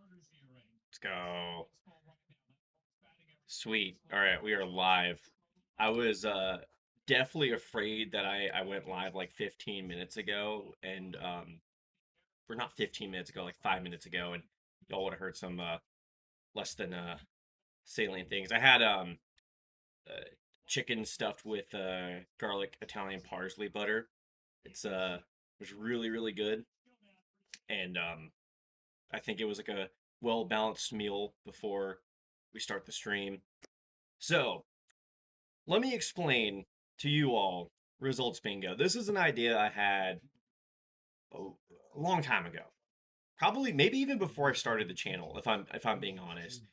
Let's go. Sweet. All right, we are live. I was definitely afraid that I went live like 15 minutes ago and or not 15 minutes ago, like 5 minutes ago, and y'all would have heard some less than salient things. I had uh, chicken stuffed with garlic Italian parsley butter. It was really good, and I think it was like a well balanced meal before we start the stream. So let me explain to you all results bingo. This is an idea I had a long time ago. Probably maybe even before I started the channel, if I'm being honest.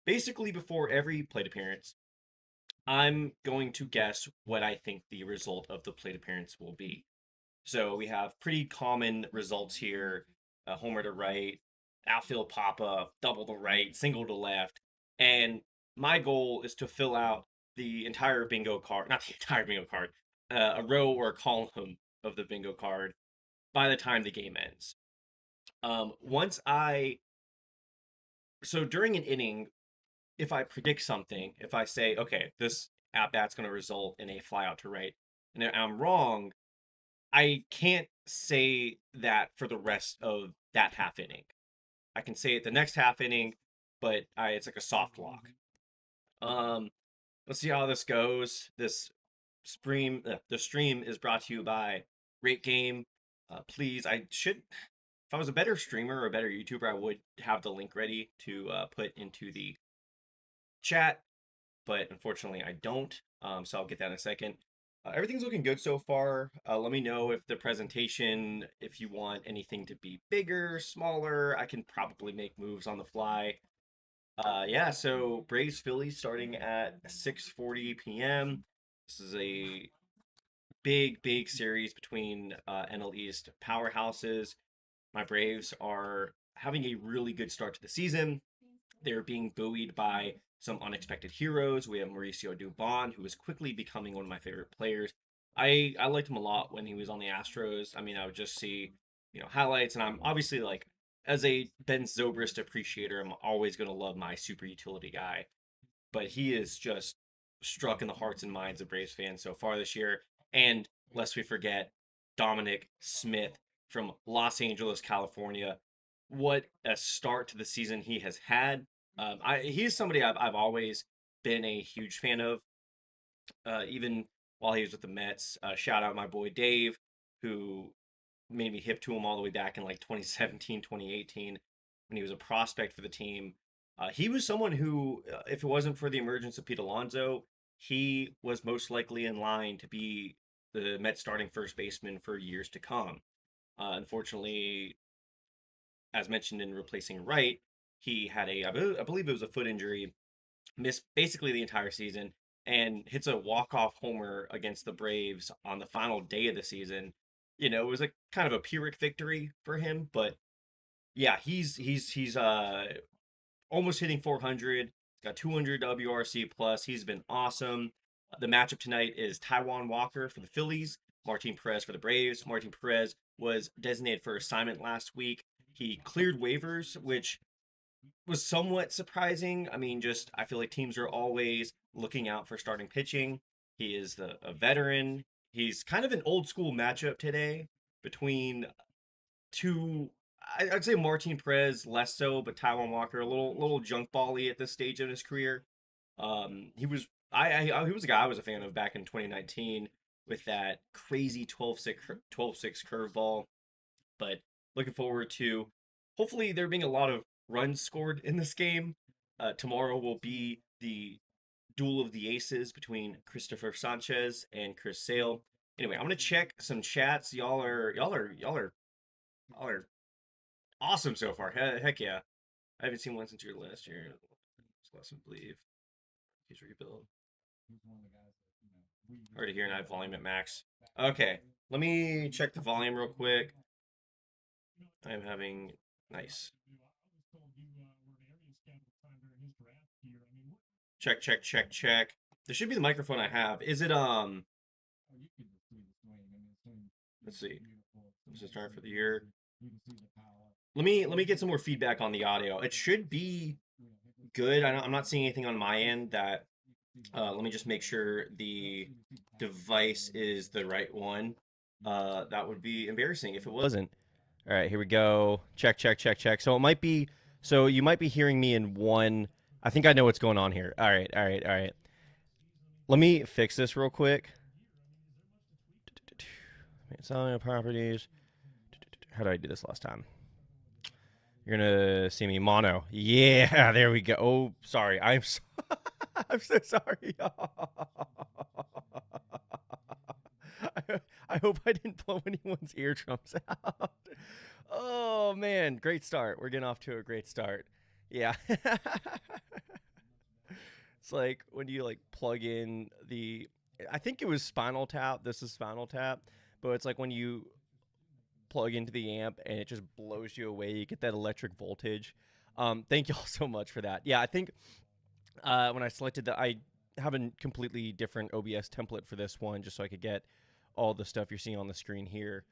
Basically before every plate appearance, I'm going to guess what I think the result of the plate appearance will be. So we have pretty common results here. Homer to right, outfield pop up, double to right, single to left. And my goal is to fill out the entire bingo card, not the entire bingo card, a row or a column of the bingo card by the time the game ends. Once I, so during an inning, if I predict something, if I say, okay, this at bat's going to result in a fly out to right, and I'm wrong, I can't say that for the rest of that half inning. I can say it the next half inning, but it's like a soft lock. Um, let's see how this goes. The stream is brought to you by Rate Game. Please, if I was a better streamer or a better YouTuber, I would have the link ready to put into the chat, but unfortunately, I don't. So I'll get that in a second. Everything's looking good so far. Let me know if the presentation, if you want anything to be bigger, smaller. I can probably make moves on the fly. Yeah, so Braves Phillies starting at 6:40 p.m. This is a big series between NL East powerhouses. My Braves are having a really good start to the season. They're being buoyed by some unexpected heroes. We have Mauricio Dubon, who is quickly becoming one of my favorite players. I liked him a lot when he was on the Astros. I mean, I would just see, highlights, and I'm obviously like, as a Ben Zobrist appreciator, I'm always gonna love my super utility guy. But he is just struck in the hearts and minds of Braves fans so far this year. And lest we forget, Dominic Smith from Los Angeles, California. What a start to the season he has had. He is somebody I've always been a huge fan of, even while he was with the Mets. Shout out my boy Dave, who made me hip to him all the way back in like 2017, 2018, when he was a prospect for the team. He was someone who, if it wasn't for the emergence of Pete Alonso, he was most likely in line to be the Mets starting first baseman for years to come. Unfortunately, as mentioned in replacing Wright, he had I believe it was a foot injury, missed basically the entire season, and hits a walk-off homer against the Braves on the final day of the season. It was a kind of a Pyrrhic victory for him, but yeah, he's almost hitting 400. He's got 200 WRC plus. He's been awesome. The matchup tonight is Taiwan Walker for the Phillies, Martin Perez for the Braves. Martin Perez was designated for assignment last week. He cleared waivers, which was somewhat surprising. I mean, just I feel like teams are always looking out for starting pitching. He is a veteran. He's kind of an old school matchup today between two. I'd say Martin Perez less so, but Taiwan Walker a little junk bally at this stage of his career. He was he was a guy I was a fan of back in 2019 with that crazy 12-6 curveball. But looking forward to hopefully there being a lot of runs scored in this game. Tomorrow will be the duel of the aces between Christopher Sanchez and Chris Sale. Anyway, I'm gonna check some chats. Y'all are awesome so far. Heck yeah. I haven't seen one since your last year. It's less than believe. He's rebuild. Hard to hear and I have volume at max. Okay, let me check the volume real quick. I'm having nice. Check. This should be the microphone I have. Is it let's see. This is start for the year. Let me get some more feedback on the audio. It should be good. I'm not seeing anything on my end that. Let me just make sure the device is the right one. That would be embarrassing if it wasn't. All right, here we go. Check, check, check, check. So it might be. So you might be hearing me in one. I think I know what's going on here. All right, all right, all right. Let me fix this real quick. Selling properties. How did I do this last time? You're gonna see me mono. Yeah, there we go. Oh, sorry. I'm so sorry. I hope I didn't blow anyone's eardrums out. Oh man, great start. We're getting off to a great start. Yeah. It's like when you like plug in the I think it was Spinal Tap. This is Spinal Tap, but it's like when you plug into the amp and it just blows you away. You get that electric voltage. Thank you all so much for that. Yeah, I think when I selected that, I have a completely different OBS template for this one just so I could get all the stuff you're seeing on the screen here.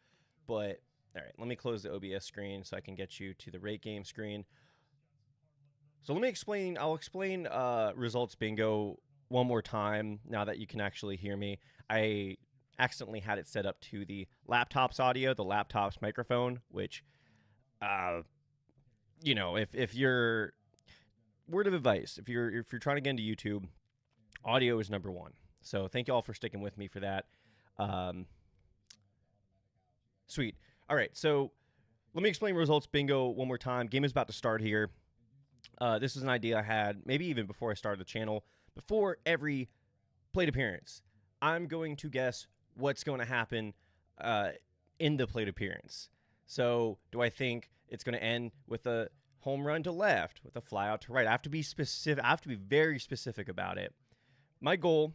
But all right, let me close the OBS screen so I can get you to the rate game screen. So let me explain. I'll explain results bingo one more time now that you can actually hear me. I accidentally had it set up to the laptop's audio, the laptop's microphone, which, uh, if you're word of advice, if you're trying to get into YouTube, audio is number one. So thank you all for sticking with me for that. Um, Sweet. All right, so let me explain results bingo one more time. Game is about to start here. This is an idea I had maybe even before I started the channel. Before every plate appearance, I'm going to guess what's going to happen uh, in the plate appearance. So, do I think it's going to end with a home run to left, with a fly out to right? I have to be specific. I have to be very specific about it. My goal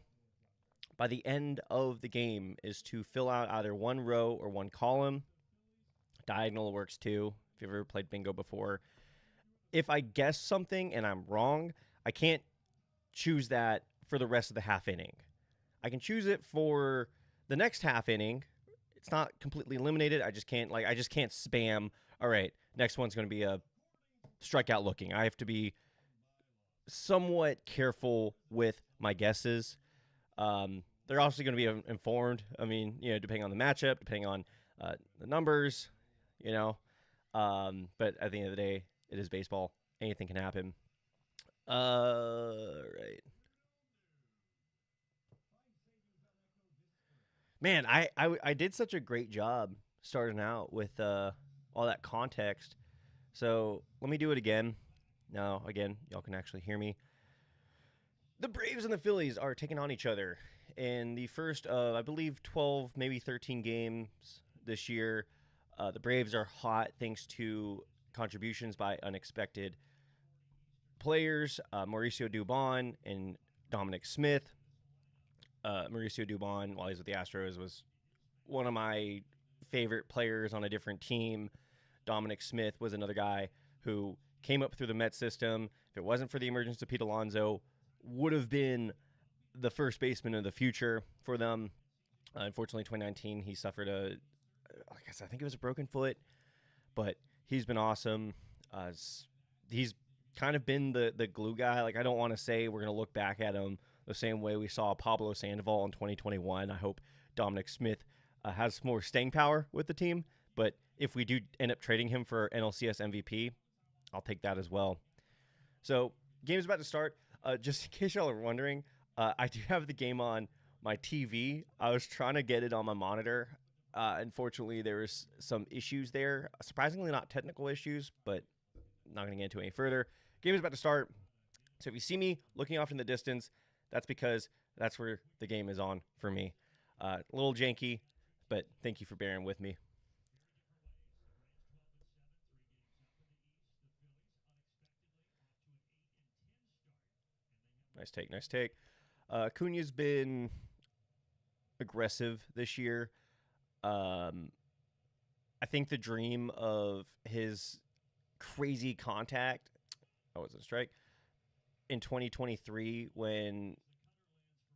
by the end of the game is to fill out either one row or one column. Diagonal works too. If you've ever played bingo before, if I guess something and I'm wrong, I can't choose that for the rest of the half inning. I can choose it for the next half inning. It's not completely eliminated. I just can't spam. All right, next one's going to be a strikeout looking. I have to be somewhat careful with my guesses. They're obviously going to be informed. I mean, depending on the matchup, depending on the numbers, you know. But at the end of the day, it is baseball. Anything can happen. Right. Man, I did such a great job starting out with all that context. So let me do it again. Now, again, y'all can actually hear me. The Braves and the Phillies are taking on each other in the first of, I believe, 12, maybe 13 games this year. The Braves are hot thanks to contributions by unexpected players, Mauricio Dubon and Dominic Smith. Mauricio Dubon, while he's with the Astros, was one of my favorite players on a different team. Dominic Smith was another guy who came up through the Met system. If it wasn't for the emergence of Pete Alonso, would have been the first baseman of the future for them. Unfortunately, 2019, he suffered I think it was a broken foot, but he's been awesome. He's kind of been the glue guy. Like, I don't want to say we're going to look back at him the same way we saw Pablo Sandoval in 2021. I hope Dominic Smith has more staying power with the team. But if we do end up trading him for NLCS MVP, I'll take that as well. So, game is about to start. Just in case y'all are wondering, I do have the game on my TV. I was trying to get it on my monitor. Unfortunately, there was some issues there. Surprisingly, not technical issues, but not going to get into it any further. Game is about to start. So if you see me looking off in the distance, that's because that's where the game is on for me. A little janky, but thank you for bearing with me. Nice take, nice take. Acuna's been aggressive this year. I think the dream of his crazy contact, that was a strike, in 2023 when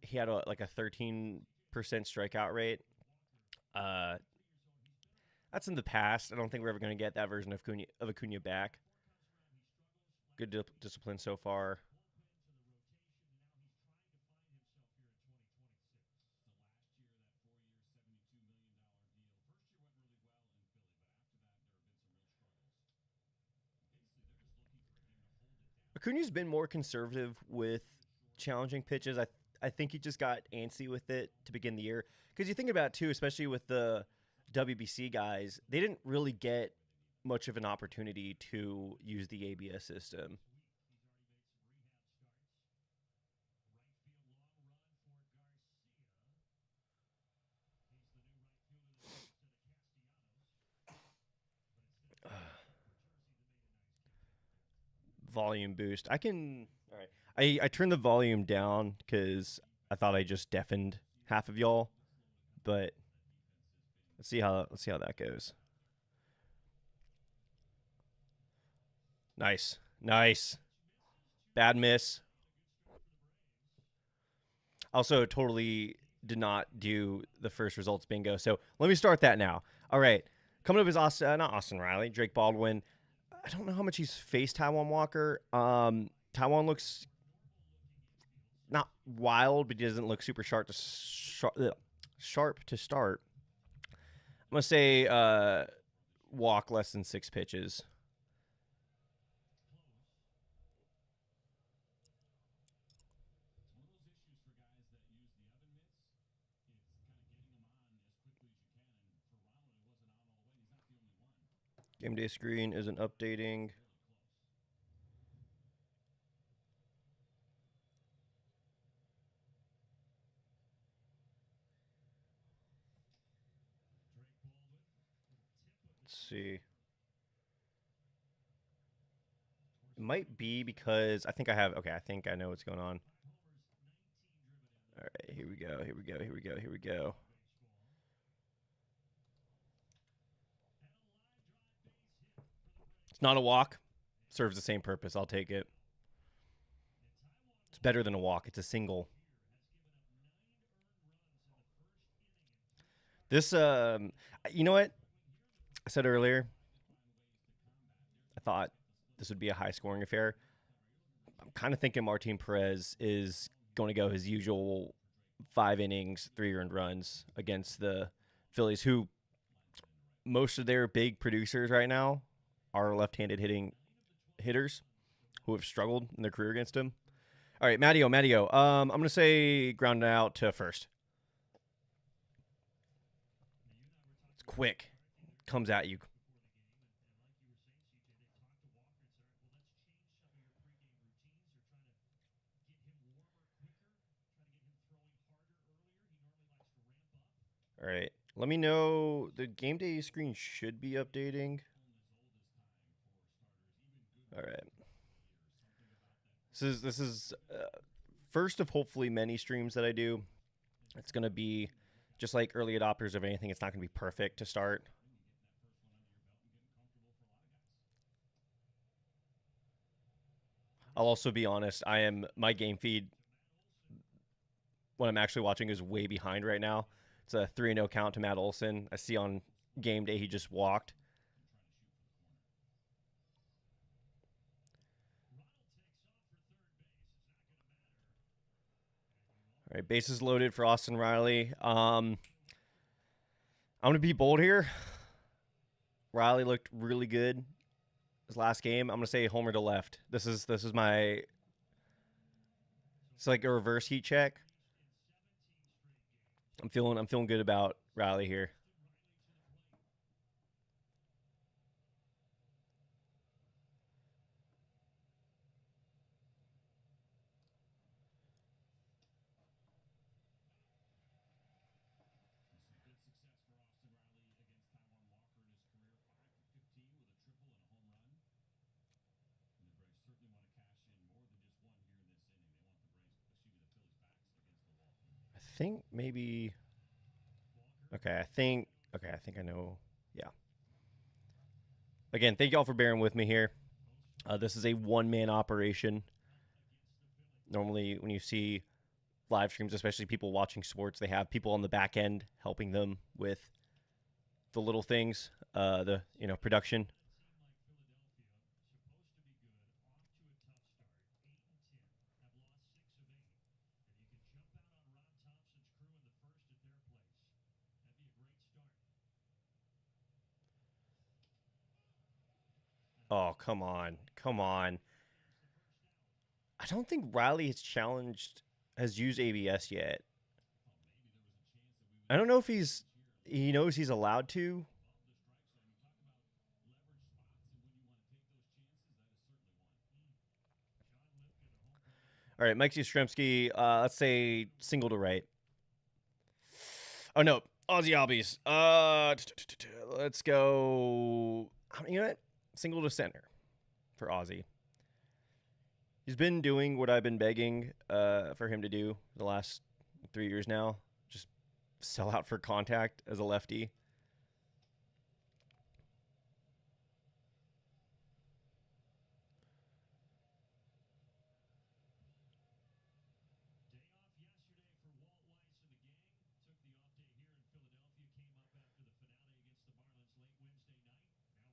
he had like a 13% strikeout rate. I That's in the past. I don't think we're ever going to get that version of Acuna back. Good discipline so far. Acuna's been more conservative with challenging pitches. I think he just got antsy with it to begin the year. Because you think about it too, especially with the WBC guys, they didn't really get much of an opportunity to use the ABS system. Volume boost. I can. All right. I turned the volume down because I thought I just deafened half of y'all. But let's see how that goes. Nice, nice. Bad miss. Also, totally did not do the first results bingo. So let me start that now. All right. Coming up is not Austin Riley, Drake Baldwin. I don't know how much he's faced Taiwan Walker. Taiwan looks not wild, but he doesn't look super sharp to start. I'm gonna say walk less than 6 pitches. Game day screen isn't updating. Let's see. It might be because I think I have. Okay, I think I know what's going on. All right, here we go. Here we go. Here we go. Here we go. It's not a walk. Serves the same purpose. I'll take it. It's better than a walk. It's a single. This, you know what I said earlier? I thought this would be a high scoring affair. I'm kind of thinking Martin Perez is going to go his usual 5 innings, 3 earned runs against the Phillies, who most of their big producers right now are left-handed hitters who have struggled in their career against him. All right, Matteo. I'm going to say ground out to first. It's quick. Comes at you. All right. Let me know. The game day screen should be updating. All right. This is first of hopefully many streams that I do. It's gonna be just like early adopters of anything. It's not gonna be perfect to start. I'll also be honest. My game feed when I'm actually watching is way behind right now. It's a 3-0 count to Matt Olson. I see on game day he just walked. All right, bases loaded for Austin Riley. I'm gonna be bold here. Riley looked really good his last game. I'm gonna say homer to left. This is my. It's like a reverse heat check. I'm feeling good about Riley here. I think maybe. Okay, I think I know. Yeah. Again, thank y'all for bearing with me here. This is a one-man operation. Normally, when you see live streams, especially people watching sports, they have people on the back end helping them with the little things, the production. Oh, come on, come on. I don't think Riley has used ABS yet. I don't know if he knows he's allowed to. All right, Mike Yastrzemski, let's say single to right. Oh no, Aussie Albies. Let's go. You know what? Single to center for Aussie. He's been doing what I've been begging for him to do the last 3 years now. Just sell out for contact as a lefty.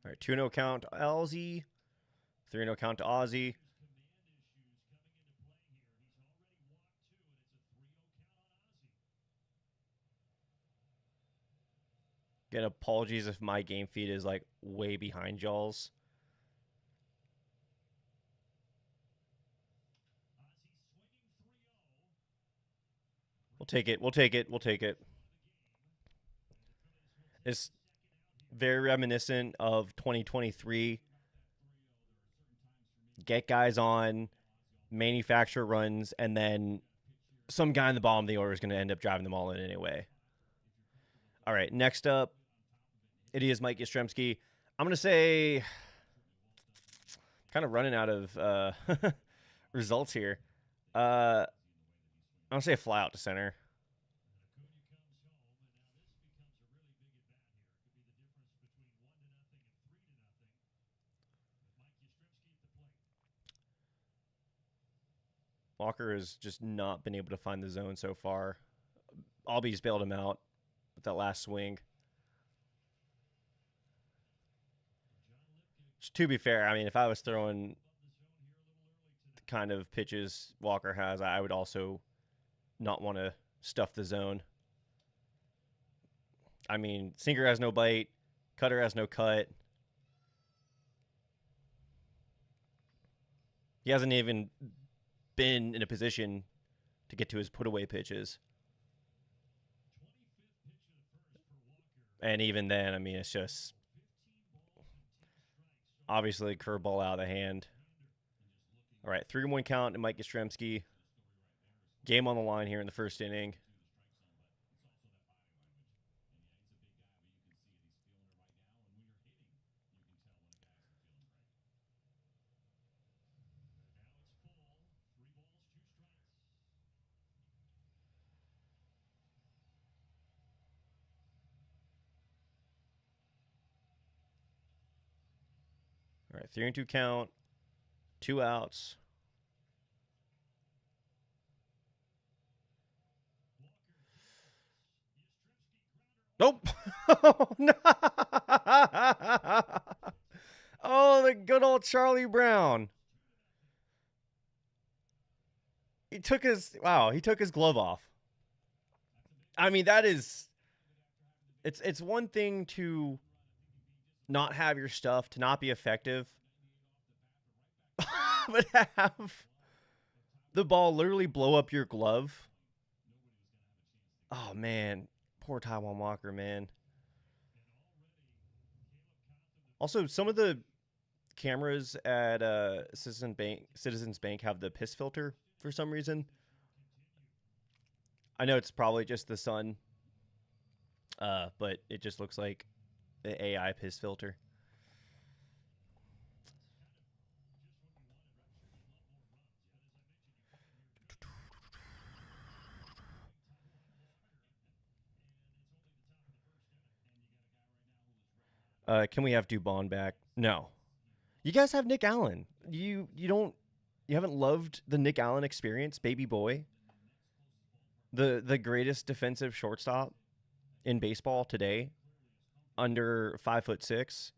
All right, 2-0 count to Aussie, 3-0 count to Aussie. Again, apologies if my game feed is like way behind y'all's. We'll take it. We'll take it. We'll take it. It's very reminiscent of 2023. Get guys on, manufacture runs, and then some guy in the bottom of the order is going to end up driving them all in anyway. All right, next up, it is Mike Yastrzemski. I'm going to say, kind of running out of results here. I'm going to say a fly out to center. Walker has just not been able to find the zone so far. Albies bailed him out with that last swing. To be fair, I mean, if I was throwing the kind of pitches Walker has, I would also not want to stuff the zone. I mean, sinker has no bite, cutter has no cut. He hasn't even been in a position to get to his put away pitches. And even then, I mean, it's just obviously curveball out of the hand. All right, 3-1 count to Mike Yastrzemski. Game on the line here in the first inning. All right, 3-2 count, 2 outs. Nope. Oh, no. Oh, the good old Charlie Brown. He took his glove off. I mean, that is it's one thing to not have your stuff, to not be effective, but have the ball literally blow up your glove. Oh man, poor Taiwan Walker, man. Also, some of the cameras at Citizens Bank have the piss filter for some reason. I know it's probably just the sun, but it just looks like the AI piss filter. Can we have Dubon back? No. You guys have Nick Allen. You haven't loved the Nick Allen experience, baby boy. The greatest defensive shortstop in baseball today. under 5'6".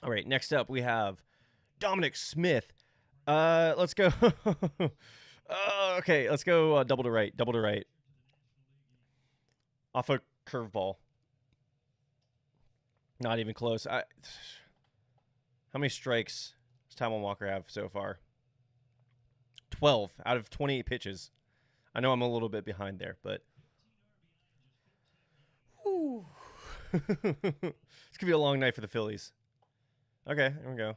All right, next up we have Dominic Smith. Let's go. Okay, let's go double to right. Double to right. Off a curveball. Not even close. How many strikes does Taiwan Walker have so far? 12 out of 28 pitches. I know I'm a little bit behind there, but whew. It's gonna be a long night for the Phillies. Okay, there we go.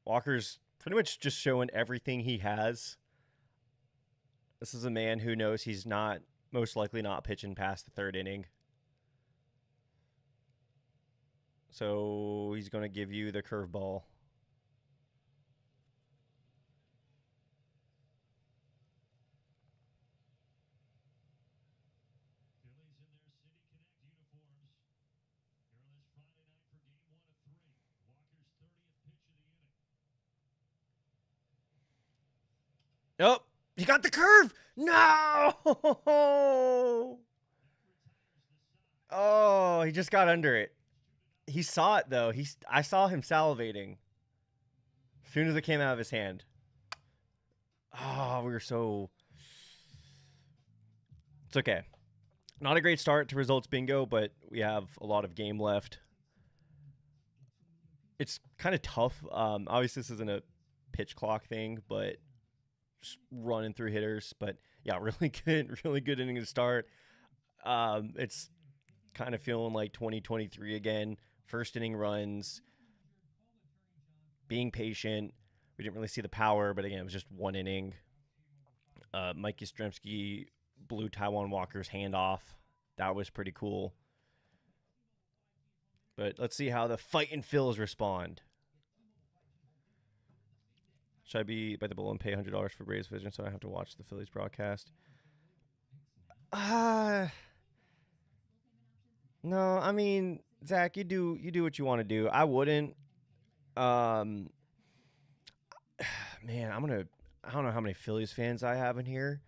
Walker's pretty much just showing everything he has. This is a man who knows he's not most likely not pitching past the third inning. So he's going to give you the curveball. Oh, he got the curve. No. Oh, he just got under it. He saw it though. I saw him salivating as soon as it came out of his hand. Oh, we were so. It's okay. Not a great start to results bingo, but we have a lot of game left. It's kind of tough. Obviously, this isn't a pitch clock thing, but just running through hitters. But yeah, really good inning to start. It's kind of feeling like 2023 again. First inning runs, being patient. We didn't really see the power, but again, it was just one inning. Mike Yastrzemski blew Taiwan Walker's hand off. That was pretty cool. But let's see how the fighting Phils respond. Should I be by the bull and pay $100 for Braves Vision so I have to watch the Phillies broadcast? No, I mean, Zach, you do what you want to do. I wouldn't. Um, man, I don't know how many Phillies fans I have in here,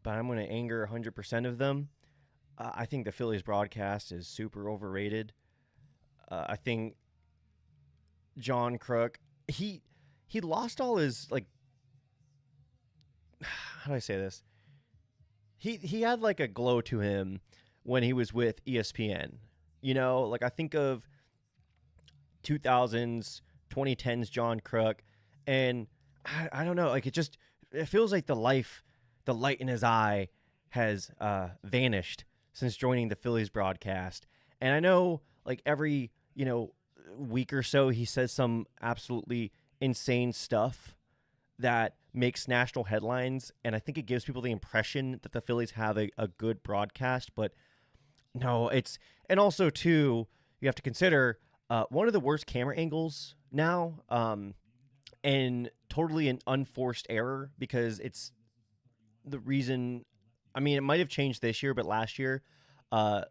but I'm gonna anger 100% of them. I think the Phillies broadcast is super overrated. I think John Crook, he lost all his like. How do I say this? He had like a glow to him when he was with ESPN. You know, like I think of 2000s, 2010s John Crook, and I don't know, like it feels like the light in his eye has vanished since joining the Phillies broadcast. And I know like every week or so he says some absolutely insane stuff that makes national headlines, and I think it gives people the impression that the Phillies have a good broadcast, but no, and also too, you have to consider one of the worst camera angles now, and totally an unforced error because it's the reason. I mean, it might have changed this year, but last year,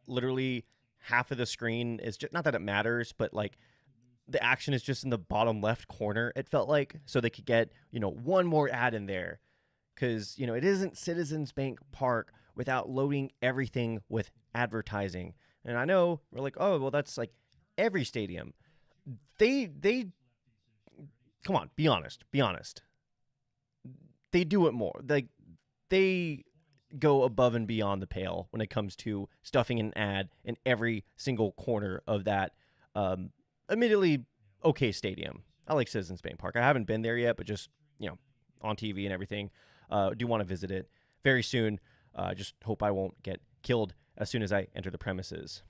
literally half of the screen is just not that it matters, but like the action is just in the bottom left corner. It felt like so they could get one more ad in there because it isn't Citizens Bank Park without loading everything with advertising. And I know we're like, oh well, that's like every stadium. They come on, be honest. They do it more. Like they go above and beyond the pale when it comes to stuffing an ad in every single corner of that admittedly okay stadium. I like Citizens Bank Park. I haven't been there yet, but just on TV and everything. Do want to visit it very soon. Just hope I won't get killed as soon as I enter the premises.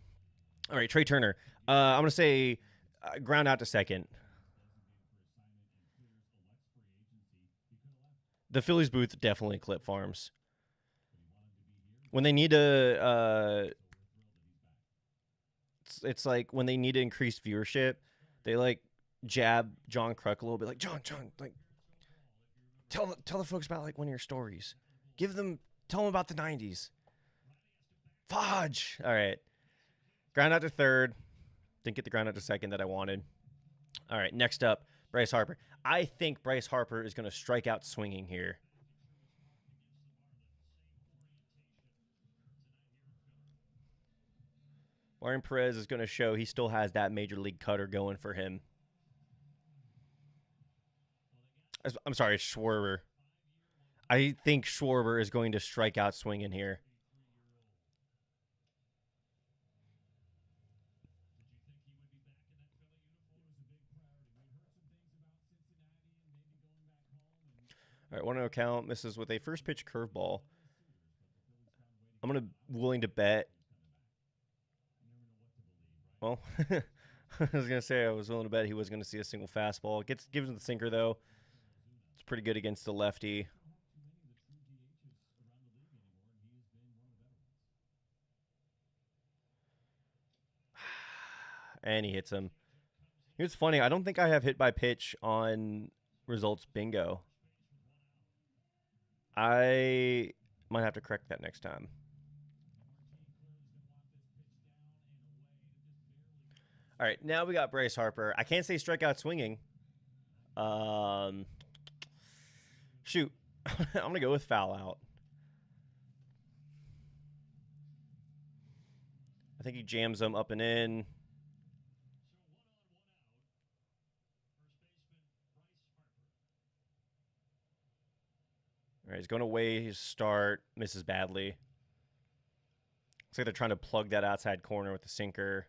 All right, Trey Turner. I'm gonna say ground out to second. The Phillies booth definitely clip farms when they need to. It's like when they need to increase viewership, they like jab John Kruk a little bit, like John, like tell the folks about like one of your stories. Tell them about the '90s. Fudge. All right, ground out to third. Didn't get the ground out to second that I wanted. All right, next up, Bryce Harper. I think Bryce Harper is going to strike out swinging here. Martin Perez is going to show he still has that major league cutter going for him. I'm sorry, Schwarber. I think Schwarber is going to strike out swinging here. All right, 1-0 count. Misses with a first pitch curveball. I'm gonna willing to bet. Well, I was gonna say I was willing to bet he was gonna see a single fastball. Gives him the sinker though. It's pretty good against the lefty. And he hits him. It's funny. I don't think I have hit by pitch on results bingo. I might have to correct that next time. All right, now we got Bryce Harper. I can't say strikeout swinging. Um, shoot, I'm gonna go with foul out. I think he jams them up and in. All right, he's going away. His start misses badly. Looks like they're trying to plug that outside corner with the sinker.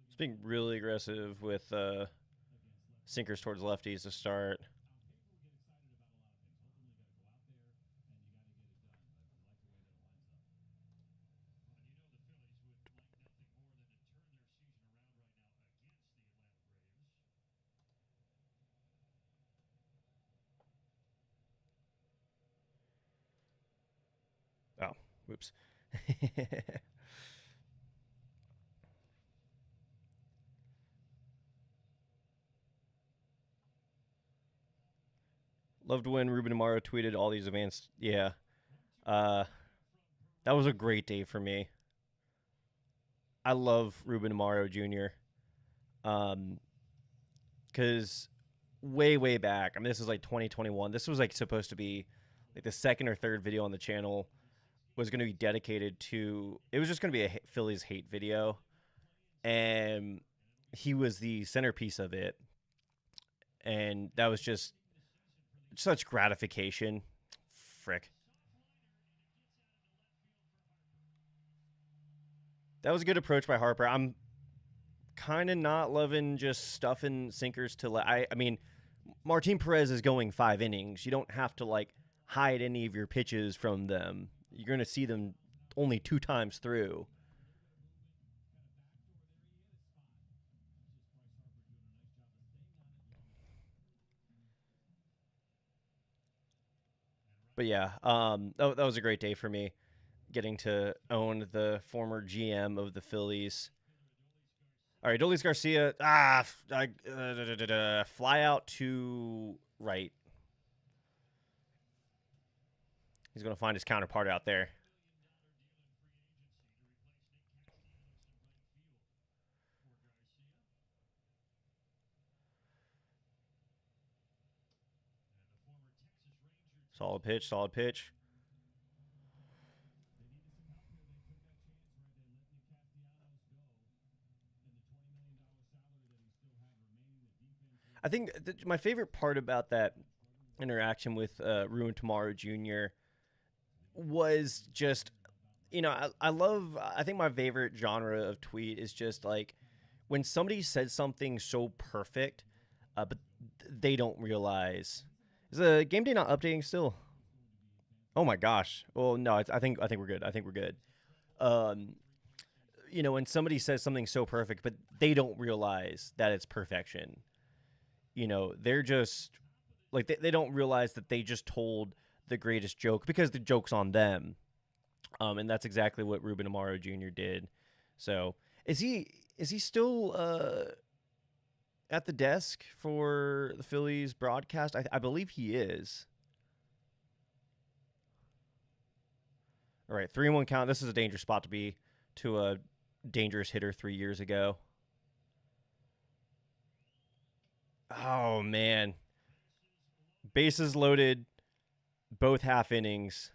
He's being really aggressive with sinkers towards lefties to start. Oh, whoops. Loved when Ruben Amaro tweeted all these advanced. Yeah. Uh, that was a great day for me. I love Ruben Amaro Jr. Because way back, I mean, this is like 2021. This was like supposed to be like the second or third video on the channel was going to be dedicated to. It was just going to be a Phillies hate video, and he was the centerpiece of it, and that was just such gratification. Frick. That was a good approach by Harper. I'm kind of not loving just stuffing sinkers to. I mean, Martin Perez is going 5 innings. You don't have to like hide any of your pitches from them. You're going to see them only 2 times through. But yeah, that was a great day for me, getting to own the former GM of the Phillies. All right, Dolis Garcia. Fly out to right. He's going to find his counterpart out there. Solid pitch, solid pitch. I think my favorite part about that interaction with Ruin Tomorrow Jr. was just, I love, I think my favorite genre of tweet is just like when somebody says something so perfect, but they don't realize. Is the game day not updating still? Oh my gosh. Well, no, I think we're good. I think we're good. Um, when somebody says something so perfect, but they don't realize that it's perfection. They're just like they don't realize that they just told the greatest joke because the joke's on them. And that's exactly what Ruben Amaro Jr. did. So is he still at the desk for the Phillies broadcast? I believe he is. All right, 3-1 count. This is a dangerous spot to be to a dangerous hitter 3 years ago. Oh man, bases loaded, both half innings.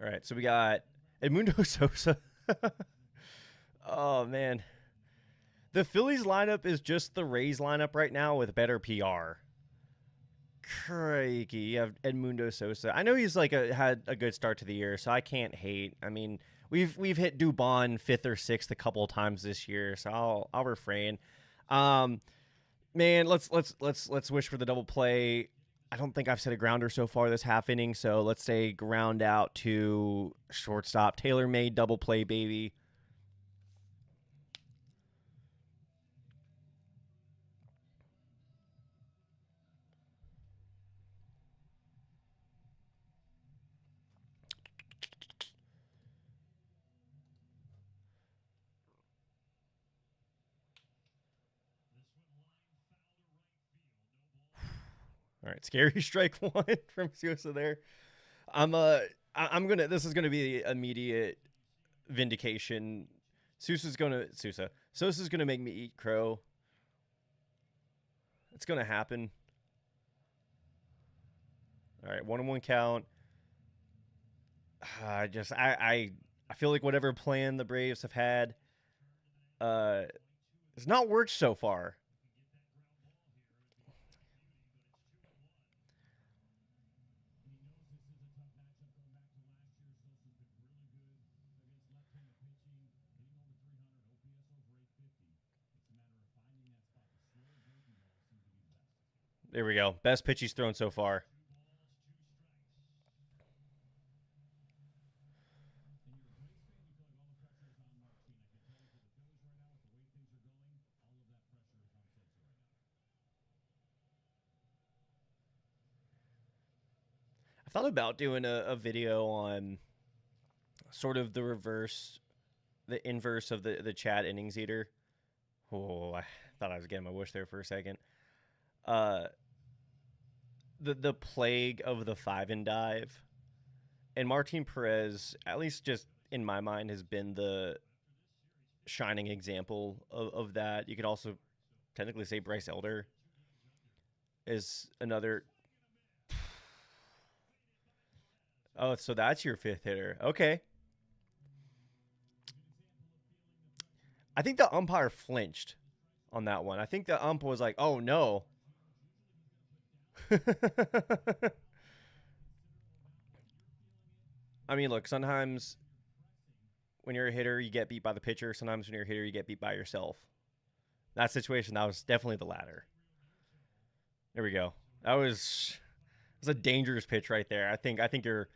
All right, so we got Edmundo Sosa. Oh man, the Phillies lineup is just the Rays lineup right now with better PR. Crikey, you have Edmundo Sosa. I know he's like had a good start to the year, so I can't hate. I mean, we've hit Dubon fifth or sixth a couple of times this year, so I'll refrain. Um, man, let's wish for the double play. I don't think I've said a grounder so far this half inning, so let's say ground out to shortstop. Taylor made double play, baby. All right, scary strike one from Sosa there. I'm I'm gonna. This is gonna be immediate vindication. Sosa's gonna make me eat crow. It's gonna happen. All right, 1-1 count. I feel like whatever plan the Braves have had, uh, it's not worked so far. There we go. Best pitch he's thrown so far. I thought about doing a video on sort of the reverse, the inverse of the Chad innings eater. Oh, I thought I was getting my wish there for a second. Uh, the plague of the five and dive, and Martin Perez, at least just in my mind, has been the shining example of that. You could also technically say Bryce Elder is another. Oh, so that's your fifth hitter. Okay. I think the umpire flinched on that one. I think the ump was like, "Oh no." I mean, look, sometimes when you're a hitter, you get beat by the pitcher. Sometimes when you're a hitter, you get beat by yourself. That situation, that was definitely the latter. There we go. That was a dangerous pitch right there. I think you're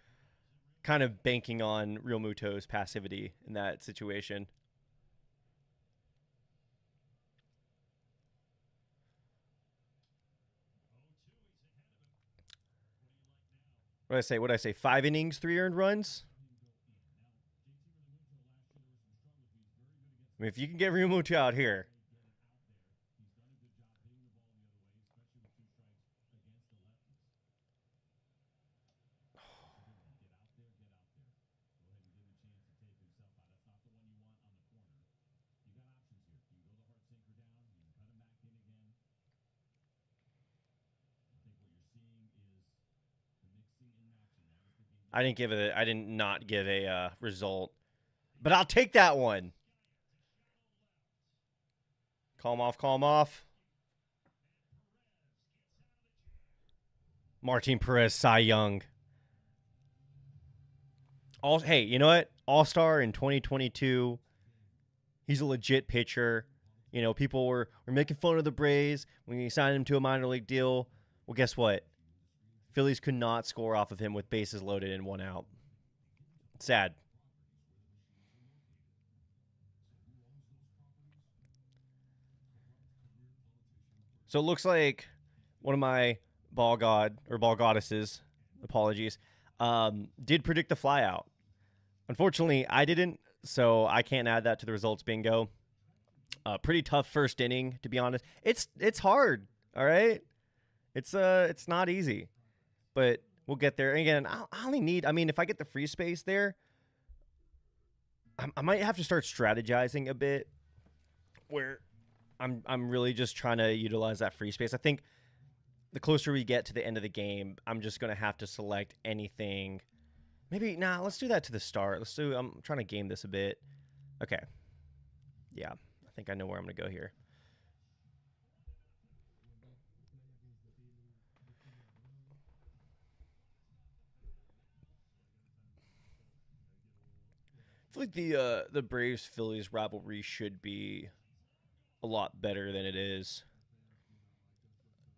kind of banking on Real Muto's passivity in that situation. What did I say? What did I say? 5 innings, 3 earned runs. I mean, if you can get Real Muto out here, I didn't give it. I did not give a result, but I'll take that one. Calm off. Calm off. Martin Perez, Cy Young. Hey, you know what? All Star in 2022. He's a legit pitcher. You know, people were making fun of the Braves when he signed him to a minor league deal. Well, guess what? Phillies could not score off of him with bases loaded and 1 out. Sad. So it looks like one of my ball god or ball goddesses, apologies, did predict the flyout. Unfortunately, I didn't, so I can't add that to the results bingo. Pretty tough first inning, to be honest. It's hard. All right, it's not easy, but we'll get there. And again, I only need. I mean, if I get the free space there, I might have to start strategizing a bit. Where I'm really just trying to utilize that free space. I think the closer we get to the end of the game, I'm just gonna have to select anything. Maybe nah. Let's do that to the start. Let's do. I'm trying to game this a bit. Okay. Yeah, I think I know where I'm gonna go here. I feel like the Braves Phillies rivalry should be a lot better than it is.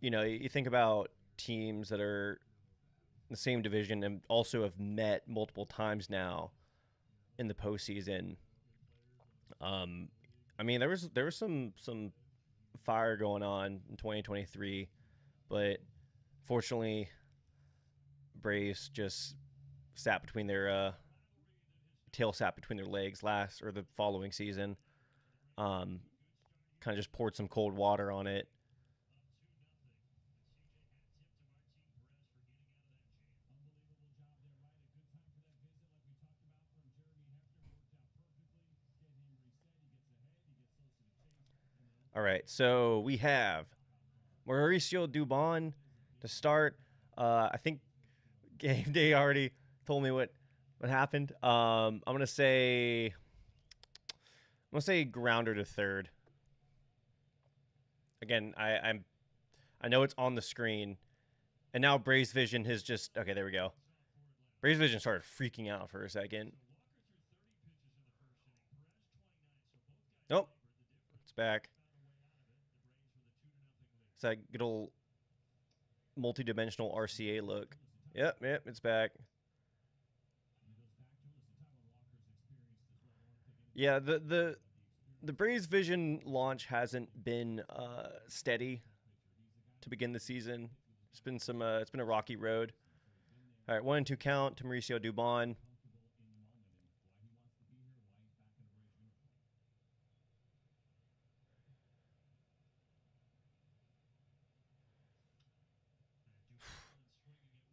You know, you think about teams that are in the same division and also have met multiple times now in the postseason. Um, I mean, there was some fire going on in 2023, but fortunately, Braves just sat between their tail sat between their legs last or the following season. Um, Kind of just poured some cold water on it. All right, so we have Mauricio Dubon to start. I think game day already told me what happened. I'm gonna say grounder to third. Again, I know it's on the screen, and now Braves Vision has just okay. There we go. Braves Vision started freaking out for a second. Nope, it's back. It's that good old multi-dimensional RCA look. Yep, it's back. Yeah, the Braves Vision launch hasn't been steady to begin the season. It's been a rocky road. All right, 1-2 count to Mauricio Dubon.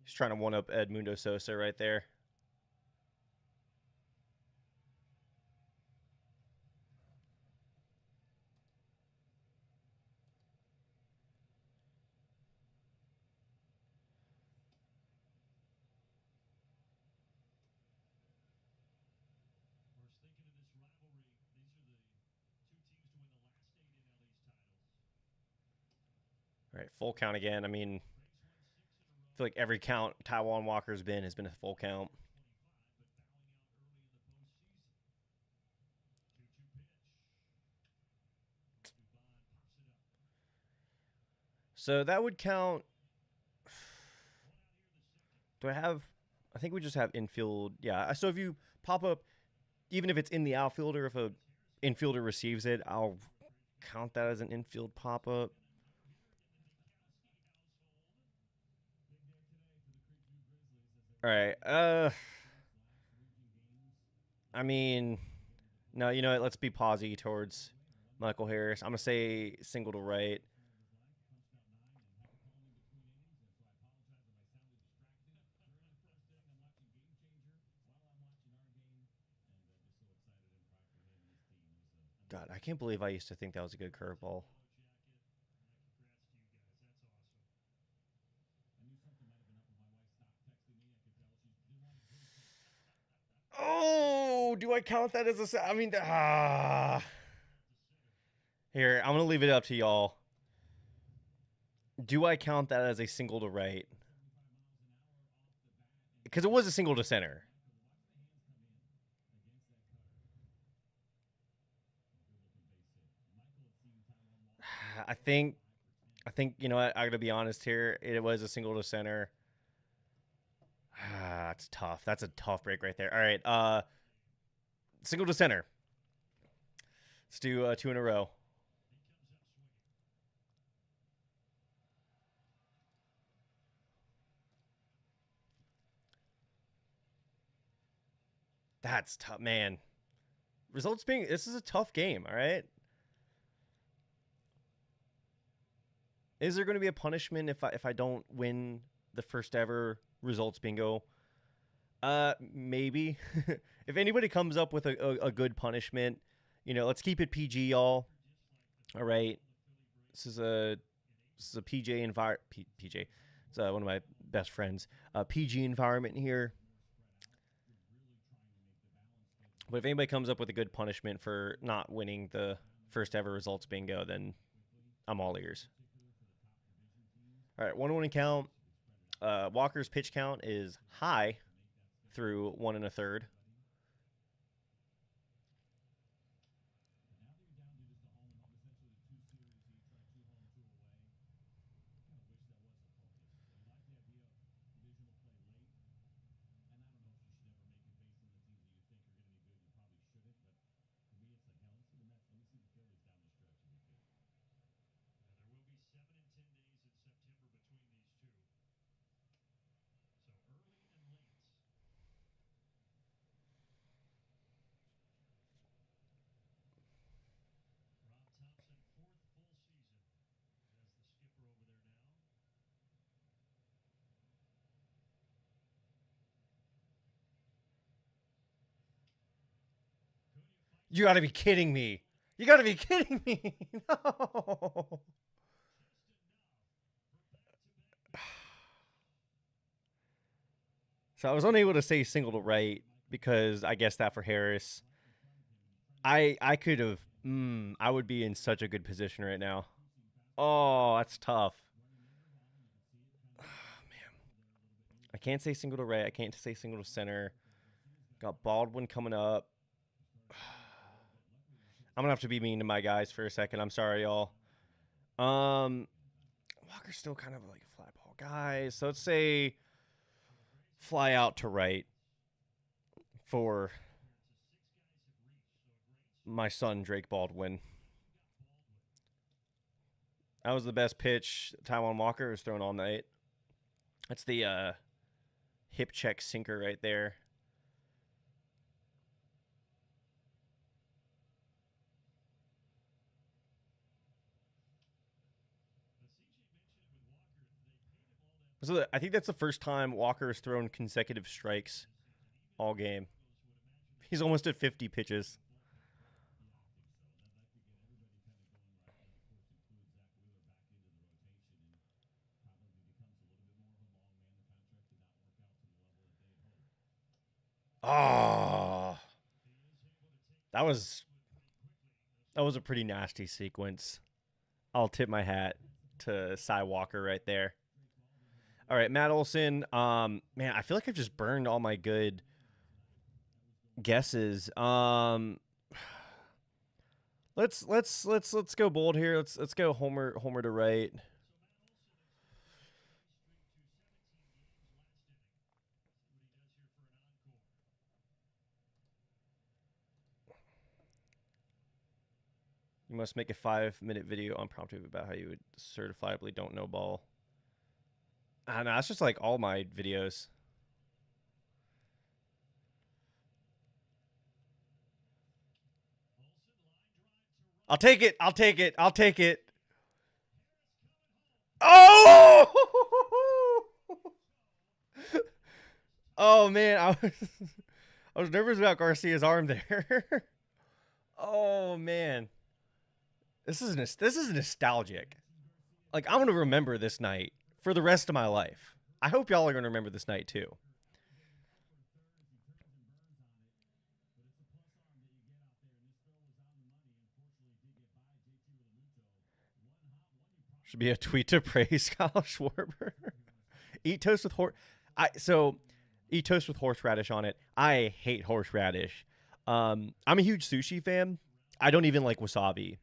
He's trying to one up Edmundo Sosa right there. All right, full count again. I mean, I feel like every count Taiwan Walker's been has been a full count. So that would count. Do I have? I think we just have infield. Yeah. So if you pop up, even if it's in the outfield or if a infielder receives it, I'll count that as an infield pop up. All right. I mean, no. You know what? Let's be posy towards Michael Harris. I'm gonna say single to right. God, I can't believe I used to think that was a good curveball. Oh, do I count that as a? I mean, here I'm gonna leave it up to y'all. Do I count that as a single to right? Because it was a single to center. I think. I think you know what. I gotta be honest here. It was a single to center. It's tough. That's a tough break right there. All right. Single to center. Let's do two in a row. That's tough, man. Results being this is a tough game. All right. Is there going to be a punishment if I don't win the first ever results bingo? Maybe. If anybody comes up with a good punishment, let's keep it PG, y'all. All right. This is a PJ environment. PJ. It's one of my best friends. PG environment here. But if anybody comes up with a good punishment for not winning the first ever results bingo, then I'm all ears. All right, 1-1 count. Walker's pitch count is high through 1 1/3. You got to be kidding me. You got to be kidding me. No. So I was unable to say single to right because I guessed that for Harris. I could have. I would be in such a good position right now. Oh, that's tough. I can't say single to right. I can't say single to center. Got Baldwin coming up. I'm gonna have to be mean to my guys for a second. I'm sorry, y'all. Um, Walker's still kind of like a fly ball guy. So let's say fly out to right for my son Drake Baldwin. That was the best pitch Taiwan Walker was thrown all night. That's the hip check sinker right there. So I think that's the first time Walker has thrown consecutive strikes all game. He's almost at 50 pitches. Oh, that was that was a pretty nasty sequence. I'll tip my hat to Cy Walker right there. All right, Matt Olson. Man, I feel like I've just burned all my good guesses. Let's go bold here. Let's go Homer to right. You must make a 5-minute video unprompted about how you would certifiably don't know ball. I don't know. That's just like all my videos. I'll take it. I'll take it. I'll take it. Oh! Oh man, I was nervous about Garcia's arm there. Oh man, this is nostalgic. Like I'm gonna remember this night for the rest of my life. I hope y'all are gonna remember this night too. Should be a tweet to praise Kyle Schwarber. Eat toast with horse. Eat toast with horseradish on it. I hate horseradish. I'm a huge sushi fan. I don't even like wasabi.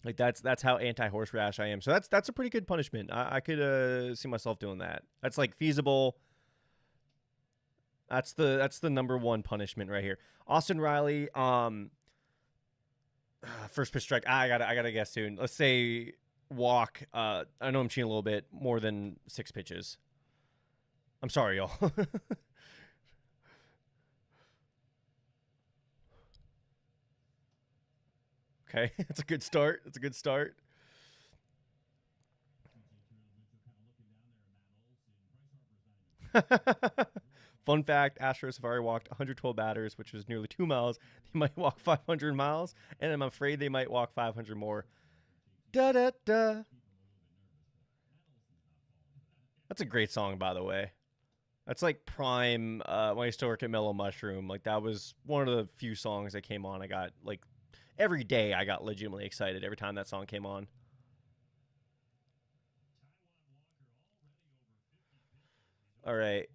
Like that's how anti horseradish I am. So that's a pretty good punishment. I could see myself doing that. That's like feasible. That's the number one punishment right here. Austin Riley. First pitch strike. I gotta guess soon. Let's say walk. I know I'm cheating a little bit more than 6 pitches. I'm sorry, y'all. Okay, that's a good start. That's a good start. Fun fact: Astros have already walked 112 batters, which was nearly 2 miles. They might walk 500 miles, and I'm afraid they might walk 500 more. Da da da. That's a great song, by the way. That's like prime when I used to work at Mellow Mushroom. Like that was one of the few songs that came on. I got like every day. I got legitimately excited every time that song came on. All right.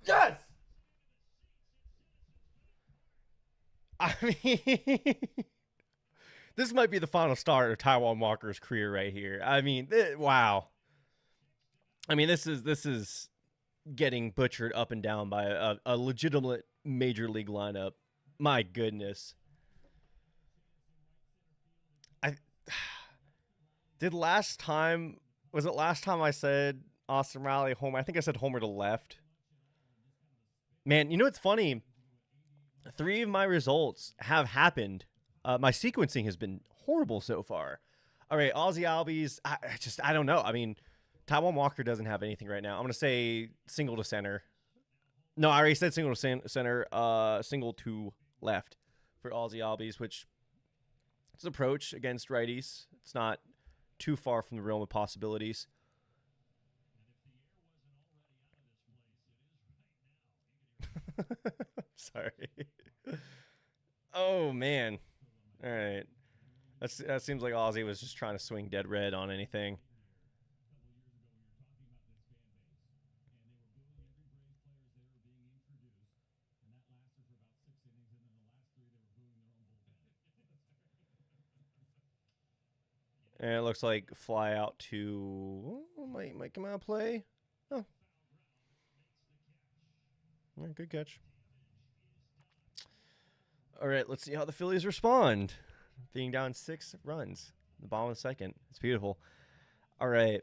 Yes. I mean, this might be the final start of Taiwan Walker's career right here. I mean, wow. I mean, this is getting butchered up and down by a legitimate major league lineup. My goodness. I did last time. Was it last time I said Austin Riley home? I think I said homer to left. Man, you know what's funny? Three of my results have happened. My sequencing has been horrible so far. All right, Aussie Albies. I don't know. I mean, Taiwan Walker doesn't have anything right now. I'm gonna say single to center. No, I already said single to center. Single to left for Aussie Albies, which is an approach against righties. It's not too far from the realm of possibilities. Sorry. Oh man. All right. That seems like Aussie was just trying to swing dead red on anything. And it looks like fly out to might come out of play. Oh, all right, good catch. All right, let's see how the Phillies respond. Being down 6 runs, the bottom of the second. It's beautiful. All right.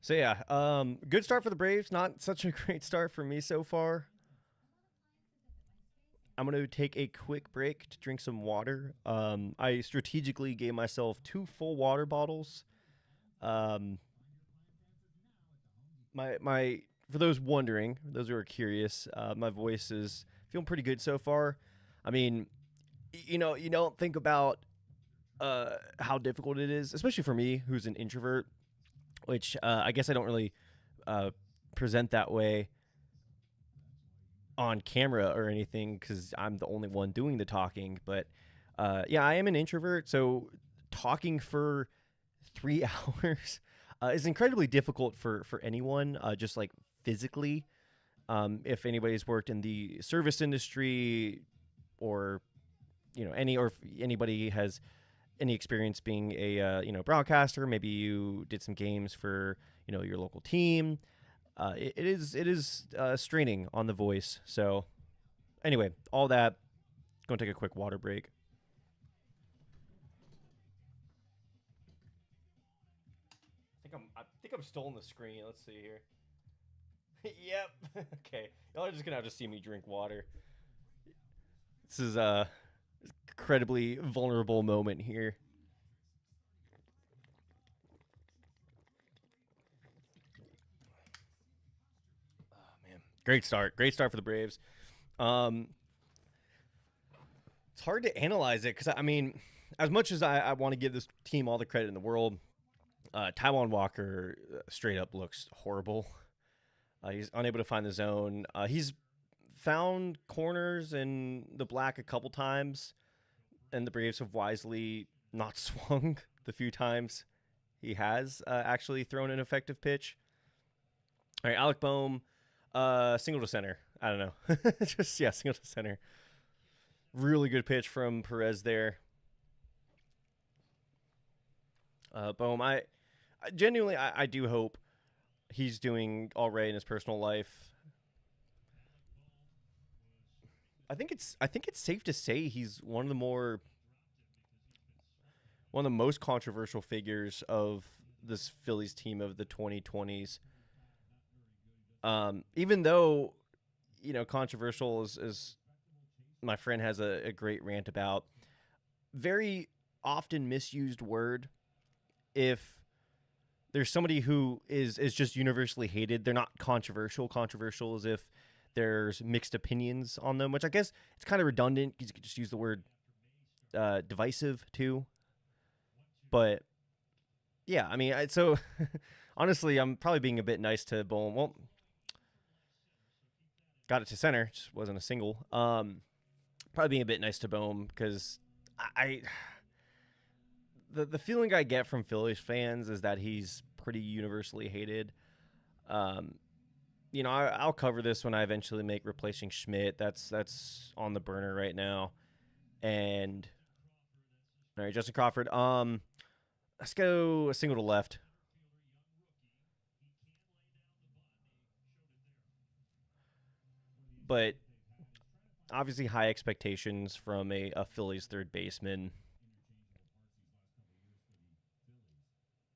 So yeah, good start for the Braves. Not such a great start for me so far. I'm going to take a quick break to drink some water. I strategically gave myself 2 full water bottles. Um, my for those wondering, those who are curious, my voice is feeling pretty good so far. I mean, you don't think about how difficult it is, especially for me, who's an introvert, which I guess I don't really uh, present that way on camera or anything because I'm the only one doing the talking. But yeah, I am an introvert, so talking for 3 hours is incredibly difficult for anyone, just like physically. If anybody's worked in the service industry or any or if anybody has any experience being a broadcaster, maybe you did some games for your local team. It is straining on the voice. So anyway, all that. Going to take a quick water break. I think I'm stolen the screen. Let's see here. Yep. Okay. Y'all are just gonna have to see me drink water. This is a incredibly vulnerable moment here. Oh man, great start. Great start for the Braves. Um, it's hard to analyze it because I mean, as much as I want to give this team all the credit in the world, Taiwan Walker straight up looks horrible. He's unable to find the zone. He's found corners in the black a couple times, and the Braves have wisely not swung the few times he has actually thrown an effective pitch. All right, Alec Boehm, single to center. I don't know. Just, yeah, single to center. Really good pitch from Perez there. Boehm, I genuinely, I do hope he's doing all right in his personal life. I think it's safe to say he's one of the more one of the most controversial figures of this Phillies team of the 2020s. Even though controversial is my friend has a great rant about, very often misused word. If there's somebody who is just universally hated, they're not controversial. Controversial is if there's mixed opinions on them, which I guess it's kind of redundant because you could just use the word divisive too. But yeah, I mean, so honestly, I'm probably being a bit nice to Bohm. Well, got it to center, just wasn't a single. Probably being a bit nice to Bohm because I the feeling I get from Phillies fans is that he's pretty universally hated. Um, I'll cover this when I eventually make replacing Schmidt. That's on the burner right now. And all right, Justin Crawford. Let's go a single to left. But obviously, high expectations from a Phillies third baseman.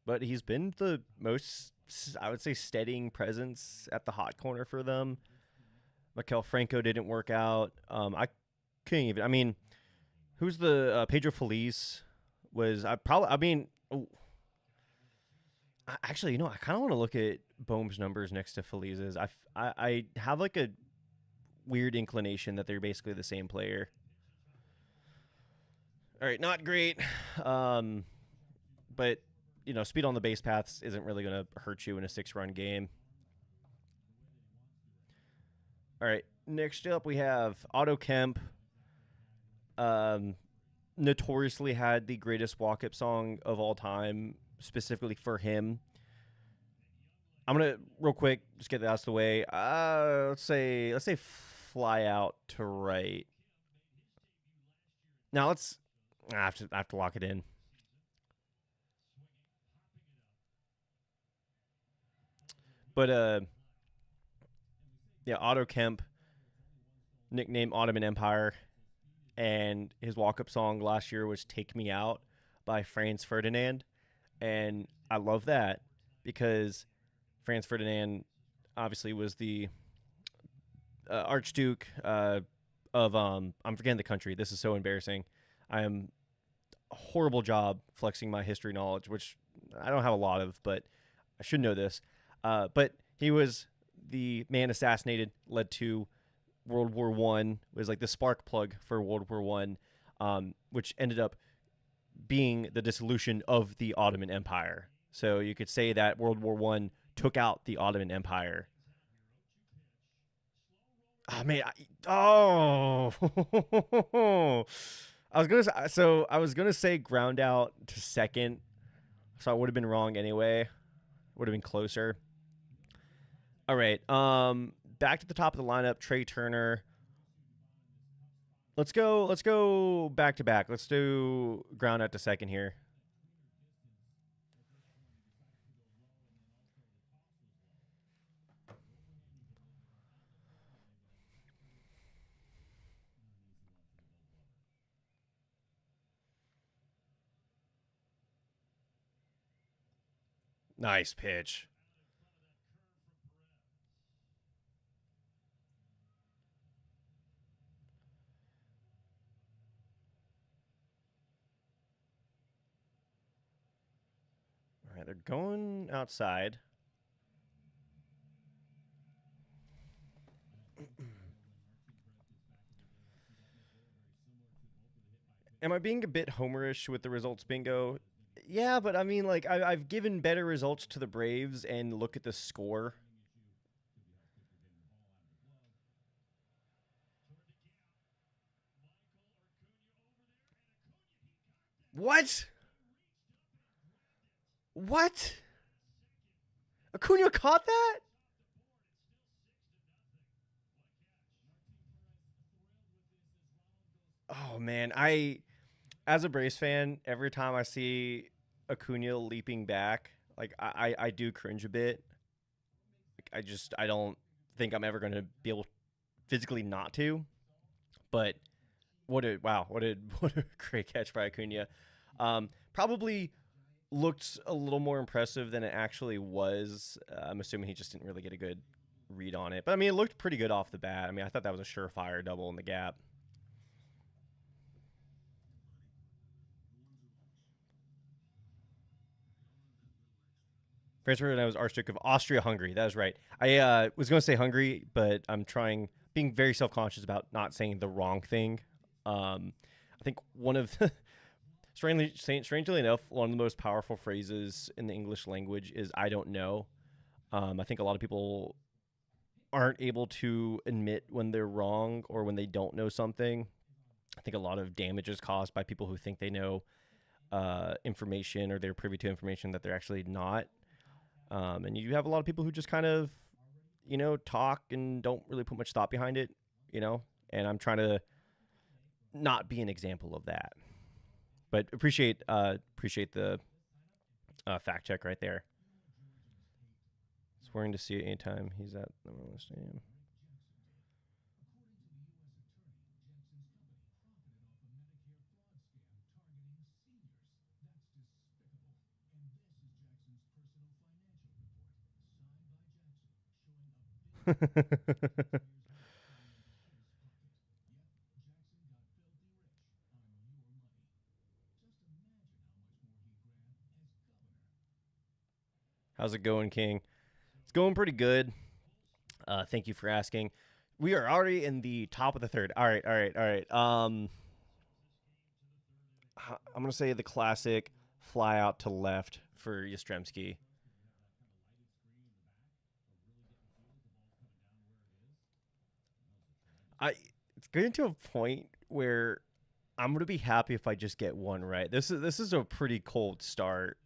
But he's been the most, I would say, steadying presence at the hot corner for them. Mikel Franco didn't work out. I couldn't even. I mean, who's the Pedro Feliz was I probably. I mean, actually, I kind of want to look at Bohm's numbers next to Feliz's. I have like a weird inclination that they're basically the same player. All right, not great, um, but speed on the base paths isn't really going to hurt you in a 6-run game. All right, next up we have Otto Kemp. Um, Notoriously had the greatest walk-up song of all time, specifically for him. I'm gonna real quick just get that out of the way. Let's say fly out to right. Now I have to lock it in. But yeah, Otto Kemp, nicknamed Ottoman Empire, and his walk-up song last year was "Take Me Out" by Franz Ferdinand, and I love that because Franz Ferdinand obviously was the Archduke of I'm forgetting the country. This is so embarrassing. I am a horrible job flexing my history knowledge, which I don't have a lot of, but I should know this. But he was the man assassinated, led to World War One. Was like the spark plug for World War One, which ended up being the dissolution of the Ottoman Empire. So you could say that World War One took out the Ottoman Empire. Oh man, oh, I was gonna say ground out to second, so I would have been wrong anyway. Would have been closer. All right, back to the top of the lineup. Trey Turner. Let's go back to back. Let's do ground out to second here. Nice pitch. All right, they're going outside. Am I being a bit homerish with the results bingo? Yeah, but I mean, like, I've given better results to the Braves, and look at the score. What? What? Acuna caught that? Oh man, as a Braves fan, every time I see Acuna leaping back, like I do cringe a bit. Like, I don't think I'm ever going to be able physically not to. But what a wow, what a what a great catch by Acuna. Probably looked a little more impressive than it actually was. I'm assuming he just didn't really get a good read on it. But I mean, it looked pretty good off the bat. I mean, I thought that was a surefire double in the gap. France Ferdinand was Archduke of Austria-Hungary. That is right. I was going to say Hungary, but I'm being very self-conscious about not saying the wrong thing. I think one of the, strangely enough, one of the most powerful phrases in the English language is "I don't know." I think a lot of people aren't able to admit when they're wrong or when they don't know something. I think a lot of damage is caused by people who think they know information or they're privy to information that they're actually not. And you have a lot of people who just kind of, talk and don't really put much thought behind it, And I'm trying to not be an example of that. But appreciate the fact check right there. Swearing to see it anytime he's at the stadium. How's it going, King? It's going pretty good. Thank you for asking. We are already in the top of the third. All right, all right, all right. I'm gonna say the classic fly out to left for Yastrzemski. I It's getting to a point where I'm gonna be happy if I just get one right. This is a pretty cold start.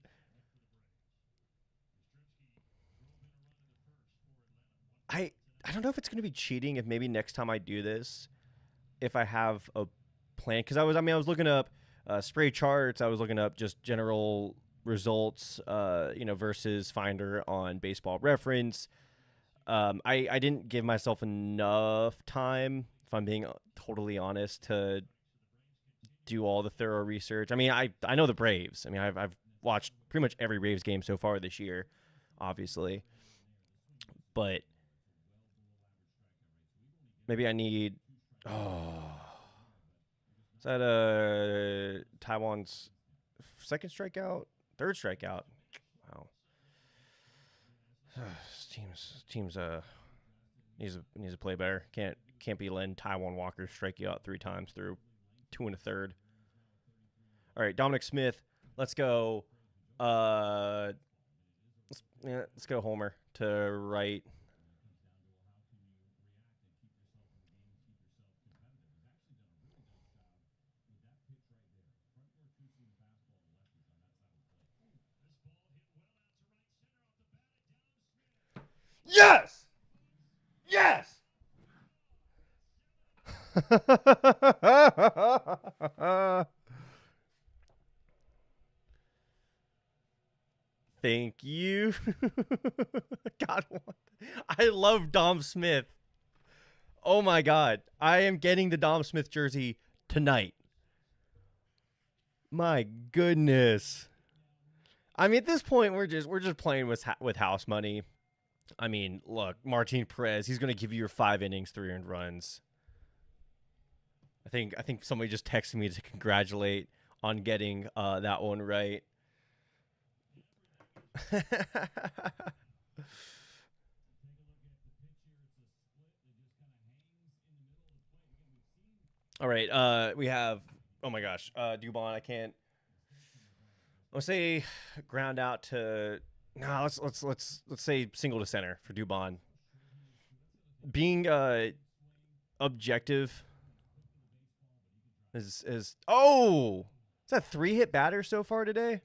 I I don't know if it's gonna be cheating if maybe next time I do this, if I have a plan, because I was looking up spray charts. I was looking up just general results, versus Finder on Baseball Reference. I didn't give myself enough time, if I'm being totally honest, to do all the thorough research. I mean, I know the Braves. I mean, I've watched pretty much every Braves game so far this year, obviously, but maybe I need. Oh, is that Taiwan's second strikeout, third strikeout? Wow, teams needs to play better. Can't be letting Taiwan Walker strike you out three times through two and a third. All right, Dominic Smith. Let's go. Let's go Homer to right. Yes! Yes! Thank you. God, I love Dom Smith. Oh my God. I am getting the Dom Smith jersey tonight. My goodness. I mean, at this point, we're just playing with house money. I mean, look, Martin Perez, he's going to give you your 5 innings, 3 earned runs. I think somebody just texted me to congratulate on getting that one right. All right, we have. Oh my gosh, Dubon. I can't. Let's say ground out to. No, let's say single to center for Dubon. Being objective is is that 3 hit batter so far today?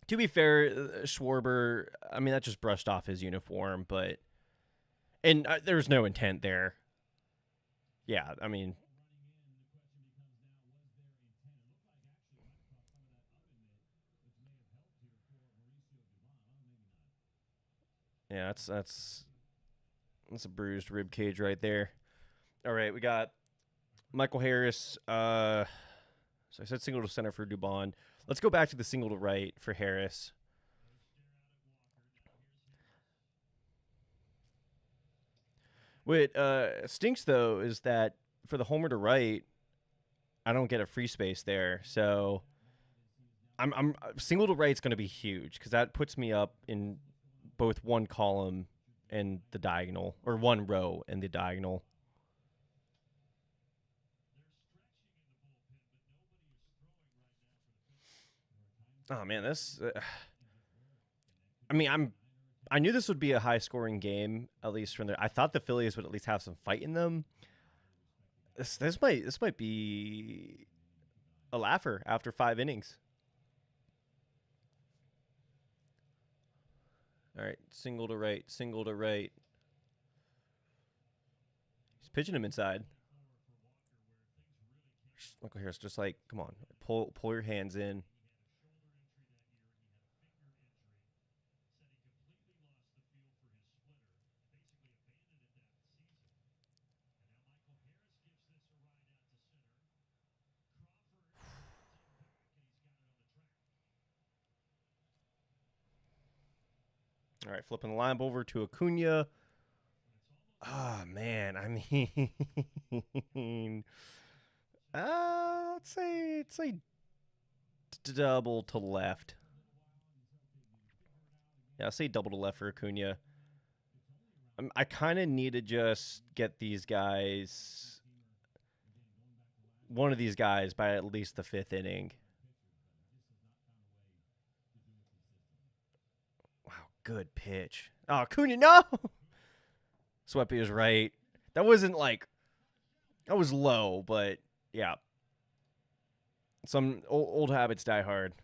To be fair, Schwarber, I mean, that just brushed off his uniform, but and there's no intent there. Yeah, I mean, yeah, that's a bruised rib cage right there. All right, we got Michael Harris. So I said single to center for Dubon. Let's go back to the single to right for Harris. What stinks though is that for the homer to right, I don't get a free space there. So I'm single to right's going to be huge because that puts me up in both one column and the diagonal, or one row and the diagonal. Oh man, this. I mean, I knew this would be a high scoring game, at least from there. I thought the Phillies would at least have some fight in them. This might be a laugher after 5 innings. All right, single to right, single to right. He's pitching him inside. Michael Harris just like, come on, pull your hands in. All right, flipping the line over to Acuna. Oh man, I mean, let's say double to left. Yeah, I'll say double to left for Acuna. I kind of need to just get these guys, one of these guys, by at least the 5th inning. Wow, good pitch. Oh, Acuna, no! Sweppy was right. That wasn't like, that was low, but yeah. Some old habits die hard.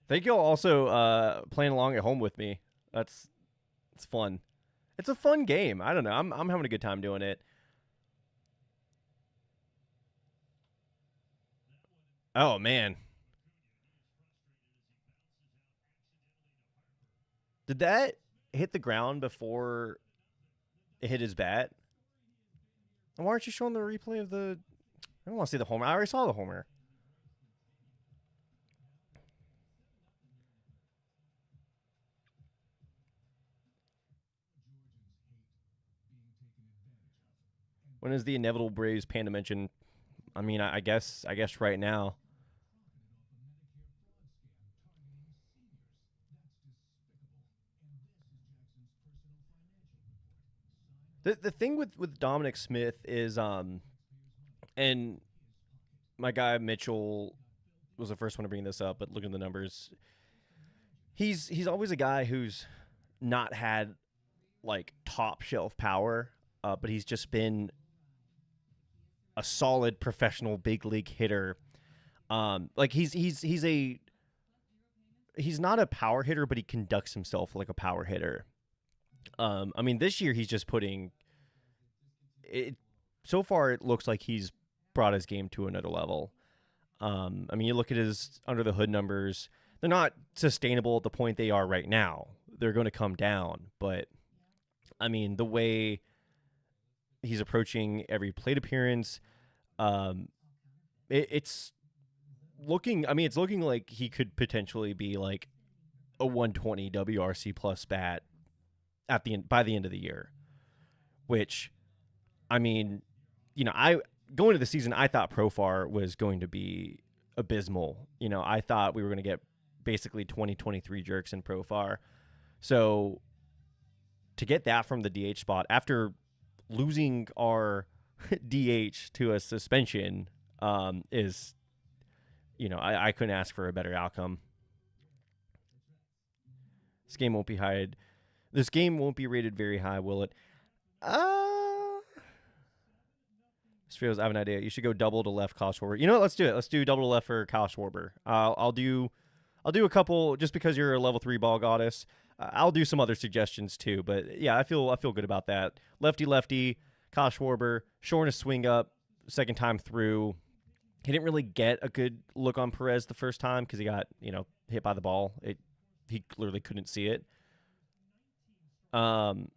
Thank you all also playing along at home with me. That's it's fun. It's a fun game. I don't know. I'm having a good time doing it. Oh man, did that hit the ground before it hit his bat? And why aren't you showing the replay of the? I don't want to see the homer. I already saw the homer. When is the inevitable Braves Panda mention? I mean, I guess right now. The thing with Dominic Smith is and my guy Mitchell was the first one to bring this up, but looking at the numbers, he's always a guy who's not had like top shelf power, but he's just been a solid professional big league hitter. Like he's not a power hitter, but he conducts himself like a power hitter. I mean, this year he's just putting it. So far, it looks like he's brought his game to another level. I mean, you look at his under the hood numbers; they're not sustainable at the point they are right now. They're going to come down, but I mean, the way he's approaching every plate appearance, um, it's looking. I mean, it's looking like he could potentially be like a 120 WRC plus bat at the end, by the end of the year. Which, I mean, I going to the season, I thought Profar was going to be abysmal. I thought we were going to get basically 2023 jerks in Profar. So to get that from the DH spot after losing our DH to a suspension is, I couldn't ask for a better outcome. This game won't be high. This game won't be rated very high, will it? Feels I have an idea. You should go double to left Kyle Schwarber. You know what? Let's do it. Let's do double to left for Kyle Schwarber. I'll do a couple just because you're a level 3 ball goddess. I'll do some other suggestions too, but yeah, I feel good about that. Lefty lefty, Kyle Schwarber, shorting a swing up second time through. He didn't really get a good look on Perez the first time because he got hit by the ball. He literally couldn't see it. Um,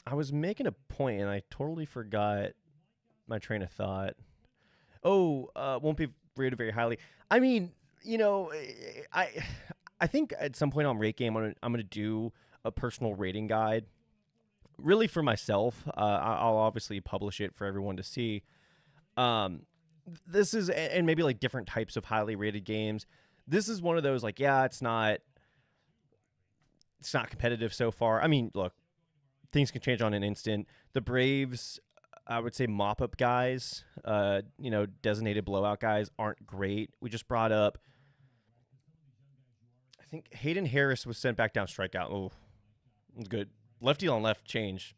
I was making a point and I totally forgot my train of thought. Oh, won't be rated very highly. I mean, I I think at some point on Rate Game, I'm gonna do a personal rating guide, really for myself. I'll obviously publish it for everyone to see. Um, this is and maybe like different types of highly rated games. This is one of those like, yeah, it's not competitive so far. I mean, look, things can change on an instant. The Braves, I would say mop up guys, designated blowout guys aren't great. We just brought up, I think Hayden Harris was sent back down strikeout. Oh, good. Lefty on left change.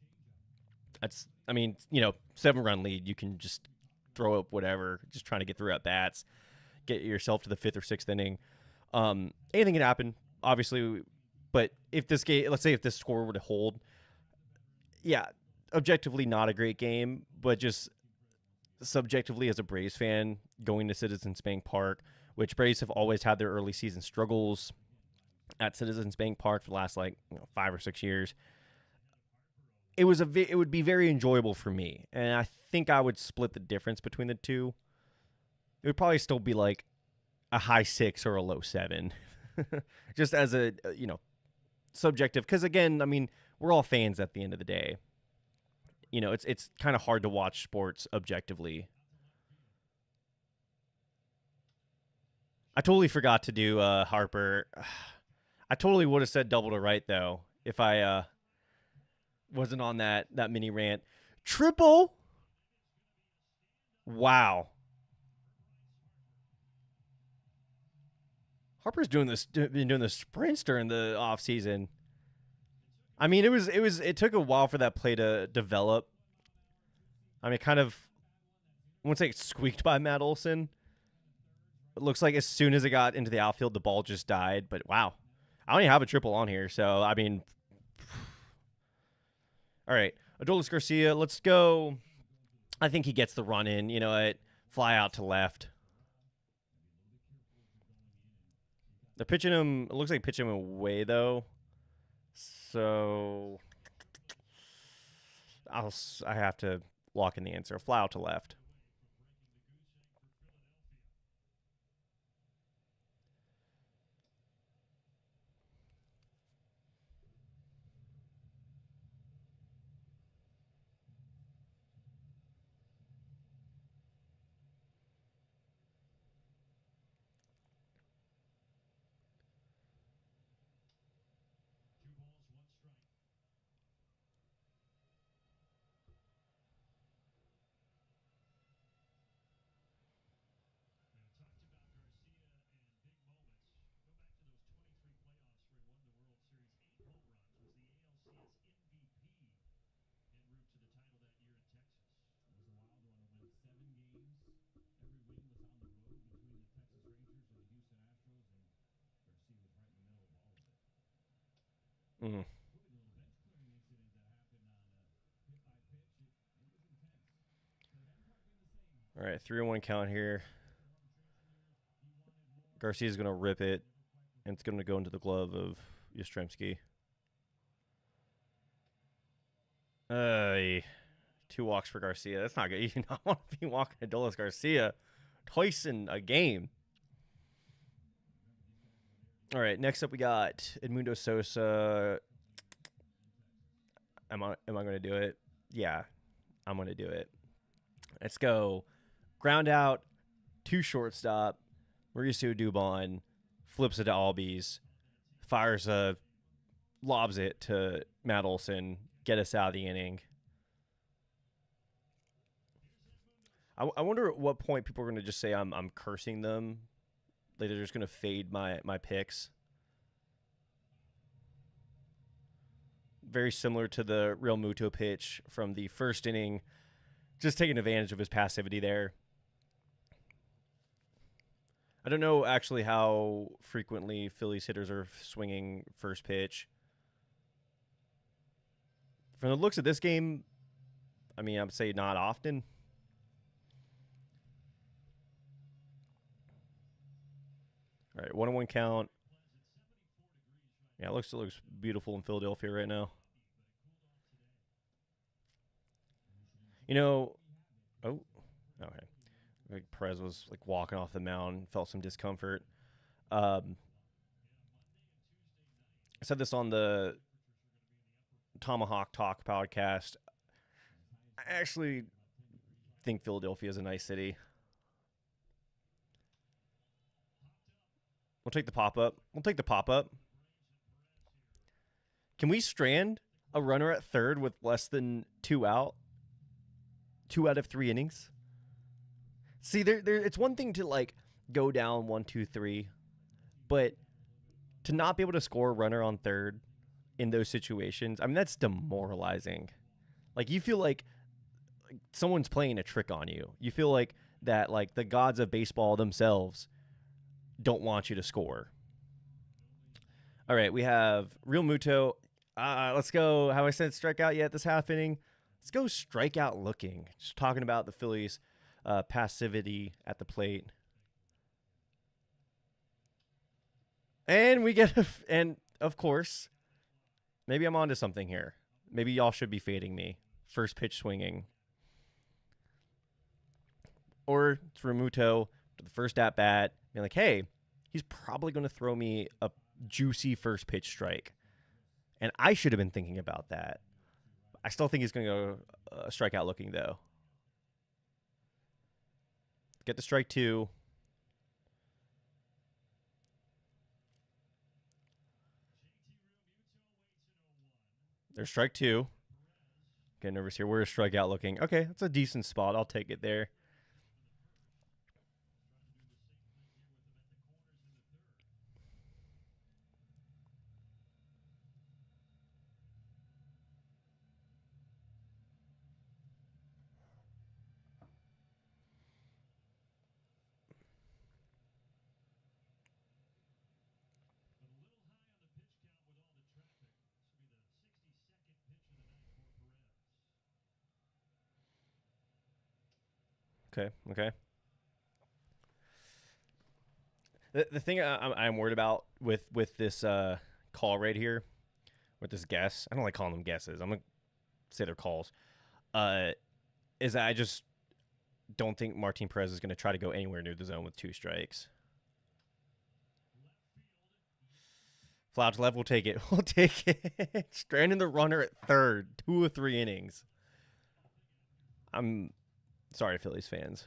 I mean, 7-run lead. You can just throw up whatever, just trying to get through at bats, get yourself to the fifth or sixth inning. Anything can happen, obviously. But if this game, let's say if this score were to hold, yeah, objectively not a great game, but just subjectively as a Braves fan going to Citizens Bank Park, which Braves have always had their early season struggles at Citizens Bank Park for the last 5 or 6 years. It would be very enjoyable for me, and I think I would split the difference between the two. It would probably still be like a high six or a low seven, just as a subjective. Because again, I mean, we're all fans at the end of the day. It's kind of hard to watch sports objectively. I totally forgot to do Harper. I totally would have said double to right though if I wasn't on that mini rant. Triple. Wow. Harper's been doing the sprints during the off season. I mean, it took a while for that play to develop. I mean, kind of, I wouldn't say it squeaked by Matt Olson. It looks like as soon as it got into the outfield, the ball just died. But wow, I don't even have a triple on here. So I mean, all right, Adolis Garcia, let's go. I think he gets the run in. You know what? Fly out to left. They're pitching him. It looks like pitching him away though. So I have to lock in the answer. Fly out to left. Mm. All right, 3-1 count here. Garcia's going to rip it, and it's going to go into the glove of Yastrzemski. Uh, 2 walks for Garcia. That's not good. You don't want to be walking Adolis Garcia twice in a game. All right, next up we got Edmundo Sosa. Am I going to do it? Yeah, I'm going to do it. Let's go. Ground out, 2 shortstop. Mauricio Dubon flips it to Albies, lobs it to Matt Olson, get us out of the inning. I wonder at what point people are going to just say I'm cursing them. Like they're just going to fade my picks. Very similar to the Real Muto pitch from the first inning, just taking advantage of his passivity there. I don't know actually how frequently Phillies hitters are swinging first pitch. From the looks of this game, I mean, I would say not often. All right, 1-1 count. Yeah, it looks beautiful in Philadelphia right now. You know, oh, okay. Like Perez was like walking off the mound, felt some discomfort. Um, I said this on the Tomahawk Talk podcast. I actually think Philadelphia is a nice city. We'll take the pop up. We'll take the pop up. Can we strand a runner at third with less than two out? 2 out of 3 innings. See, it's one thing to like go down 1, 2, 3, but to not be able to score a runner on third in those situations, I mean, that's demoralizing. Like you feel like someone's playing a trick on you. You feel like that, like the gods of baseball themselves don't want you to score. All right, we have Real Muto. Let's go. How I said strikeout yet this half inning? Let's go strikeout looking. Just talking about the Phillies' passivity at the plate. And we get, and of course, maybe I'm onto something here. Maybe y'all should be fading me. First pitch swinging. Or it's Remuto to the first at bat, being like, hey, he's probably going to throw me a juicy first pitch strike. And I should have been thinking about that. I still think he's going to go strikeout looking, though. Get to strike two. There's strike two. Getting nervous here. We're a strikeout looking. Okay, that's a decent spot. I'll take it there. Okay. The thing I'm worried about with this call right here, with this guess, I don't like calling them guesses. I'm going to say they're calls, is that I just don't think Martin Perez is going to try to go anywhere near the zone with 2 strikes. Flouch left, we'll take it. We'll take it. Stranding the runner at third, 2 of 3 innings. I'm sorry, Phillies fans.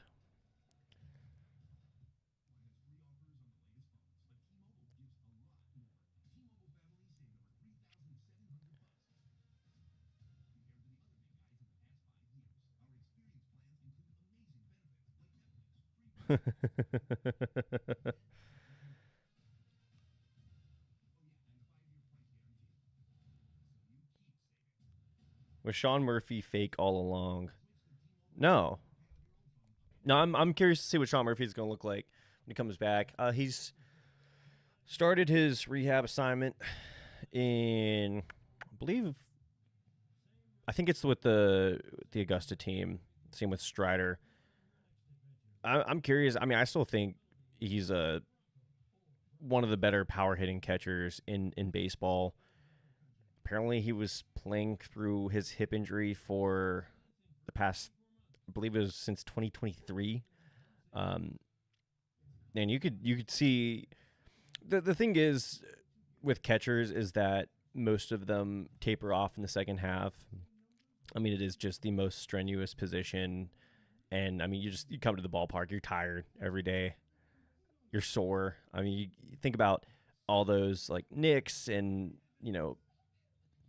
Was Sean Murphy fake all along? No. No, I'm curious to see what Sean Murphy is going to look like when he comes back. He's started his rehab assignment in, I believe, I think it's with the Augusta team. Same with Strider. I'm curious. I mean, I still think he's one of the better power hitting catchers in baseball. Apparently, he was playing through his hip injury for the past, I believe it was since 2023. Um, and you could see the thing is with catchers is that most of them taper off in the second half. I mean, it is just the most strenuous position, and I mean, you come to the ballpark, you're tired every day, you're sore. I mean, you think about all those like nicks and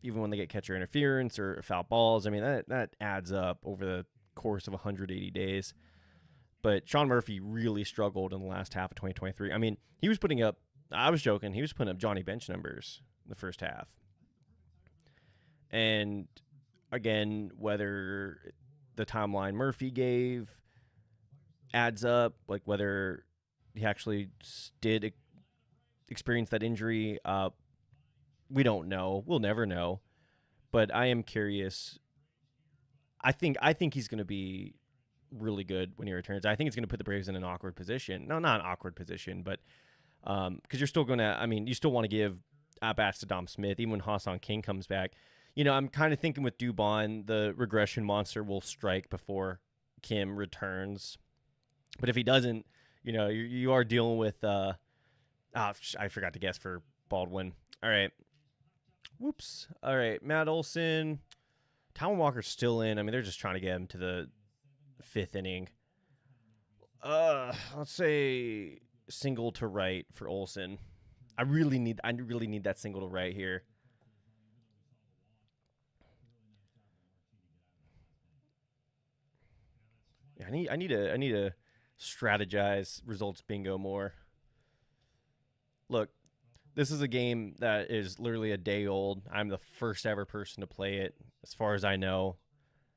even when they get catcher interference or foul balls. I mean, that adds up over the course of 180 days. But Sean Murphy really struggled in the last half of 2023. I mean, he was putting up, I was joking, he was putting up Johnny Bench numbers in the first half. And again, whether the timeline Murphy gave adds up, like whether he actually did experience that injury, we don't know. We'll never know. But I am curious. I think he's going to be really good when he returns. I think it's going to put the Braves in an awkward position. No, not an awkward position, but because you're still going to, I mean, you still want to give at bats to Dom Smith, even when Hassan King comes back. I'm kind of thinking with Dubon, the regression monster will strike before Kim returns. But if he doesn't, you are dealing with. I forgot to guess for Baldwin. All right. Whoops. All right. Matt Olson. Talon Walker's still in. I mean, they're just trying to get him to the fifth inning. Let's say single to right for Olson. I really need that single to right here. Yeah, I need to strategize results bingo more. Look, this is a game that is literally a day old. I'm the first ever person to play it, as far as I know.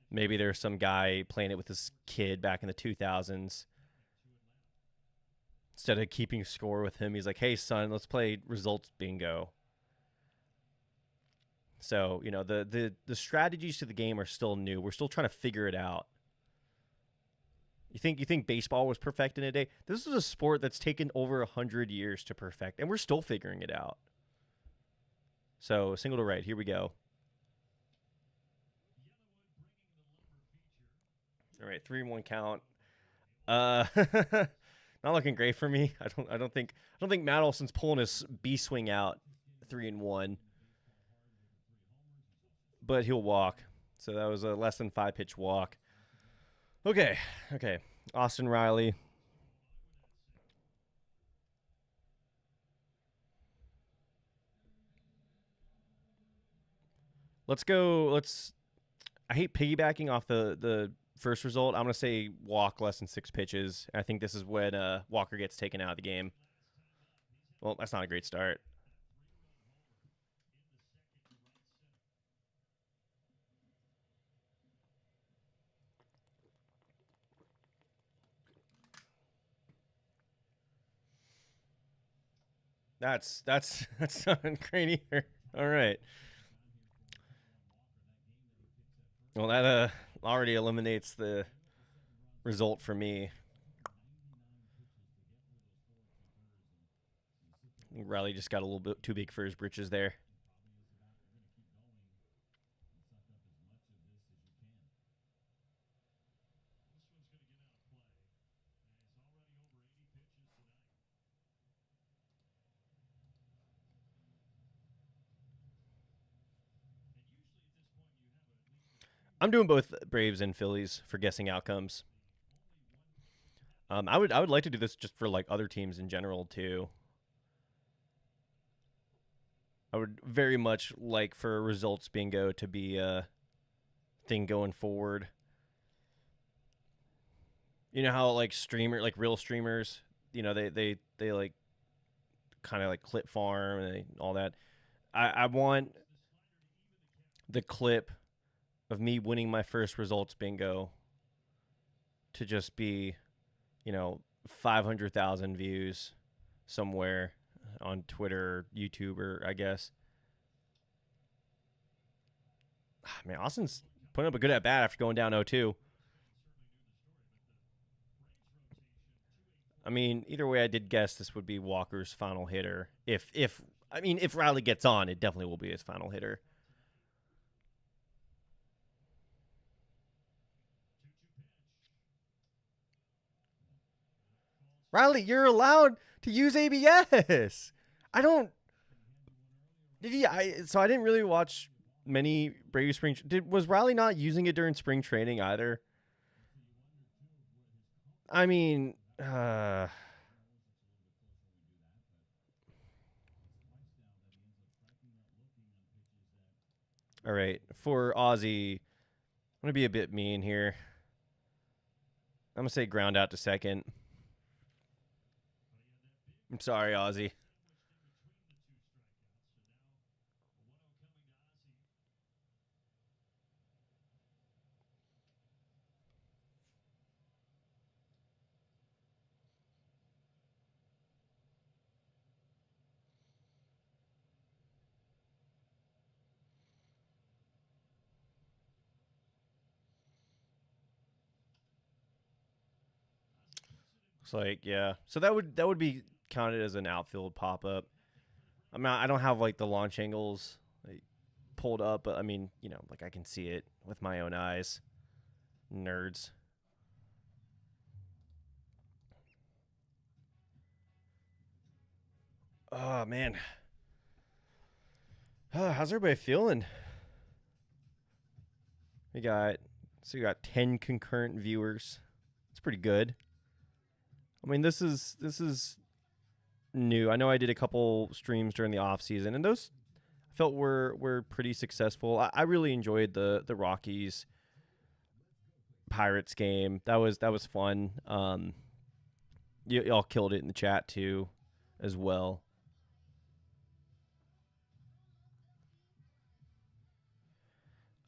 Maybe there's some guy playing it with his kid back in the 2000s. Instead of keeping score with him, he's like, "Hey, son, let's play results bingo." So the strategies to the game are still new. We're still trying to figure it out. You think baseball was perfect in a day? This is a sport that's taken over 100 years to perfect, and we're still figuring it out. So single to right. Here we go. All right, 3-1 count. Not looking great for me. I don't think Matt Olson's pulling his B swing out 3-1, but he'll walk. So that was a less than 5 pitch walk. Okay. Austin Riley. Let's go. I hate piggybacking off the first result. I'm gonna say walk less than 6 pitches. I think this is when Walker gets taken out of the game. Well, that's not a great start. That's not great either. All right. Well, that already eliminates the result for me. Riley just got a little bit too big for his britches there. I'm doing both Braves and Phillies for guessing outcomes. I would like to do this just for like other teams in general too. I would very much like for results bingo to be a thing going forward. You know how like real streamers, they like kind of like clip farm and all that. I want the clip of me winning my first results bingo to just be, 500,000 views somewhere on Twitter, or YouTube, or I guess. Man, Austin's putting up a good at bat after going down 0-2. I mean, either way, I did guess this would be Walker's final hitter. If Riley gets on, it definitely will be his final hitter. Riley, you're allowed to use ABS. I don't. Did he? So I didn't really watch many Brady spring. Was Riley not using it during spring training either? I mean, all right. For Ozzy, I'm gonna be a bit mean here. I'm gonna say ground out to second. I'm sorry, Ozzy. It's like, yeah. So that would be counted as an outfield pop up. I mean, I don't have like the launch angles. pulled up, but I mean, like I can see it with my own eyes. Nerds. Oh man, how's everybody feeling? We got we got 10 concurrent viewers. It's pretty good. I mean, this is new. I know I did a couple streams during the off season, and those felt were pretty successful. I really enjoyed the Rockies Pirates game. That was fun. Y'all killed it in the chat too, as well.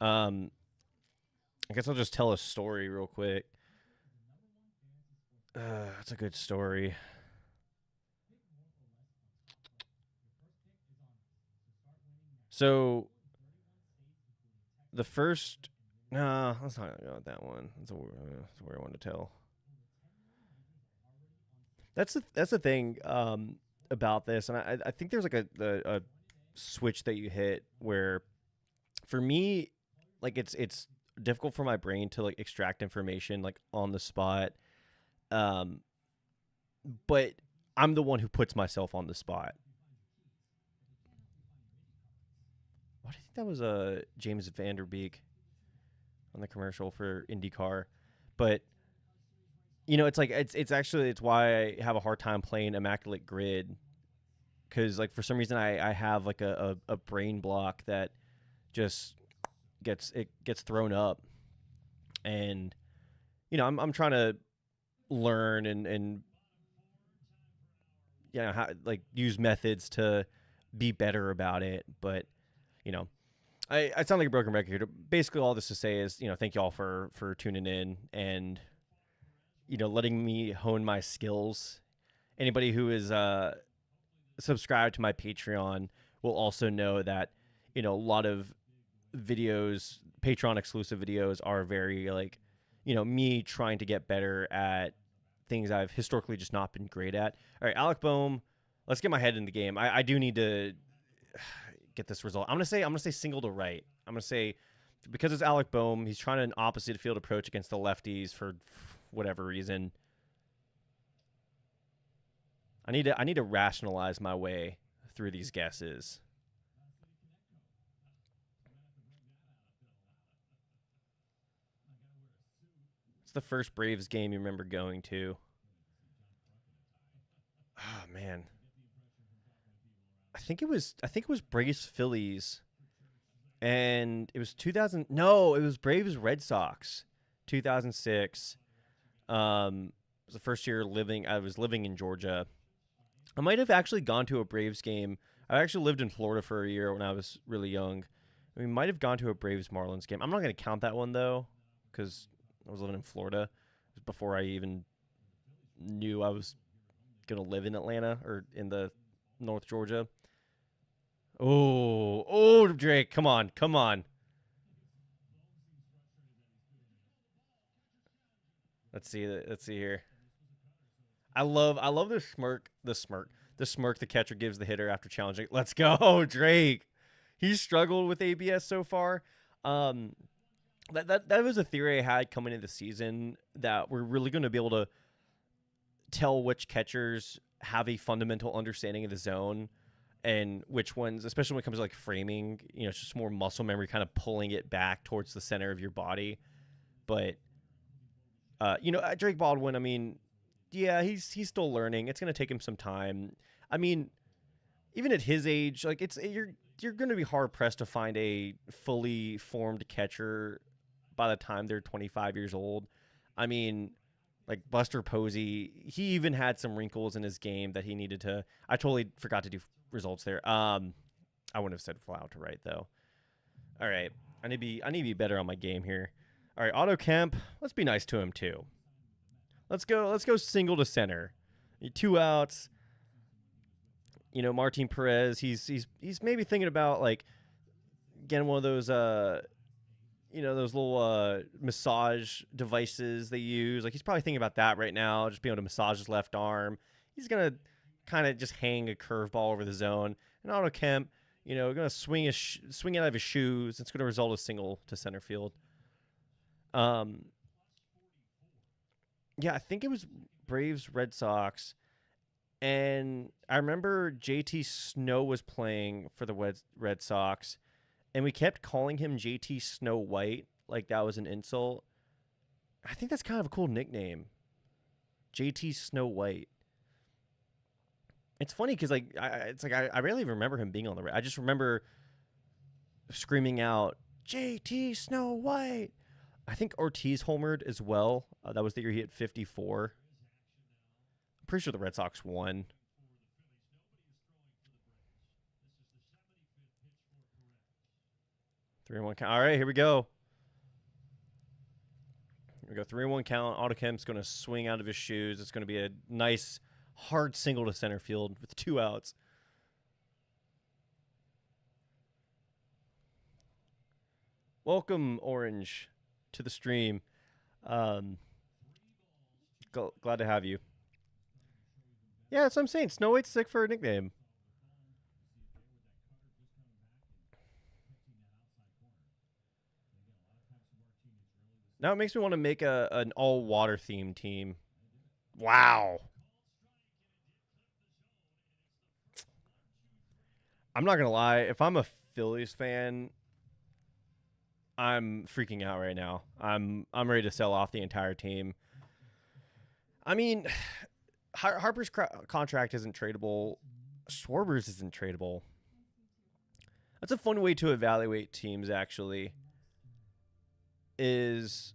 Um, I guess I'll just tell a story real quick. That's a good story. So the first, nah, let's not go with that one. That's a weird one to tell. That's the thing about this, and I think there's like a switch that you hit where, for me, like it's difficult for my brain to like extract information like on the spot, um, but I'm the one who puts myself on the spot. Why do you think that was a James Vanderbeek on the commercial for IndyCar? But it's like it's actually it's why I have a hard time playing Immaculate Grid, because like for some reason I have like a brain block that just gets thrown up, and I'm trying to learn and how, like, use methods to be better about it, but you know I sound like a broken record. Basically, all this to say is, thank you all for tuning in and letting me hone my skills. Anybody who is subscribed to my Patreon will also know that a lot of videos, Patreon exclusive videos, are very like me trying to get better at things I've historically just not been great at. All right, Alec Boehm, let's get my head in the game. I do need to get this result. I'm gonna say single to right. I'm gonna say, because it's Alec Boehm, he's trying an opposite field approach against the lefties for whatever reason. I need to rationalize my way through these guesses. It's the first Braves game you remember going to. Oh man. I think it was Braves Phillies, and it was 2000. No, it was Braves Red Sox, 2006. It was the first year I was living in Georgia. I might have actually gone to a Braves game. I actually lived in Florida for a year when I was really young. We might have gone to a Braves Marlins game. I'm not going to count that one though, because I was living in Florida. It was before I even knew I was going to live in Atlanta or in the North Georgia. Oh, Drake, come on, come on. Let's see here. I love the smirk the catcher gives the hitter after challenging. Let's go, Drake. He's struggled with ABS so far. Um, that was a theory I had coming into the season, that we're really going to be able to tell which catchers have a fundamental understanding of the zone and which ones, especially when it comes to like framing, it's just more muscle memory, kind of pulling it back towards the center of your body. But Drake Baldwin, I mean, yeah, he's still learning. It's going to take him some time. I mean, even at his age, like you're going to be hard pressed to find a fully formed catcher by the time they're 25 years old. I mean, like Buster Posey, he even had some wrinkles in his game that he needed to. I totally forgot to do results there. I wouldn't have said fly out to right though. All right, I need to be better on my game here. All right, Otto Kemp, let's be nice to him too. Let's go single to center. 2 outs. Martin Perez, he's maybe thinking about like getting one of those those little massage devices they use. Like, he's probably thinking about that right now, just being able to massage his left arm. He's gonna kind of just hang a curveball over the zone. And Otto Kemp, going to swing it out of his shoes. It's going to result in a single to center field. Um, yeah, I think it was Braves Red Sox, and I remember JT Snow was playing for the Red Sox, and we kept calling him JT Snow White like that was an insult. I think that's kind of a cool nickname, JT Snow White. It's funny because I rarely remember him being on the. I just remember screaming out JT Snow White. I think Ortiz homered as well. That was the year he hit 54. I'm pretty sure the Red Sox won. 3-1 count. All right, here we go. Here we go. 3-1 count. Autokemp's going to swing out of his shoes. It's going to be a nice, hard single to center field with 2 outs. Welcome, Orange, to the stream. Um, glad to have you. Yeah, that's what I'm saying. Snow White's sick for a nickname. Now it makes me want to make an all water themed team. Wow. I'm not gonna lie. If I'm a Phillies fan, I'm freaking out right now. I'm ready to sell off the entire team. I mean, Harper's contract isn't tradable. Schwarber's isn't tradable. That's a fun way to evaluate teams. Actually, is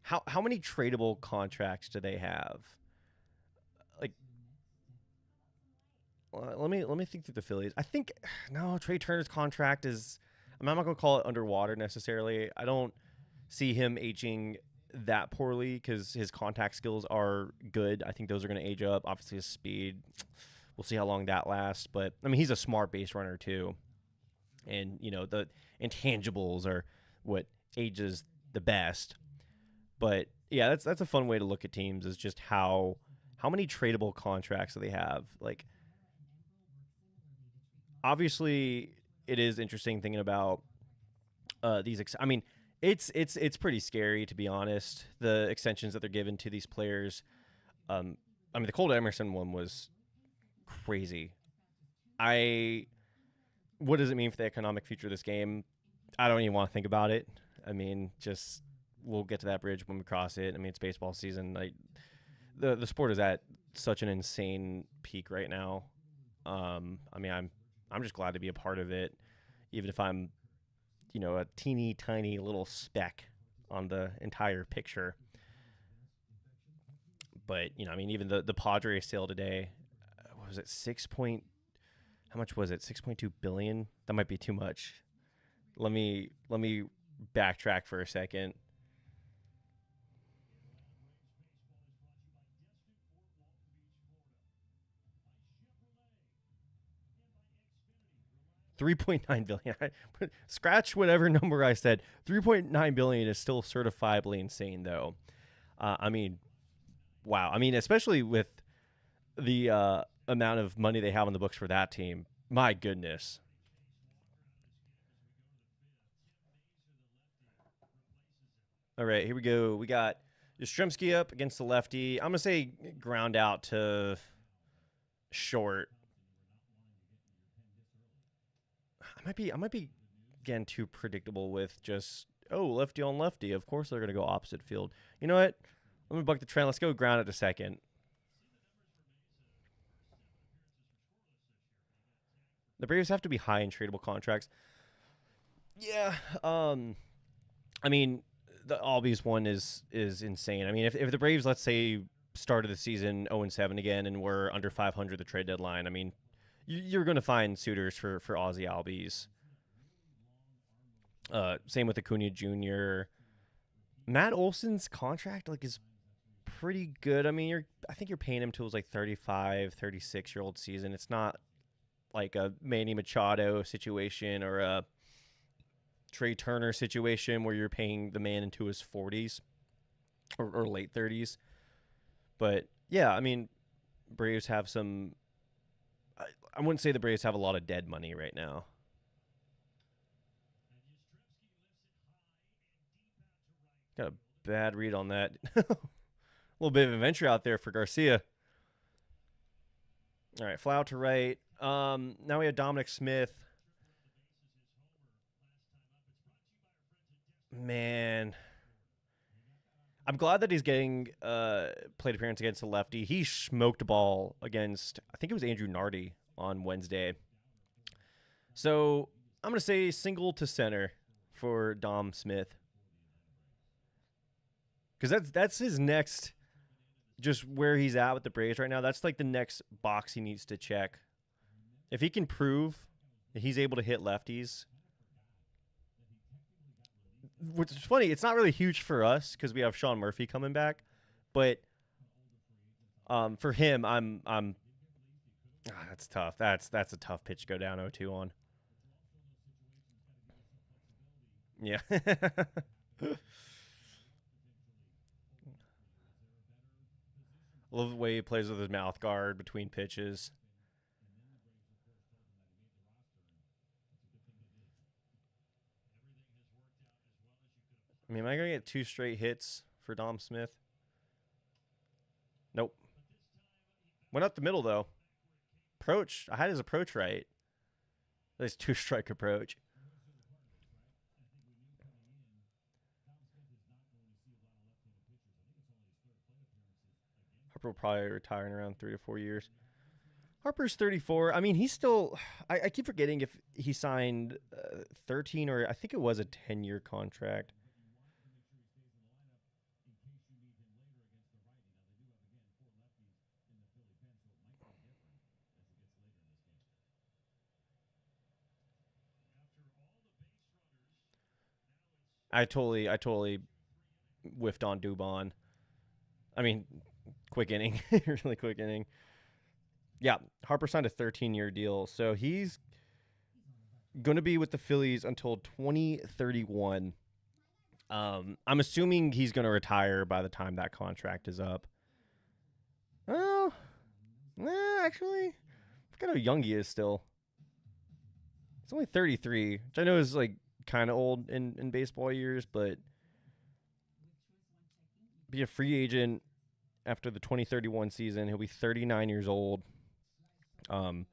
how many tradable contracts do they have? Like, let me think through the Phillies. I think no, Trey Turner's contract is. I'm not going to call it underwater necessarily. I don't see him aging that poorly because his contact skills are good. I think those are going to age up. Obviously, his speed. We'll see how long that lasts. But I mean, he's a smart base runner too, and the intangibles are what ages the best. But yeah, that's a fun way to look at teams is just how many tradable contracts do they have? Like, obviously, it is interesting thinking about these. I mean, it's pretty scary to be honest. The extensions that they're given to these players. I mean, the Cole Emerson one was crazy. I What does it mean for the economic future of this game? I don't even want to think about it. I mean, just we'll get to that bridge when we cross it. I mean, it's baseball season. Like the sport is at such an insane peak right now. I mean, I'm just glad to be a part of it, even if I'm a teeny tiny little speck on the entire picture. But I mean, even the Padres sale today, what was it 6 point? How much was it? 6.2 billion. That might be too much. Let me backtrack for a second. 3.9 billion. Scratch whatever number I said. 3.9 billion is still certifiably insane, though. I mean, wow. I mean, especially with the amount of money they have on the books for that team. My goodness. All right, here we go. We got Yastrzemski up against the lefty. I'm gonna say ground out to short. I might be again too predictable with just lefty on lefty. Of course they're gonna go opposite field. You know what? Let me buck the trend. Let's go ground it to second. The Braves have to be high in tradable contracts. Yeah. I mean, the Albies one is insane. I mean, if the Braves, let's say, started the season 0-7 again and were under 500 the trade deadline, I mean, you're going to find suitors for Ozzy Albies. Same with Acuna Jr. Matt Olson's contract is pretty good. I mean, I think you're paying him till his 35, 36-year-old season. It's not like a Manny Machado situation or a Trey Turner situation where you're paying the man into his 40s or late 30s. But yeah, I mean, Braves have some. I wouldn't say the Braves have a lot of dead money right now. Got a bad read on that. A little bit of adventure out there for Garcia. All right, fly out to right. Now we have Dominic Smith. Man, I'm glad that he's getting plate appearance against a lefty. He smoked a ball against, I think it was Andrew Nardi on Wednesday. So I'm going to say single to center for Dom Smith. Because that's his next, just where he's at with the Braves right now. That's like the next box he needs to check. If he can prove that he's able to hit lefties, which is funny, it's not really huge for us because we have Sean Murphy coming back, but for him, that's tough. That's a tough pitch to go down 0-2 on. Yeah. Love the way he plays with his mouth guard between pitches. I mean, am I going to get 2 straight hits for Dom Smith? Nope. Went up the middle, though. Approach. I had his approach right. Nice 2-strike approach. Harper will probably retire in around 3 to 4 years. Harper's 34. I mean, he's still. I keep forgetting if he signed 13 or I think it was a 10-year contract. I totally whiffed on Dubon. I mean, quick inning, really quick inning. Yeah, Harper signed a 13-year deal, so he's going to be with the Phillies until 2031. I'm assuming he's going to retire by the time that contract is up. Oh, actually, I forgot how young he is still. He's only 33, which I know is like kind of old in baseball years, but be a free agent after the 2031 season. He'll be 39 years old. It's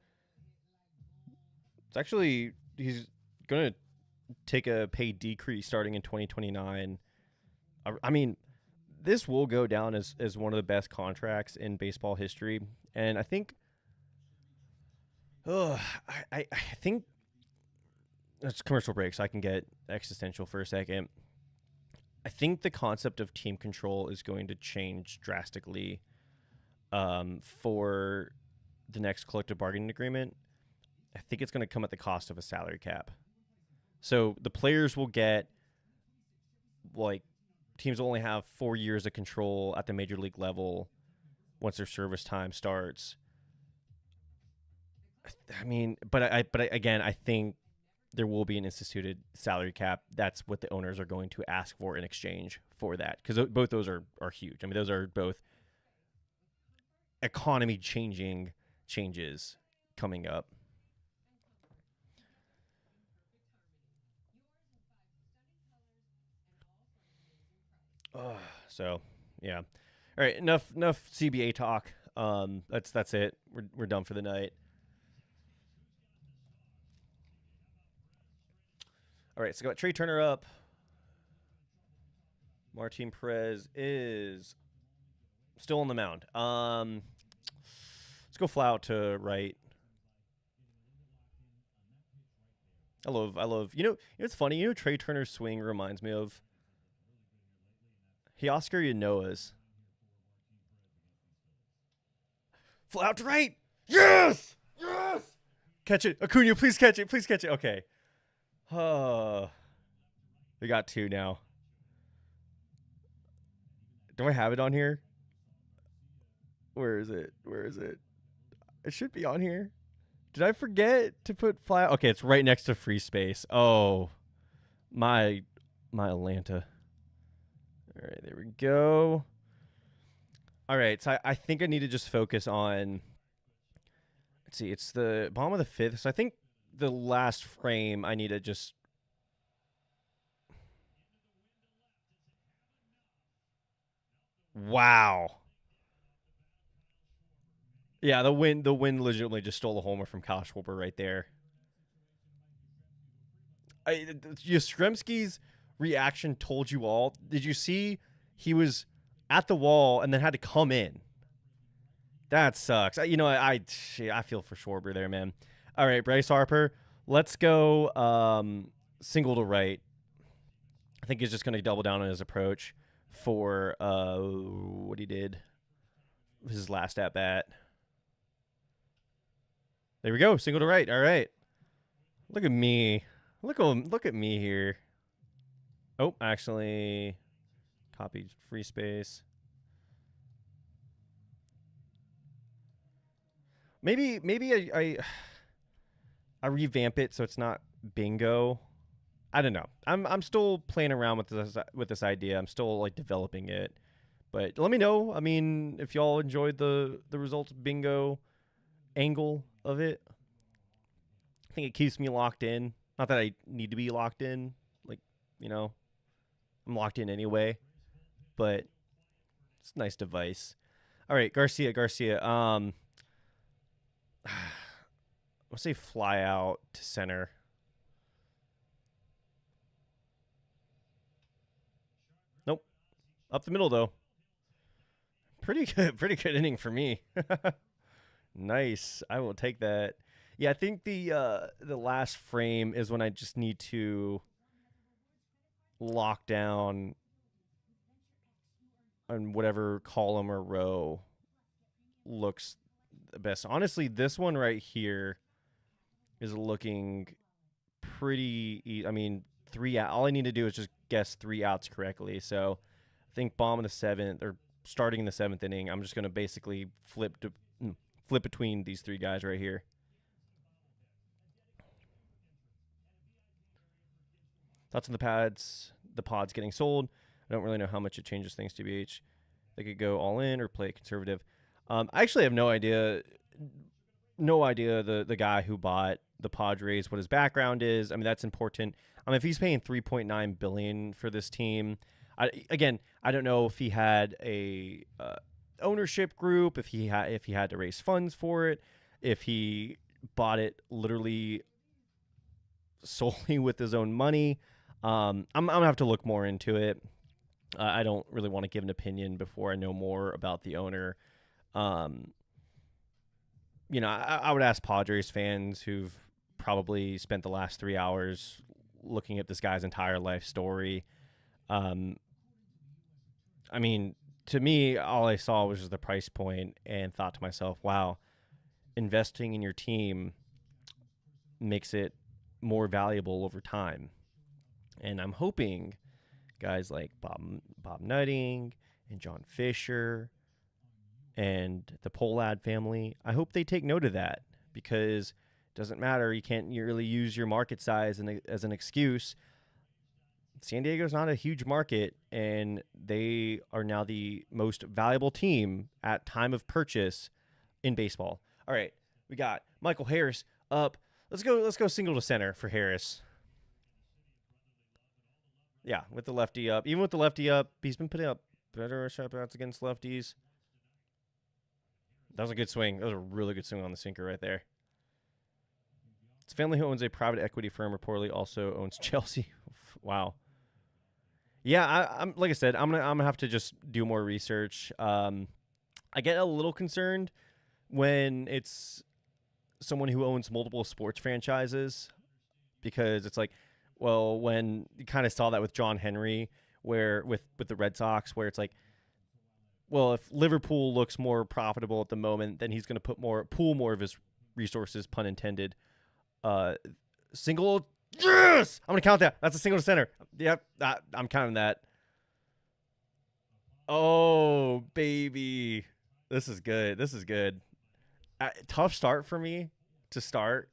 actually he's gonna take a pay decrease starting in 2029. I mean, this will go down as one of the best contracts in baseball history, and I think, I think it's commercial break, so I can get existential for a second. I think the concept of team control is going to change drastically for the next collective bargaining agreement. I think it's going to come at the cost of a salary cap. So the players will get, like, teams will only have 4 years of control at the major league level once their service time starts. I mean, but again, I think there will be an instituted salary cap. That's what the owners are going to ask for in exchange for that, because both those are huge. I mean, those are both economy changing changes coming up. So yeah, all right. Enough CBA talk. That's it. We're done for the night. All right. So got Trey Turner up. Martin Perez is still on the mound. Let's go fly out to right. I love. It's funny. Trey Turner's swing reminds me of Oscar Yanoa's. Fly out to right. Yes. Yes. Catch it, Acuna. Please catch it. Please catch it. Okay. We got 2 now. Do I have it on here? Where is it? Where is it? It should be on here. Did I forget to put fly? Okay, it's right next to free space. Oh, my Atlanta. All right, there we go. All right, so I think I need to just focus on Let's see. It's the bottom of the fifth. So I think the last frame I need to just. Wow. Yeah, the wind legitimately just stole a homer from Kyle Schwarber right there. Yastrzemski's reaction told you all. Did you see he was at the wall and then had to come in? That sucks. I feel for Schwarber there, man. All right, Bryce Harper. Let's go single to right. I think he's just going to double down on his approach for what he did his last at bat. There we go, single to right. All right. Look at me. Look at me here. Oh, actually, copied free space. Maybe I revamp it so it's not bingo. I don't know. I'm still playing around with this idea. I'm still like developing it. But let me know. I mean, if y'all enjoyed the results bingo angle of it. I think it keeps me locked in. Not that I need to be locked in. Like, you know, I'm locked in anyway. But it's a nice device. All right, Garcia. Let's say fly out to center. Nope. Up the middle though. Pretty good inning for me. Nice. I will take that. Yeah, I think the last frame is when I just need to lock down on whatever column or row looks the best. Honestly, this one right here is looking pretty. I mean, three out. All I need to do is just guess three outs correctly. So I think bomb in the seventh or starting in the seventh inning. I'm just gonna basically flip between these three guys right here. Thoughts on the pads? The pods getting sold. I don't really know how much it changes things. TBH. They could go all in or play conservative. I actually have no idea. No idea the guy who bought the Padres, what his background is. I mean, that's important. If he's paying 3.9 billion for this team, I don't know if he had a ownership group, if he had to raise funds for it, if he bought it literally solely with his own money. I'm gonna have to look more into it. I don't really want to give an opinion before I know more about the owner. Um, I would ask Padres fans who've probably spent the last 3 hours looking at this guy's entire life story. Um, I mean, to me, all I saw was just the price point and thought to myself, wow, investing in your team makes it more valuable over time. And I'm hoping guys like Bob Nutting and John Fisher and the Polad family, I hope they take note of that, because it doesn't matter. You can't really use your market size as an excuse. San Diego's not a huge market, and they are now the most valuable team at time of purchase in baseball. All right, we got Michael Harris up. Let's go single to center for Harris. Yeah, with the lefty up. Even with the lefty up, he's been putting up better shot outs against lefties. That was a good swing. That was a really good swing on the sinker right there. His family, who owns a private equity firm, reportedly also owns Chelsea. Wow. Yeah, I'm like I said, I'm gonna have to just do more research. I get a little concerned when it's someone who owns multiple sports franchises, because it's like, well, when you kind of saw that with John Henry, where with the Red Sox, where it's like, well, if Liverpool looks more profitable at the moment, then he's going to pool more of his resources, pun intended. Single, yes, I'm going to count that. That's a single to center. Yep, I'm counting that. Oh, baby, this is good. This is good. Tough start for me to start.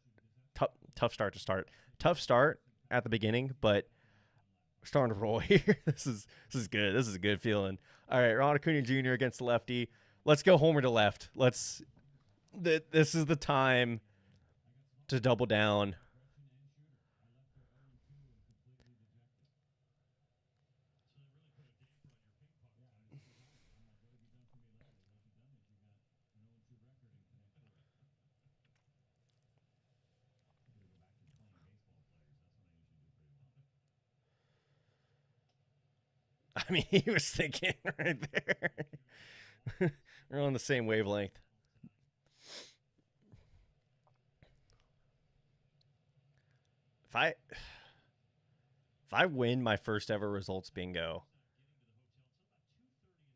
Tough start to start. Tough start at the beginning, but we're starting to roll here. This is good. This is a good feeling. All right, Ron Acuna Jr. against the lefty. Let's go homer to left. that this is the time to double down. I mean, he was thinking right there. We're on the same wavelength. If I if I win my first ever results bingo,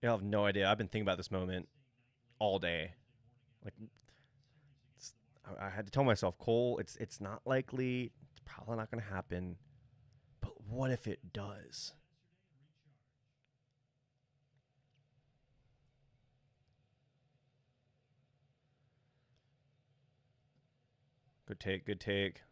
you'll have no idea. I've been thinking about this moment all day. Like I had to tell myself, Cole, it's not likely. It's probably not going to happen. But what if it does? Good take. Good take.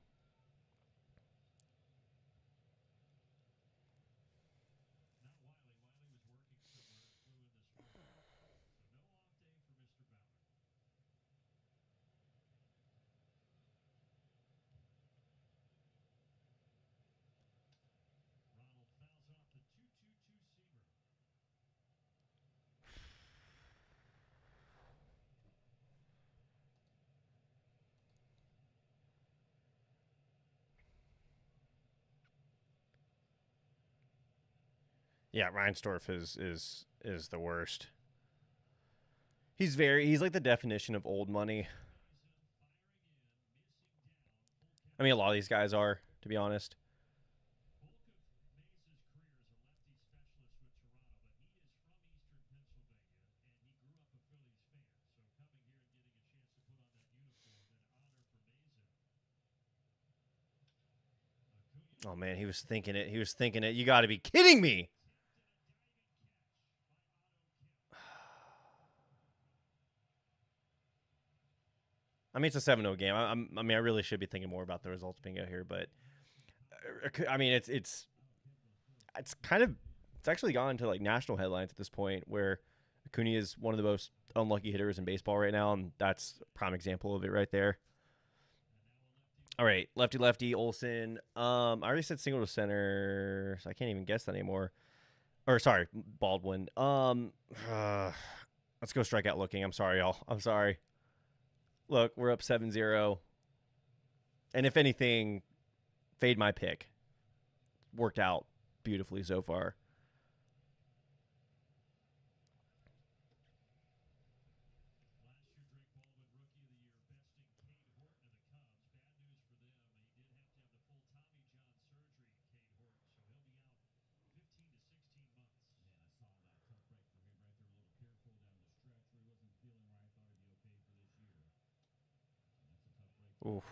Yeah, Reinsdorf is the worst. He's like the definition of old money. I mean, a lot of these guys are, to be honest. Oh man, he was thinking it. He was thinking it. You got to be kidding me. I mean, it's a 7-0 game. I mean, I really should be thinking more about the results bingo here, but I mean, it's kind of it's actually gone to like national headlines at this point, where Acuna is one of the most unlucky hitters in baseball right now, and that's a prime example of it right there. All right, lefty lefty Olson. I already said single to center, so I can't even guess that anymore. Or sorry, Baldwin. Let's go strikeout looking. I'm sorry, y'all. I'm sorry. Look, we're up 7-0. And if anything, fade my pick. Worked out beautifully so far. Oof.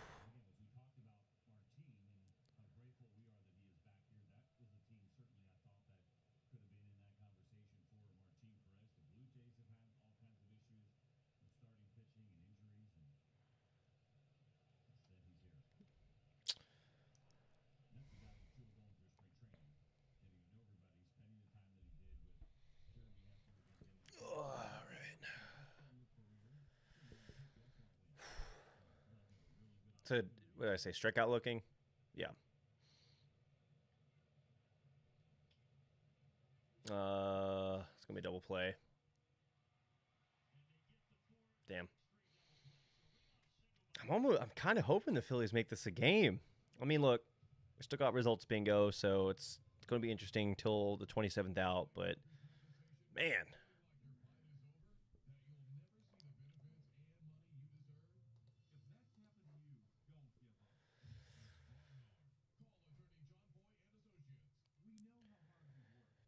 All right. So, what did I say? Strikeout looking? Yeah. It's going to be a double play. Damn. I'm kind of hoping the Phillies make this a game. I mean, look, we still got results bingo, so it's going to be interesting till the 27th out. But man,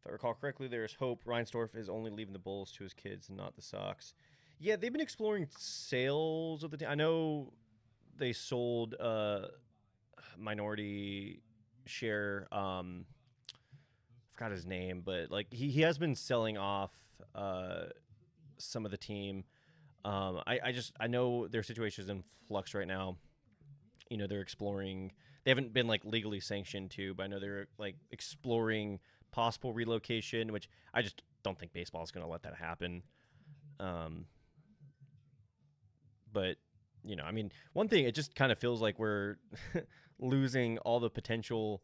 if I recall correctly, there's hope. Reinsdorf is only leaving the Bulls to his kids and not the Sox. Yeah, they've been exploring sales of the team. I know they sold minority share. I forgot his name, but like he has been selling off some of the team. I know their situation is in flux right now. You know, they're exploring. They haven't been like legally sanctioned to, but I know they're like exploring possible relocation, which I just don't think baseball is going to let that happen. Um, But I mean, one thing, it just kind of feels like we're losing all the potential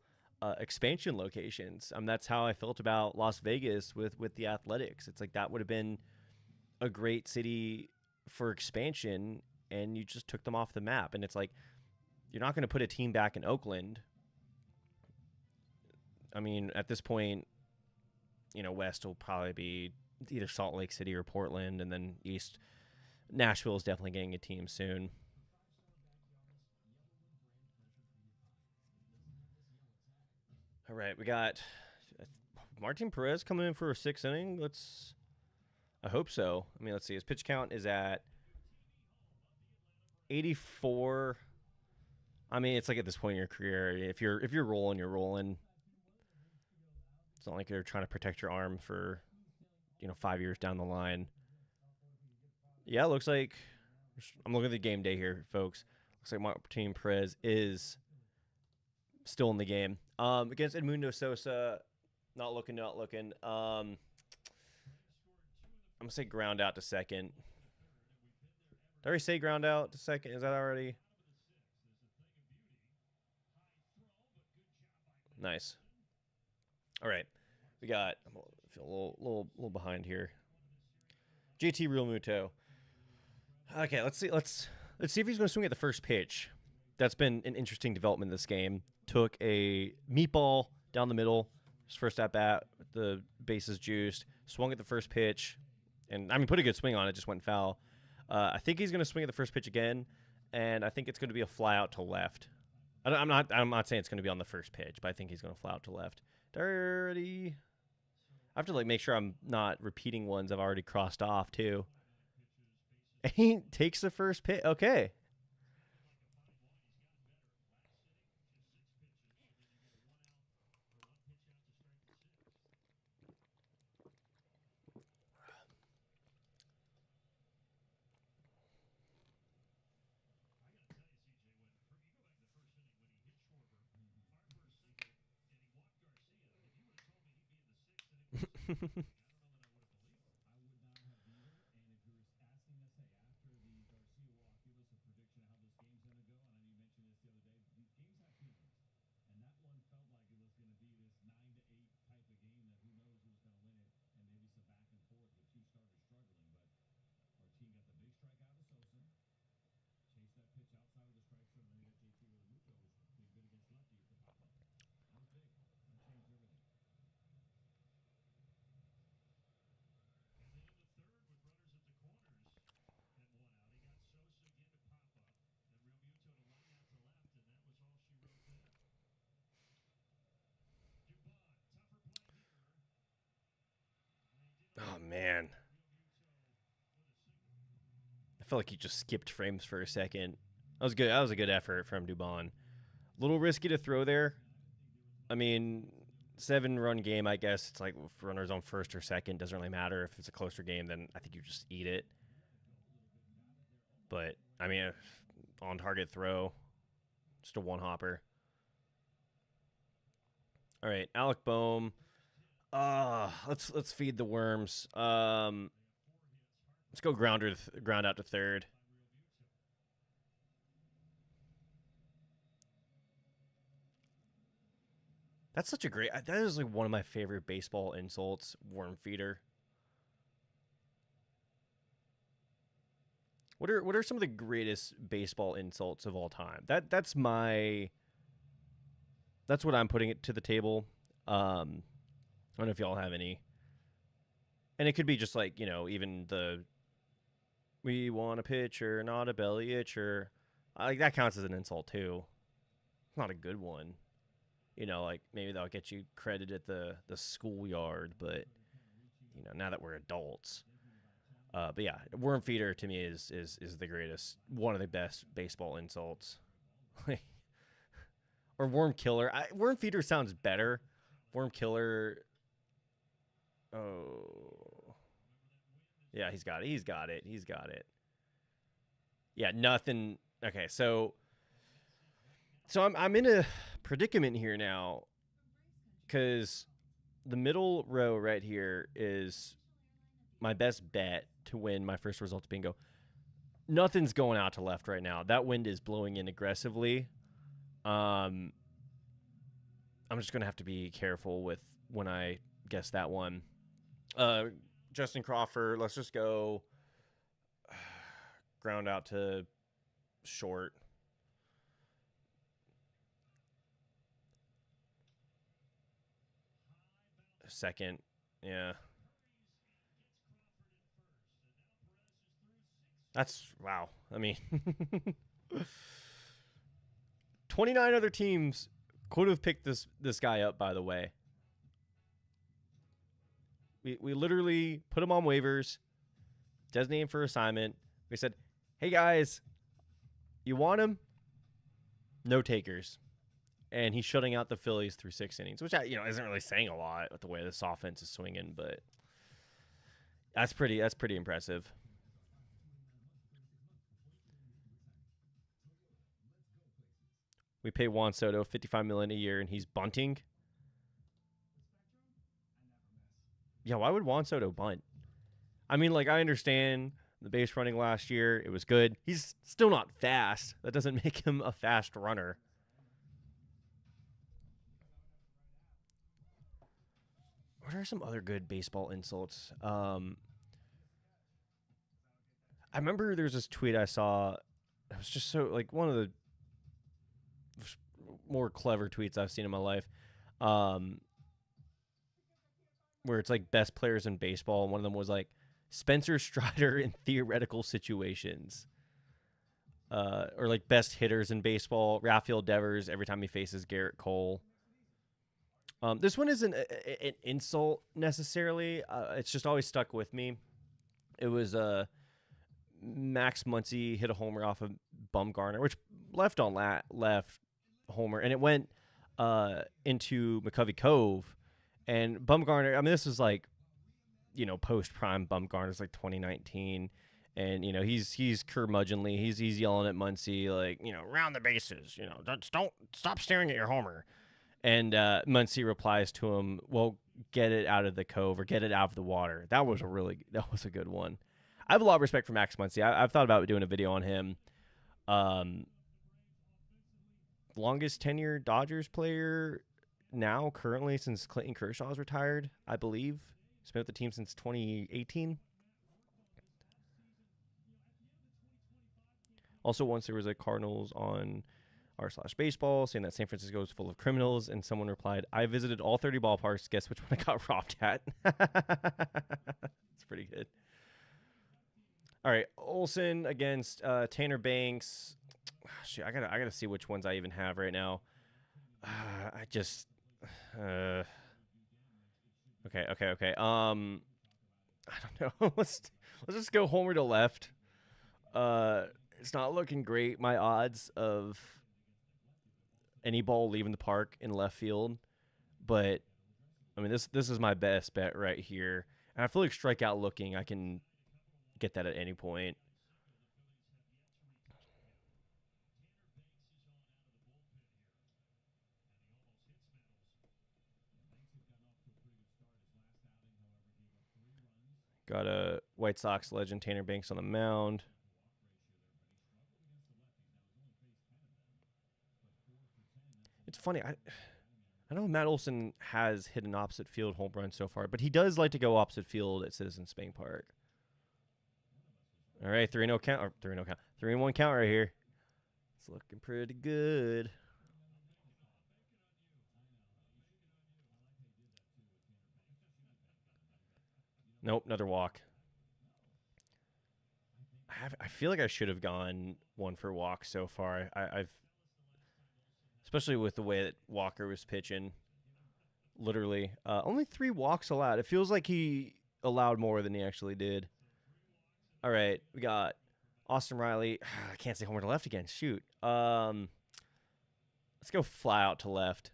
expansion locations. That's how I felt about Las Vegas with the Athletics. It's like that would have been a great city for expansion, and you just took them off the map. And it's like you're not going to put a team back in Oakland. I mean, at this point, West will probably be either Salt Lake City or Portland, and then East, Nashville is definitely getting a team soon. All right, we got Martin Perez coming in for a sixth inning. I hope so. I mean, let's see. His pitch count is at 84. I mean, it's like at this point in your career, if you're rolling, you're rolling. It's not like you're trying to protect your arm for 5 years down the line. Yeah, it looks like I'm looking at the game day here, folks. Looks like Martin Perez is still in the game. Against Edmundo Sosa, not looking. I'm gonna say ground out to second. Did I already say ground out to second? Is that already nice? All right, we got. I feel a little behind here. JT Realmuto. Okay, let's see if he's going to swing at the first pitch. That's been an interesting development in this game. Took a meatball down the middle, his first at bat, the bases juiced, swung at the first pitch, and I mean put a good swing on it, just went foul. I think he's going to swing at the first pitch again, and I think it's going to be a fly out to left. I'm not saying it's going to be on the first pitch, but I think he's going to fly out to left. Dirty. I have to make sure I'm not repeating ones I've already crossed off too. He takes the first pitch. Okay. Oh man, I felt like he just skipped frames for a second. That was good. That was a good effort from Dubon. A little risky to throw there. I mean, 7-run game. I guess it's like if runners on first or second doesn't really matter. If it's a closer game, then I think you just eat it. But I mean, on target throw, just a one hopper. All right, Alec Boehm. Let's feed the worms. Let's go ground out to third. That's such a great. That is like one of my favorite baseball insults. Worm feeder. What are some of the greatest baseball insults of all time? That's what I'm putting it to the table. I don't know if y'all have any, and it could be just like even the we want a pitcher, not a belly itcher. Like that counts as an insult too. It's not a good one. Like maybe that'll get you credit at the schoolyard, but now that we're adults. But yeah, worm feeder to me is the greatest, one of the best baseball insults. Or worm killer. Worm feeder sounds better. Worm killer. Oh, yeah, he's got it. He's got it. Yeah, nothing. Okay, so I'm in a predicament here now because the middle row right here is my best bet to win my first results bingo. Nothing's going out to left right now. That wind is blowing in aggressively. Um, I'm just gonna have to be careful with when I guess that one. Uh, Justin Crawford. Let's just go ground out to short. Second. Yeah. That's wow. I mean, 29 other teams could have picked this guy up. By the way, we literally put him on waivers, designated him for assignment. We said, "Hey guys, you want him? No takers." And he's shutting out the Phillies through 6 innings, which isn't really saying a lot with the way this offense is swinging, but that's pretty impressive. We pay Juan Soto $55 million a year, and he's bunting. Yeah, why would Juan Soto bunt? I mean, like I understand the base running last year; it was good. He's still not fast. That doesn't make him a fast runner. What are some other good baseball insults? I remember there's this tweet I saw. It was just so like one of the more clever tweets I've seen in my life. Um, where it's like best players in baseball, and one of them was like Spencer Strider in theoretical situations. Or like best hitters in baseball, Rafael Devers every time he faces Garrett Cole. This one isn't an insult necessarily. It's just always stuck with me. It was Max Muncy hit a homer off of Bumgarner, which left on left homer, and it went into McCovey Cove. And Bumgarner, I mean, this was like post prime Bumgarner's like 2019, and he's curmudgeonly. He's yelling at Muncy like round the bases. Don't stop staring at your homer. And Muncy replies to him, "Well, get it out of the cove or get it out of the water." That was a good one. I have a lot of respect for Max Muncy. I've thought about doing a video on him. Um, Longest tenure Dodgers player now currently since Clayton Kershaw is retired, I believe. He's been with the team since 2018. Also, once there was a Cardinals on r/baseball saying that San Francisco is full of criminals, and someone replied, "I visited all 30 ballparks. Guess which one I got robbed at?" It's pretty good. All right, Olsen against Tanner Banks. Shoot, I gotta see which ones I even have right now. I just okay. I don't know. Let's just go homer to left. It's not looking great. My odds of any ball leaving the park in left field, but I mean this is my best bet right here. And I feel like strikeout looking, I can get that at any point. Got a White Sox legend Tanner Banks on the mound. It's funny. I know Matt Olson has hit an opposite field home run so far, but he does like to go opposite field at Citizens Bank Park. All right, 3-0 count. Or 3-0 count. 3-1 count right here. It's looking pretty good. Nope, another walk. I feel like I should have gone one for walk so far. I've, especially with the way that Walker was pitching, literally only 3 walks allowed. It feels like he allowed more than he actually did. All right, we got Austin Riley. I can't say homer to left again. Shoot. Let's go fly out to left.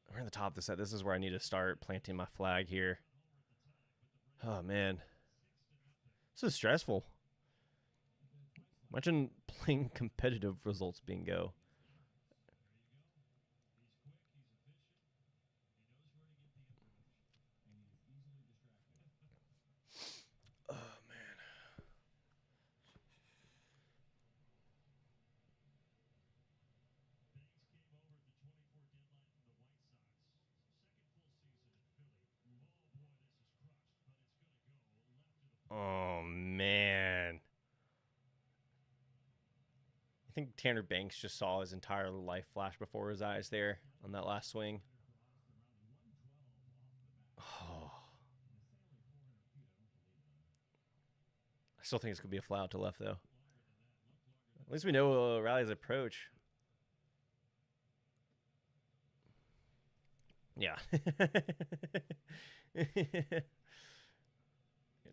We're in the top of the set. This is where I need to start planting my flag here. Oh man, this is stressful. Imagine playing competitive results bingo. Oh man. think Tanner Banks just saw his entire life flash before his eyes there on that last swing. Oh, I still think it's gonna be a fly out to left though. At least we know Riley's approach. Yeah.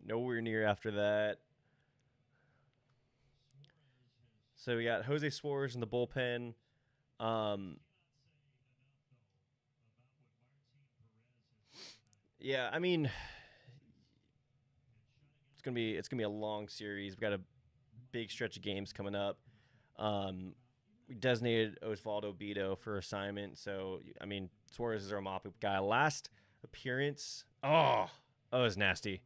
Nowhere near after that. So we got Jose Suarez in the bullpen. Um, yeah, I mean, it's gonna be a long series. We got a big stretch of games coming up. Um, we designated Osvaldo Bido for assignment, so I mean Suarez is our mop guy. Last appearance, oh, it was nasty.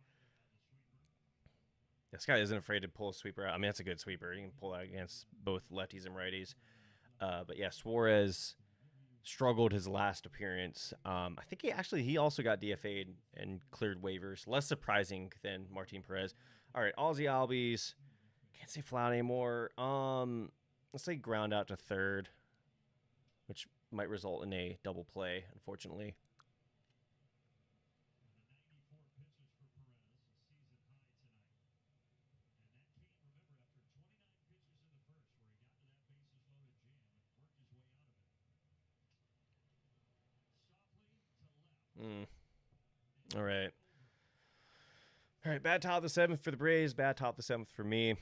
This guy isn't afraid to pull a sweeper out. I mean, that's a good sweeper. You can pull that against both lefties and righties. But yeah, Suarez struggled his last appearance. I think he also got DFA'd and cleared waivers. Less surprising than Martin Perez. All right, Ozzy Albies. Can't say flat anymore. Let's say ground out to third, which might result in a double play, unfortunately. Mm. All right. All right, bad top of the seventh for the Braves. Bad top of the seventh for me.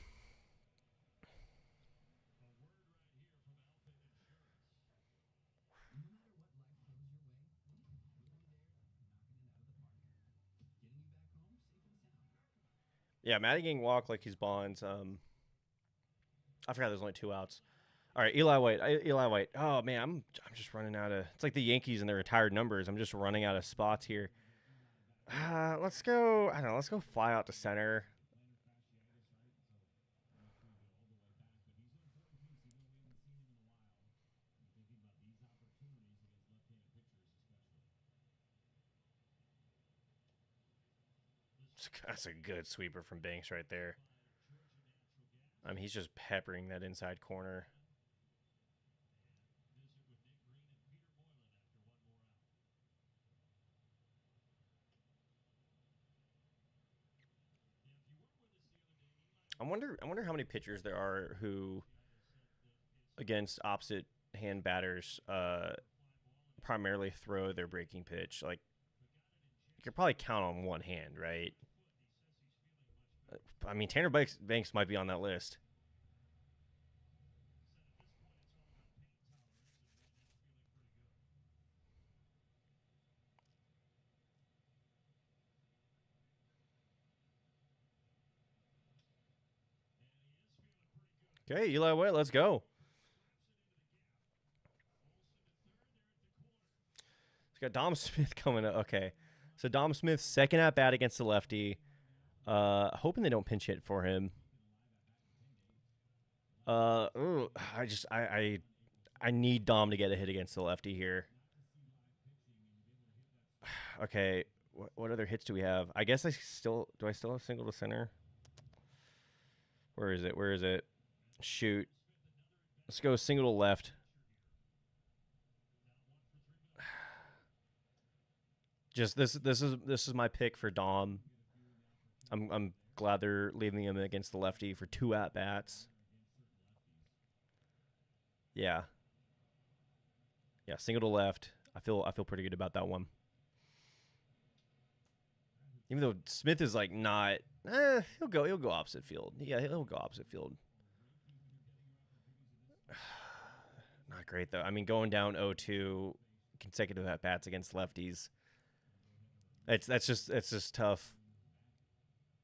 Yeah, Madigan walked like he's Bonds. I forgot there's only 2 outs. All right, Eli White. Eli White. Oh man, I'm just running out of. It's like the Yankees and their retired numbers. I'm just running out of spots here. Let's go. I don't know. Let's go fly out to center. That's a good sweeper from Banks right there. I mean, he's just peppering that inside corner. I wonder how many pitchers there are who against opposite hand batters primarily throw their breaking pitch. Like you could probably count on one hand, right? I mean, Tanner Banks might be on that list. Okay, Eli White, let's go. He's got Dom Smith coming up. Okay, so Dom Smith second at bat against the lefty. Hoping they don't pinch hit for him. I just I need Dom to get a hit against the lefty here. Okay, what other hits do we have? I guess I still have single to center. Where is it? Where is it? Shoot. Let's go single to left. Just this is my pick for Dom. I'm glad they're leaving him against the lefty for 2 at bats. Yeah. Yeah, single to left. I feel pretty good about that one. Even though Smith is like not he'll go opposite field. Yeah, he'll go opposite field. Not great though. I mean, going down 0-2 consecutive at bats against lefties. That's just tough.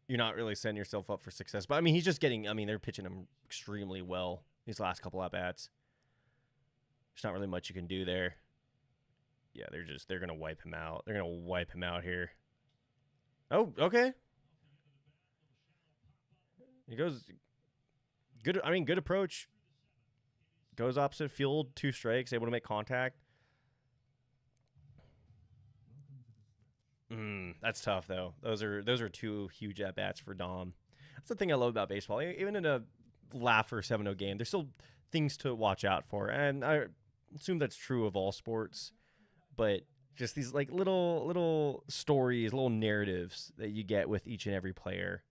You're not really setting yourself up for success. But I mean, he's just getting. I mean, they're pitching him extremely well these last couple at bats. There's not really much you can do there. Yeah, they're gonna wipe him out. They're gonna wipe him out here. Oh, okay. He goes good. I mean, good approach. Goes opposite field, 2 strikes, able to make contact. That's tough though. Those are 2 huge at bats for Dom. That's the thing I love about baseball. Even in a laugh or 7-0 game, things to watch out for, and I assume that's true of all sports. But just these like little stories, little narratives that you get with each and every player.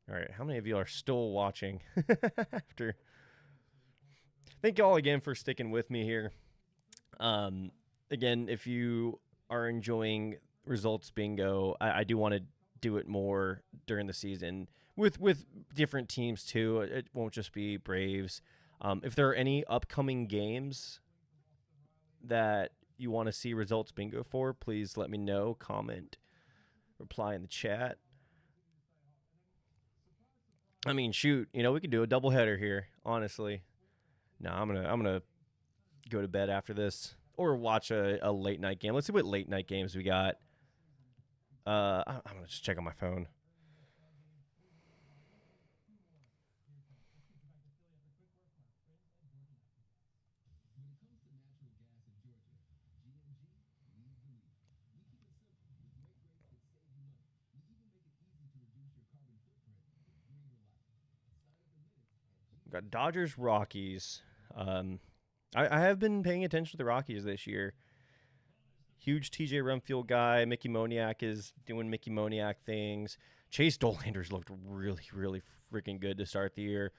All right, how many of you are still watching after? Thank you all again for sticking with me here. Um, Again, if you are enjoying results bingo, I do want to do it more during the season with different teams too. It won't just be Braves. If there are any upcoming games that you want to see results bingo for, please let me know. Comment, reply in the chat. I mean, shoot, we could do a doubleheader here. Honestly, no, I'm gonna go to bed after this or watch a late night game. Let's see what late night games we got. I'm gonna just check on my phone. We got Dodgers Rockies. Um, I have been paying attention to the Rockies this year. Huge TJ Rumfield guy. Mickey Moniak is doing Mickey Moniak things. Chase Dolander's looked really freaking good to start the year.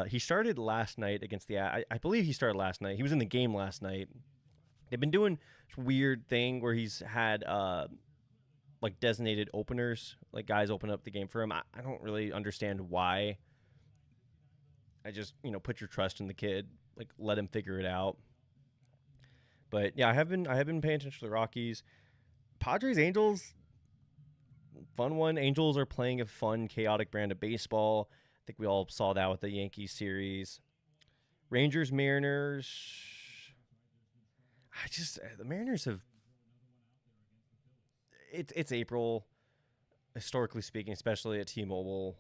He started last night against the. I believe he started last night. He was in the game last night. They've been doing this weird thing where he's had like designated openers, like guys open up the game for him. I don't really understand why. I just put your trust in the kid, like let him figure it out. But yeah, I have been paying attention to the Rockies. Padres Angels, fun one. Angels are playing a fun, chaotic brand of baseball. I think we all saw that with the Yankees series. Rangers Mariners. The Mariners have. It's April, historically speaking, especially at T-Mobile.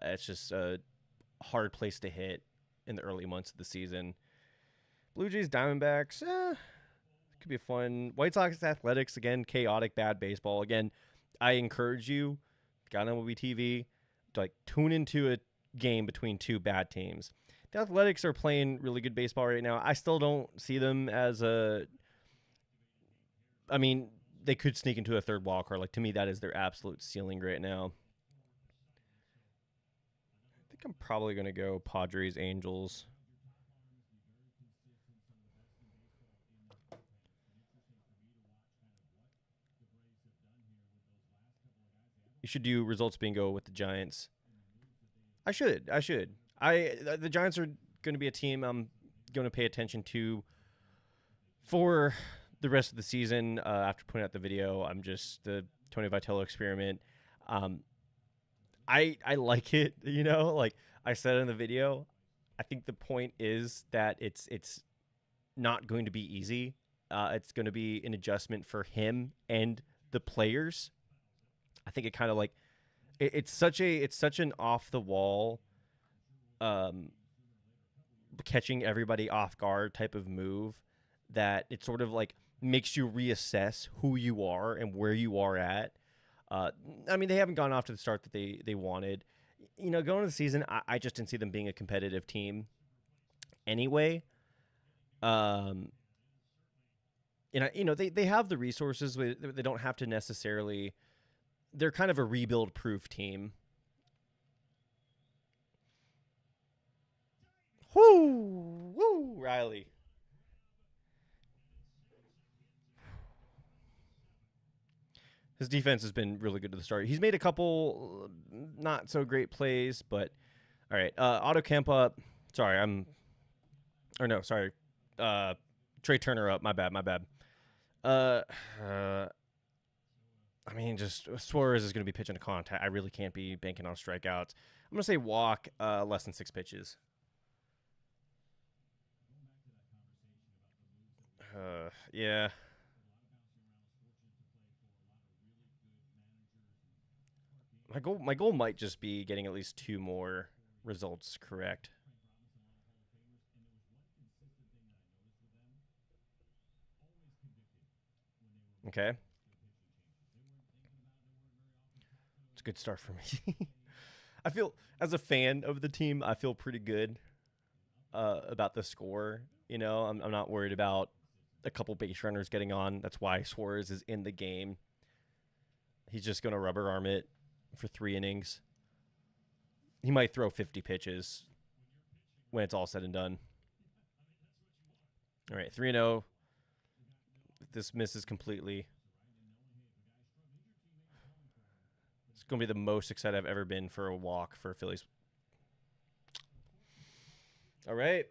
It's just a hard place to hit in the early months of the season. Blue Jays Diamondbacks. Could be fun. White Sox Athletics, again, chaotic, bad baseball. Again, I encourage you, got on MLB TV, to like tune into a game between two bad teams. The Athletics are playing really good baseball right now. I still don't see them as a. I mean, they could sneak into a third wild card. Like to me, that is their absolute ceiling right now. I think I'm probably gonna go Padres Angels. You should do results bingo with the Giants. I should. I should. The Giants are going to be a team I'm going to pay attention to for the rest of the season. After putting out the video, I'm just the Tony Vitello experiment. Um, I like it. Like I said in the video, I think the point is that it's not going to be easy. It's going to be an adjustment for him and the players. I think it kind of like it's such an off the wall um catching everybody off guard type of move that it sort of like makes you reassess who you are and where you are at. Uh, I mean, they haven't gone off to the start that they wanted. Going into the season, I just didn't see them being a competitive team anyway. Um, they have the resources. They don't have to necessarily. They're kind of a rebuild proof team. Woo, Riley. His defense has been really good to the start. He's made a couple not so great plays, but all right. Otto Kemp up. Sorry, or no, sorry. Uh, Trey Turner up. My bad. Uh, uh I mean, just Suarez is going to be pitching a contact. I really can't be banking on strikeouts. I'm going to say walk less than 6 pitches. Yeah. My goal might just be getting at least two more results correct. Okay. It's a good start for me. I feel as a fan of the team, I feel pretty good about the score. You know, I'm not worried about a couple base runners getting on. That's why Suarez is in the game. He's just going to rubber arm it for 3 innings. He might throw 50 pitches when it's all said and done. All right, 3-0. This misses completely. It's going to be the most excited I've ever been for a walk for Phillies. All right.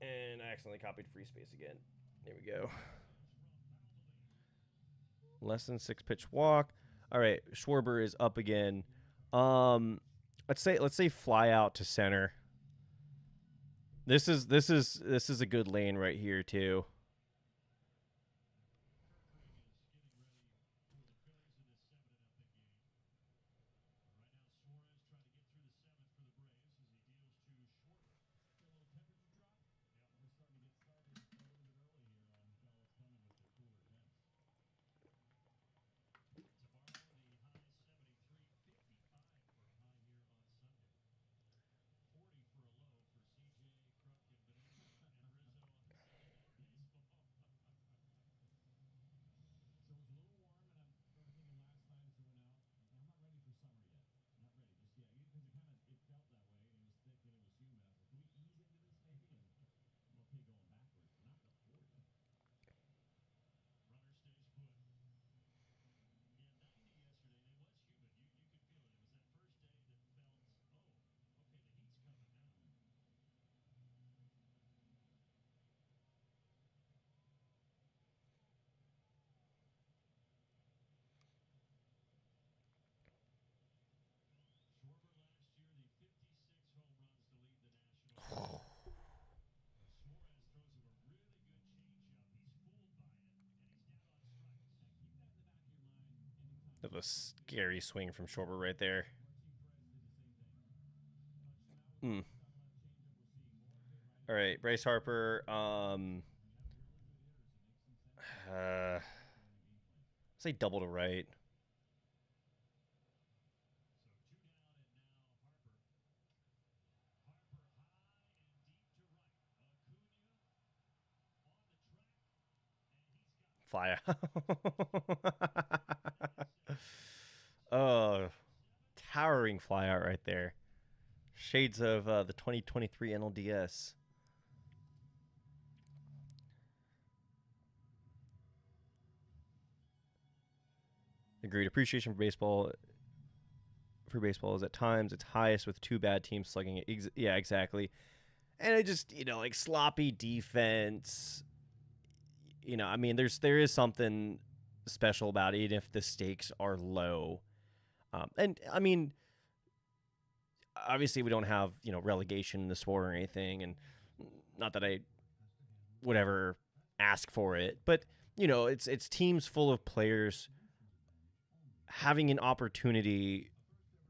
And I accidentally copied free space again. There we go. Less than 6 pitch walk. All right, Schwarber is up again. Um, let's say fly out to center. This is a good lane right here too. That was a scary swing from Schwarber right there. Mm. All right, Bryce Harper. Say double to right. Fly out. Oh, towering fly out right there. Shades of the 2023 NLDS. Agreed. Appreciation for baseball is at times its highest with two bad teams slugging it. Yeah, exactly. And it just like sloppy defense. I mean, there is something special about it, even if the stakes are low. And I mean, obviously we don't have relegation in the sport or anything, and not that I would ever ask for it, but it's teams full of players having an opportunity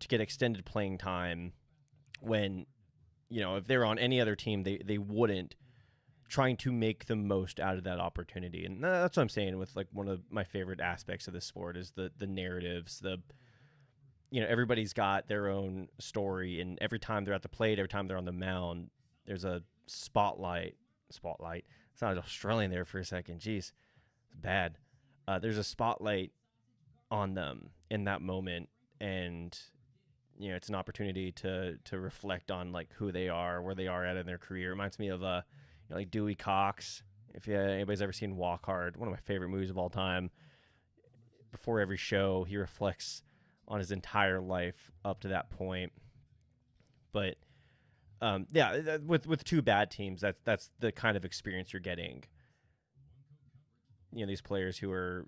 to get extended playing time when if they're on any other team they wouldn't, trying to make the most out of that opportunity. And that's what I'm saying with like one of my favorite aspects of this sport is the narratives, everybody's got their own story, and every time they're at the plate, every time they're on the mound, there's a spotlight. It's not Australian there for a second. Jeez, it's bad. There's a spotlight on them in that moment, and it's an opportunity to reflect on like who they are, where they are at in their career. It reminds me of like Dewey Cox. If anybody's ever seen Walk Hard, one of my favorite movies of all time. Before every show, he reflects on his entire life up to that point. But yeah, with two bad teams, that's the kind of experience you're getting. These players who are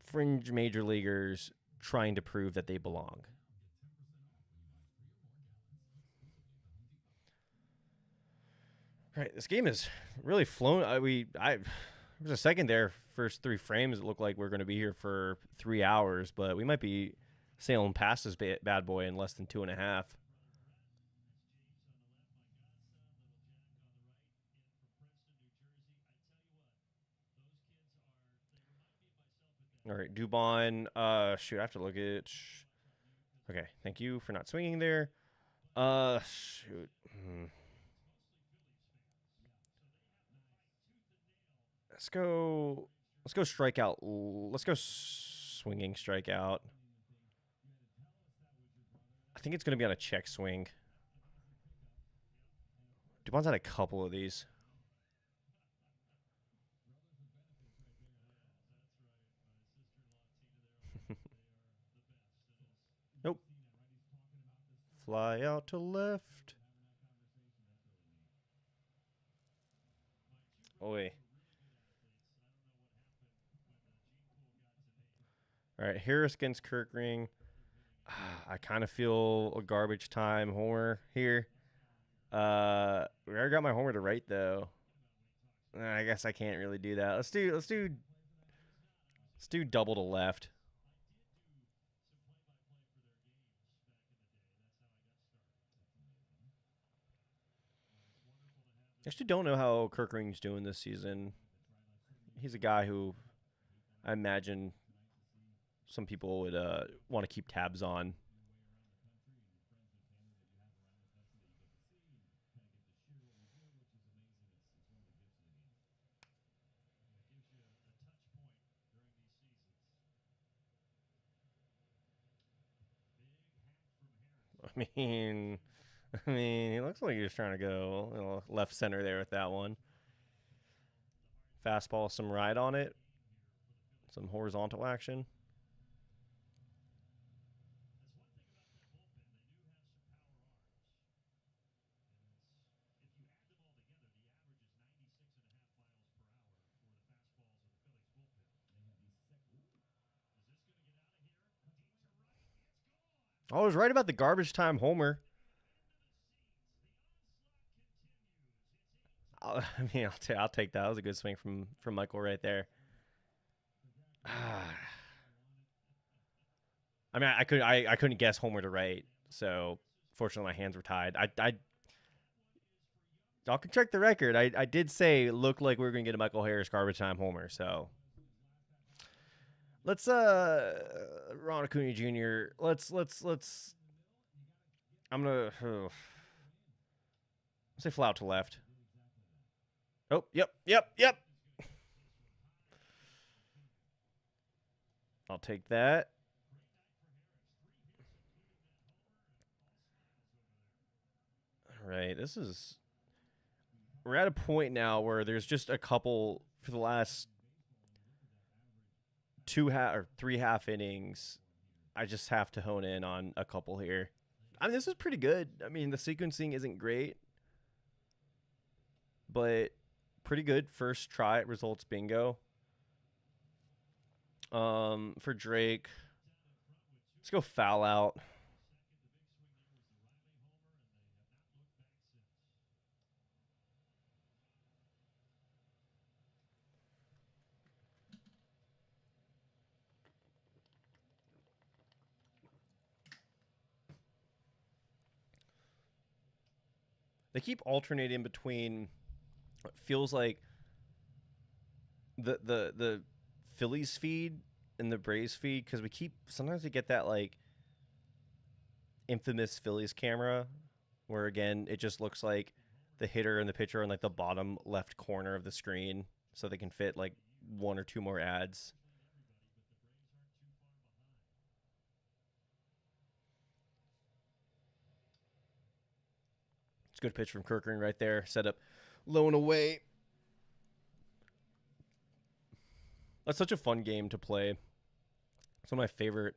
fringe major leaguers trying to prove that they belong. Right, this game is really flown. There was a second there, first 3 frames. It looked like we're going to be here for 3 hours, but we might be sailing past this bad boy in less than 2.5. All right, Dubon. Shoot, I have to look at. Okay, thank you for not swinging there. Shoot. Let's go. Let's go strikeout. Let's go swinging strikeout. I think it's going to be on a check swing. Dubon's had a couple of these. Nope. Fly out to left. Oi. All right, Harris against Kirkring. I kind of feel a garbage time homer here. We already got my homer to right though. I guess I can't really do that. Let's do double to left. I actually don't know how Kirkring's doing this season. He's a guy who I imagine some people would want to keep tabs on. I mean, he looks like he was trying to go left center there with that one. Fastball, some ride on it, some horizontal action. I was right about the garbage time homer. I'll take that. That was a good swing from Michael right there. I mean, I couldn't guess homer to right, so fortunately my hands were tied. Y'all can check the record. I did say it looked like we were gonna get a Michael Harris garbage time homer. So let's Ron Acuna Jr. Let's I'm gonna say fly out to left. Oh, yep. I'll take that. All right, we're at a point now where there's just a couple for the last three half innings. I just have to hone in on a couple here. I mean, this is pretty good. I mean, the sequencing isn't great, but pretty good first try at results bingo. For Drake, let's go foul out. They keep alternating between. It feels like the Phillies feed and the Braves feed because sometimes we get that like infamous Phillies camera where again it just looks like the hitter and the pitcher in like the bottom left corner of the screen so they can fit like one or two more ads. It's a good pitch from Kirkering right there. Set up low and away. That's such a fun game to play. It's one of my favorite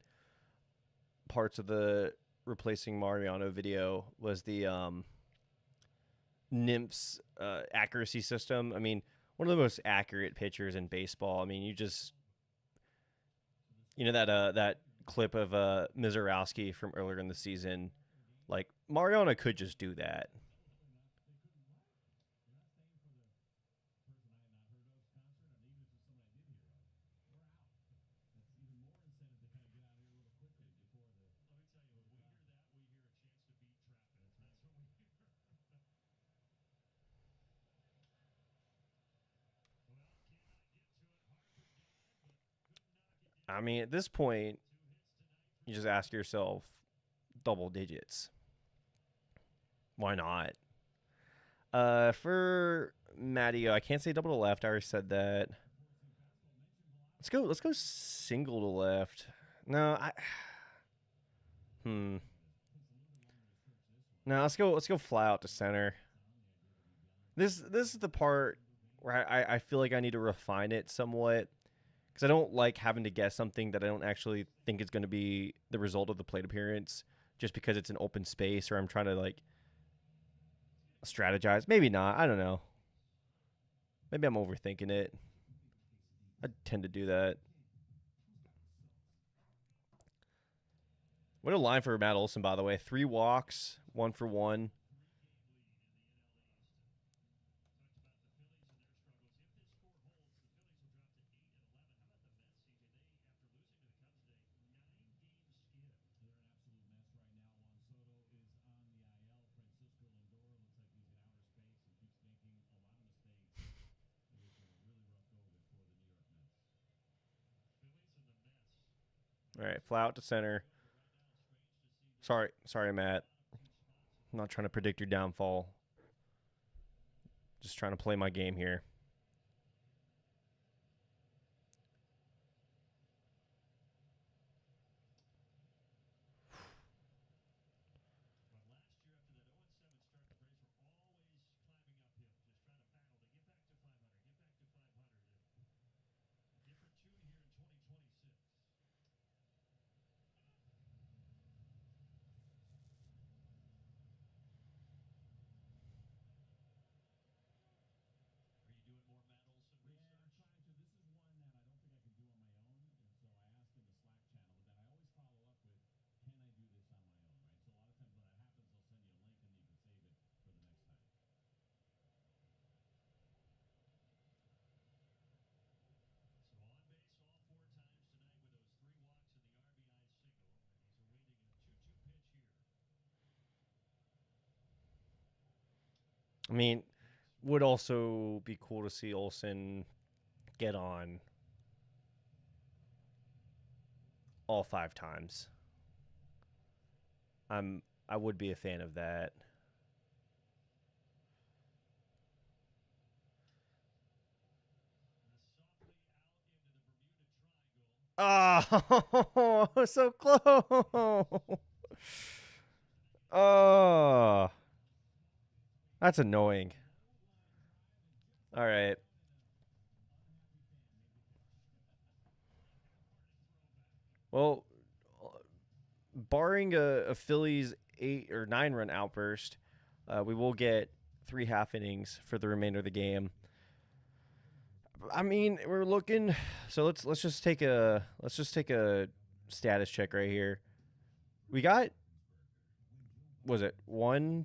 parts of the replacing Mariano video was the Nymphs accuracy system. I mean, one of the most accurate pitchers in baseball. I mean, that clip of Mizorowski from earlier in the season. Like Mariano could just do that. I mean, at this point, you just ask yourself, double digits. Why not? For Mattio, I can't say double to left. I already said that. Let's go. Let's go single to left. No, I. Hmm. No, let's go. Let's go fly out to center. This is the part where I feel like I need to refine it somewhat because I don't like having to guess something that I don't actually think is going to be the result of the plate appearance just because it's an open space or I'm trying to like strategize. Maybe not. I don't know. Maybe I'm overthinking it. I tend to do that. What a line for Matt Olson, by the way. 3 walks, 1 for 1. All right, fly out to center. Sorry, Matt. I'm not trying to predict your downfall. Just trying to play my game here. I mean, would also be cool to see Olson get on all 5 times. I would be a fan of that. Oh, so close. Oh, that's annoying. All right. Well, barring a Phillies 8 or 9 run outburst, we will get 3 half innings for the remainder of the game. I mean, we're looking. So let's just take a status check right here. We got was it 4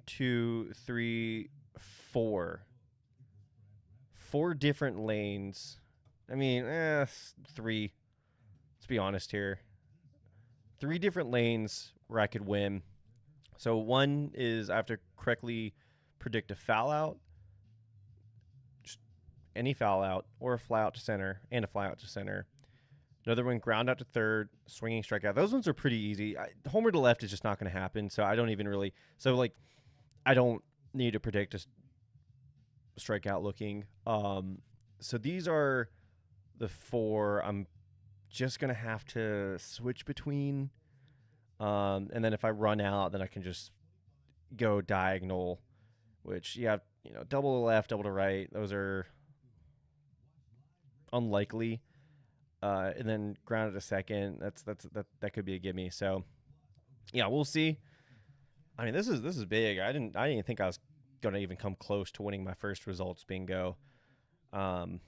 different lanes. I mean, 3. Let's be honest here. 3 different lanes where I could win. So one is I have to correctly predict a foul out, just any foul out, or a fly out to center, and a fly out to center. Another one, ground out to third, swinging strikeout. Those ones are pretty easy. Homer to left is just not going to happen. So I don't even really. So like, I don't need to predict a strikeout looking. So these are the 4 I'm just gonna have to switch between. And then if I run out, then I can just go diagonal, which double to left, double to right. Those are unlikely. And then grounded to second. That could be a gimme. So yeah, we'll see. I mean, this is big. I didn't even think I was gonna even come close to winning my first results bingo. Um,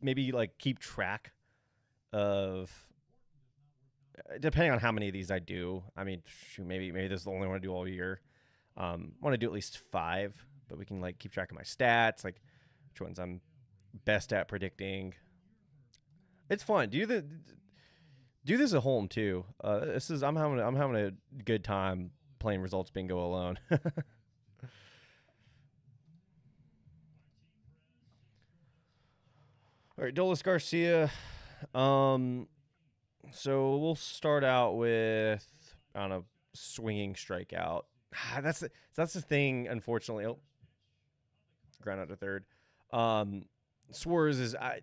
maybe like keep track of depending on how many of these I do. I mean, shoot, maybe this is the only one I do all year. Want to do at least 5, but we can like keep track of my stats, like which ones I'm best at predicting. It's fun. Do this at home too. This is I'm having a good time playing results bingo alone. All right, Dolis Garcia. Um, so we'll start out with on a swinging strikeout. That's the thing. Unfortunately, oh, ground out to third. Um, Suarez is I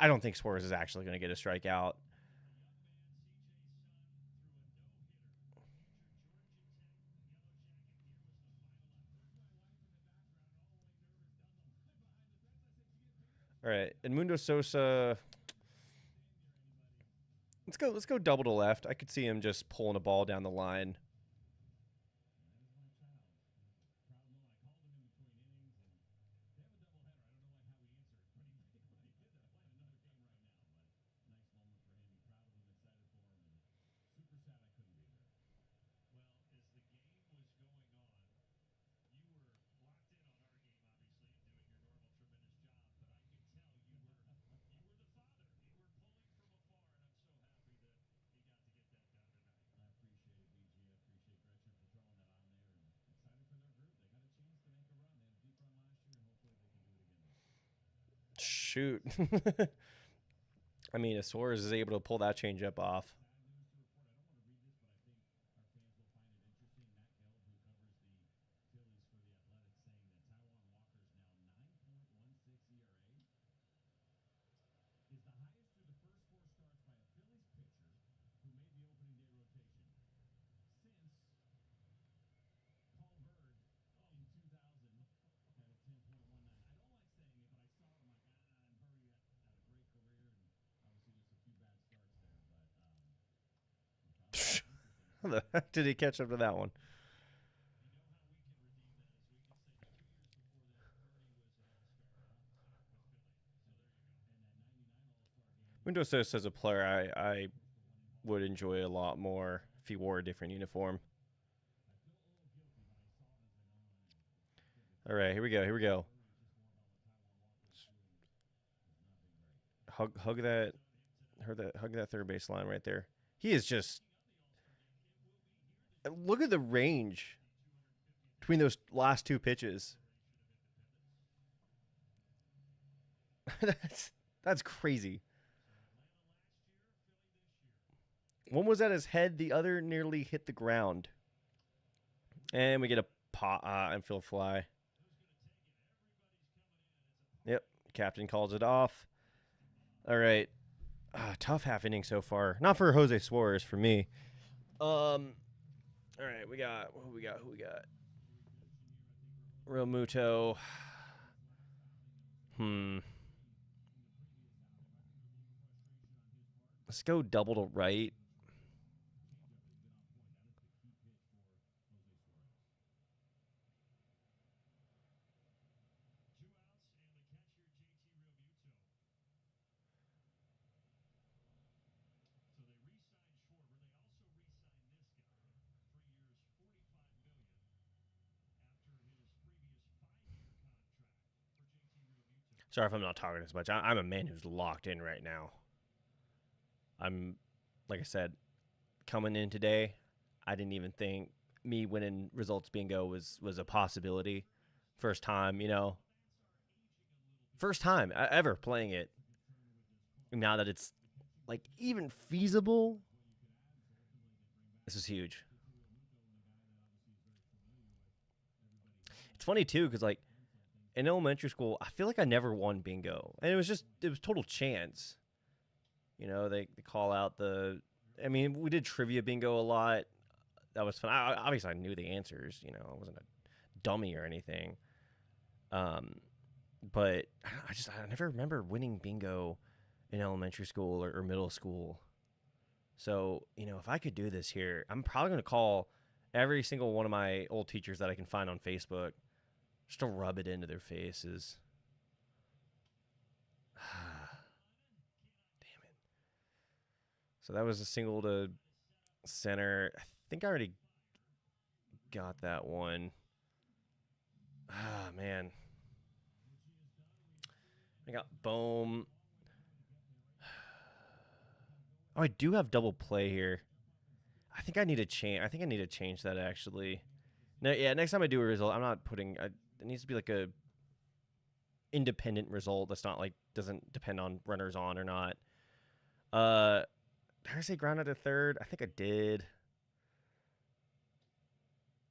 don't think Suarez is actually going to get a strikeout. All right, Edmundo Sosa. Let's go double to left. I could see him just pulling a ball down the line. Shoot. I mean, if Suarez is able to pull that changeup off. How the heck did he catch up to that one? Windows Sosa as a player, I would enjoy a lot more if he wore a different uniform. All right, here we go. Here we go. Hug that, hug that third base line right there. He is just look at the range between those last two pitches. that's that's crazy. One was at his head, the other nearly hit the ground, and we get a infield fly. Yep, captain calls it off. All right, tough half inning so far. Not for Jose Suarez, for me. All right, we got who we got. Who we got? Real Muto. Hmm. Let's go double to right. Sorry if I'm not talking as much. I'm a man who's locked in right now. I'm, like I said, coming in today. I didn't even think me winning results bingo was a possibility. First time, first time ever playing it. Now that it's like even feasible, this is huge. It's funny too because like in elementary school, I feel like I never won bingo, and it was total chance. They call out the. I mean, we did trivia bingo a lot. That was fun. Obviously, I knew the answers. I wasn't a dummy or anything. Um, but I never remember winning bingo in elementary school or middle school. So if I could do this here, I'm probably gonna call every single one of my old teachers that I can find on Facebook just to rub it into their faces. Damn it. So that was a single to center. I think I already got that one. Ah, man. I got Bohm. Oh, I do have double play here. I think I need to change. I think I need to change that actually. No, yeah. Next time I do a result, I'm not putting. It needs to be like a independent result that's not like doesn't depend on runners on or not. Did I say ground out to third? I think I did.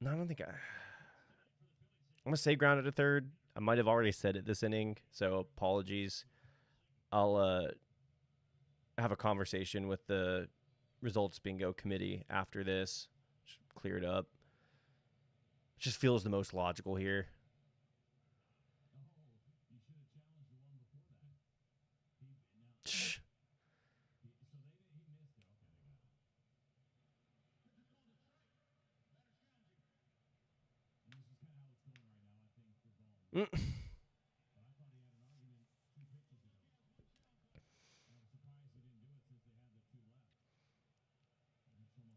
No, I don't think I'm gonna say grounded to third. I might have already said it this inning, so apologies. I'll have a conversation with the results bingo committee after this. Just clear it up. It just feels the most logical here.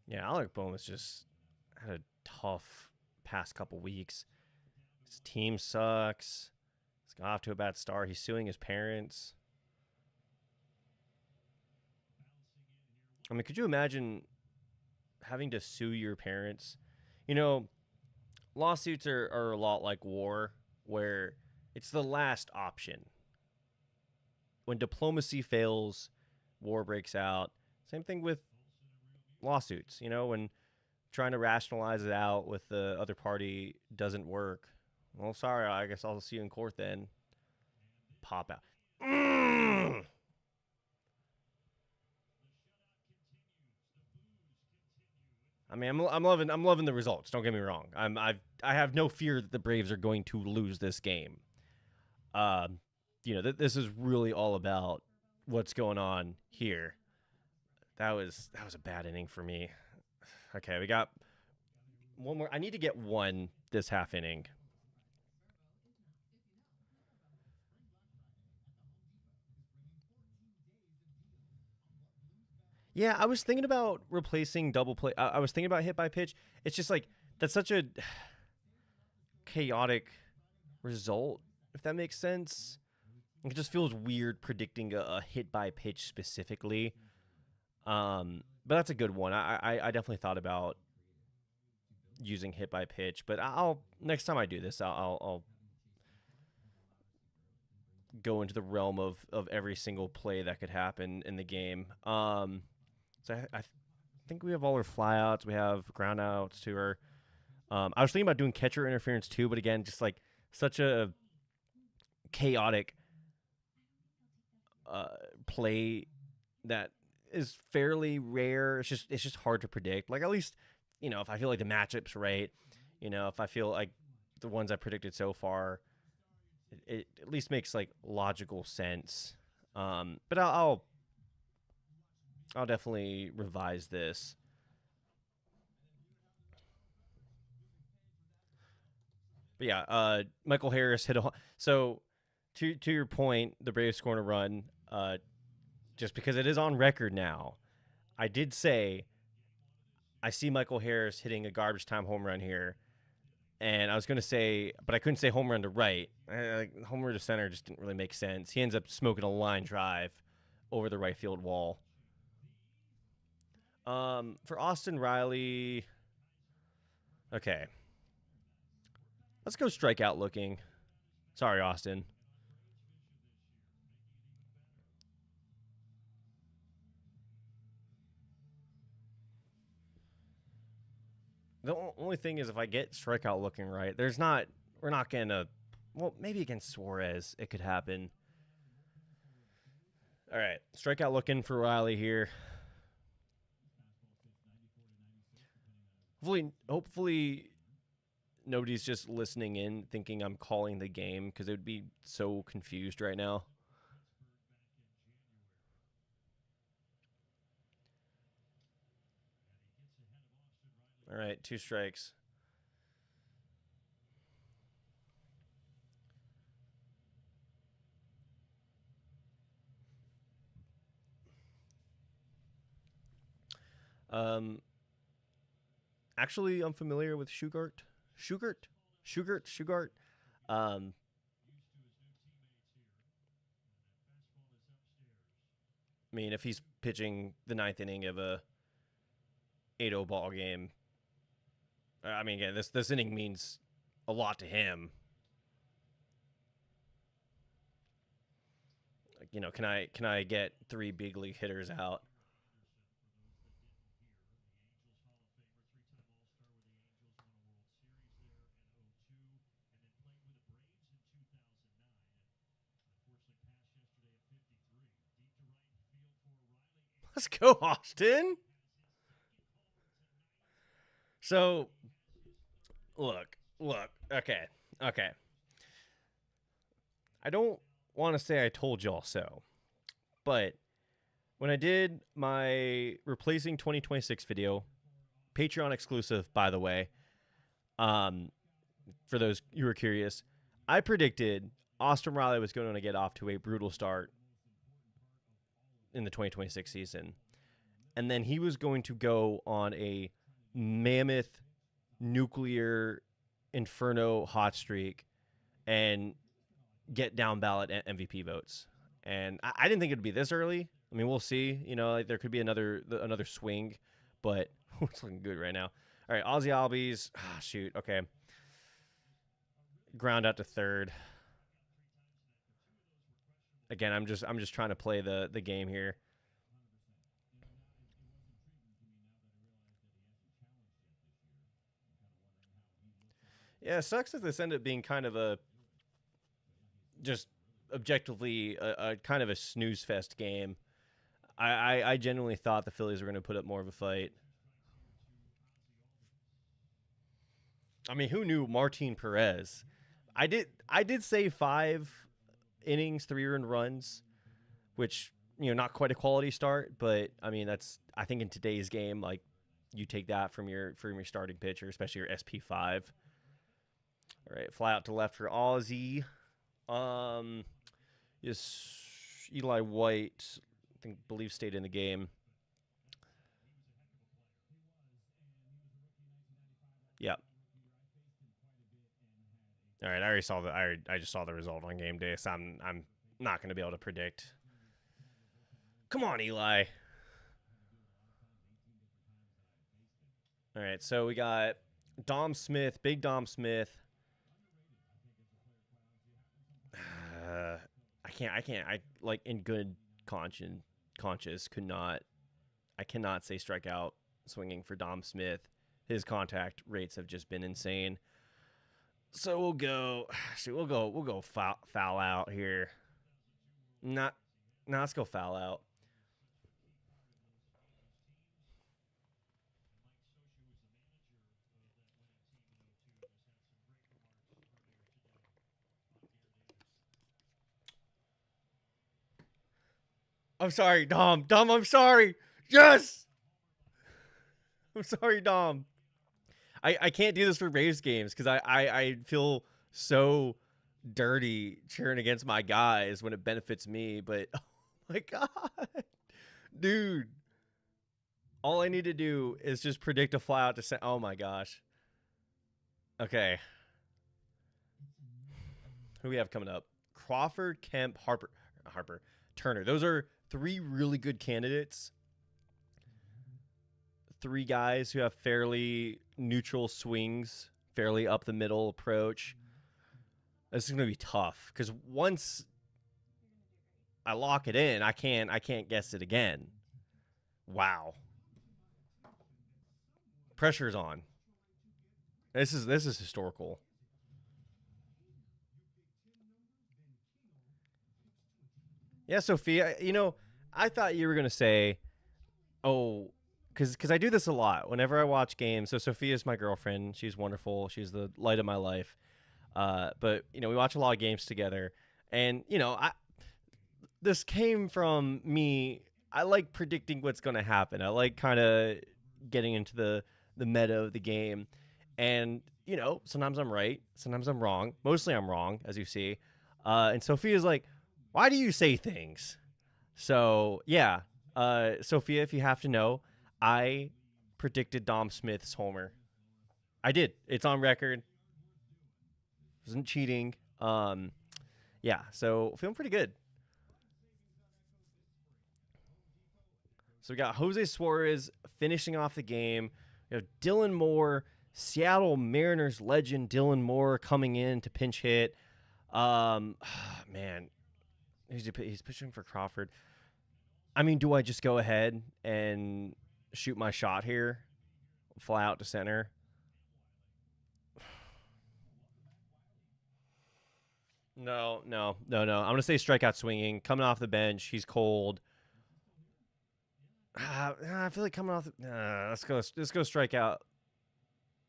Yeah, Alec Bohm has just had a tough past couple weeks. His team sucks. He's got off to a bad start. He's suing his parents. I mean, could you imagine having to sue your parents? You know, lawsuits are a lot like war, where it's the last option. When diplomacy fails, war breaks out. Same thing with lawsuits. When trying to rationalize it out with the other party doesn't work. Well, sorry, I guess I'll see you in court then. Pop out. I mean, I'm loving the results. Don't get me wrong. I have no fear that the Braves are going to lose this game. Um, this is really all about what's going on here. That was a bad inning for me. Okay, we got one more. I need to get one this half inning. Yeah, I was thinking about replacing double play. I was thinking about hit by pitch. It's just like that's such a chaotic result, if that makes sense. It just feels weird predicting a hit by pitch specifically. But that's a good one. I definitely thought about using hit by pitch, but I'll next time I do this, I'll go into the realm of every single play that could happen in the game. So I think we have all our flyouts. We have groundouts to our. I was thinking about doing catcher interference too, but again, just like such a chaotic uh, play that is fairly rare. It's just hard to predict. Like at least if I feel like the matchup's right, if I feel like the ones I predicted so far, it at least makes like logical sense. But I'll definitely revise this. But yeah, Michael Harris hit a so to your point, the Braves scoring a run. Just because it is on record now, I did say I see Michael Harris hitting a garbage time home run here, and I was going to say, but I couldn't say home run to right. Home run to center just didn't really make sense. He ends up smoking a line drive over the right field wall. For Austin Riley, okay, let's go strikeout looking. Sorry, Austin. The only thing is, if I get strikeout looking right, we're not gonna. Well, maybe against Suarez, it could happen. All right, strikeout looking for Riley here. Hopefully, nobody's just listening in, thinking I'm calling the game because it would be so confused right now. All right, two strikes. Um, actually, I'm familiar with Shugart. Um, I mean, if he's pitching the ninth inning of a 8-0 ball game, I mean, again, this inning means a lot to him. Like, can I get three big league hitters out? Let's go, Austin. So, look. Okay. I don't want to say I told y'all so, but when I did my replacing 2026 video, Patreon exclusive, by the way, um, for those who were curious, I predicted Austin Riley was going to get off to a brutal start in the 2026 season. And then he was going to go on a mammoth nuclear inferno hot streak and get down ballot MVP votes. And I didn't think it'd be this early. I mean, we'll see. You know, like there could be another swing, but it's looking good right now. All right, Ozzy Albies. Shoot. Okay. Ground out to third. Again, I'm just trying to play the game here. Yeah, it sucks that this ended up being kind of a just objectively a kind of a snooze fest game. I genuinely thought the Phillies were going to put up more of a fight. I mean, who knew Martin Perez? I did say 5 innings, 3 earned runs, which not quite a quality start, but I mean I think in today's game, like you take that from your starting pitcher, especially your SP5. All right, fly out to left for Ozzy. Is Eli White, believe stayed in the game. Yep. All right, I already saw I just saw the result on game day, so I'm not going to be able to predict. Come on, Eli. All right, so we got Dom Smith, Big Dom Smith. I like in good conscience could not. I cannot say strikeout swinging for Dom Smith. His contact rates have just been insane. So we'll go. We'll go foul out here. Not. No, let's go foul out. I'm sorry, Dom. Dom, I'm sorry. Yes. I'm sorry, Dom. I can't do this for Braves games because I feel so dirty cheering against my guys when it benefits me. But oh my god, dude, all I need to do is just predict a fly out to oh my gosh. Okay, who we have coming up? Crawford, Kemp, Harper, Turner. Those are 3 really good candidates. 3 guys who have fairly neutral swings, fairly up the middle approach. This is going to be tough because once I lock it in, I can't guess it again. Wow. Pressure's on. This is historical. Yeah, Sophia, I thought you were going to say, "Oh, cuz I do this a lot whenever I watch games." So Sophia's my girlfriend. She's wonderful. She's the light of my life. But we watch a lot of games together, and this came from me. I like predicting what's going to happen. I like kind of getting into the meta of the game, and sometimes I'm right, sometimes I'm wrong. Mostly I'm wrong, as you see. And Sophia's like, "Why do you say things?" So yeah, Sophia, if you have to know, I predicted Dom Smith's homer. I did. It's on record. Wasn't cheating. Yeah, so feeling pretty good. So we got Jose Suarez finishing off the game. We have Dylan Moore, Seattle Mariners legend Dylan Moore coming in to pinch hit. Man, he's pitching for Crawford. I mean, do I just go ahead and shoot my shot here, fly out to center? No. I'm gonna say strikeout swinging, coming off the bench. He's cold. I feel like coming off. Let's go. Let's go strike out.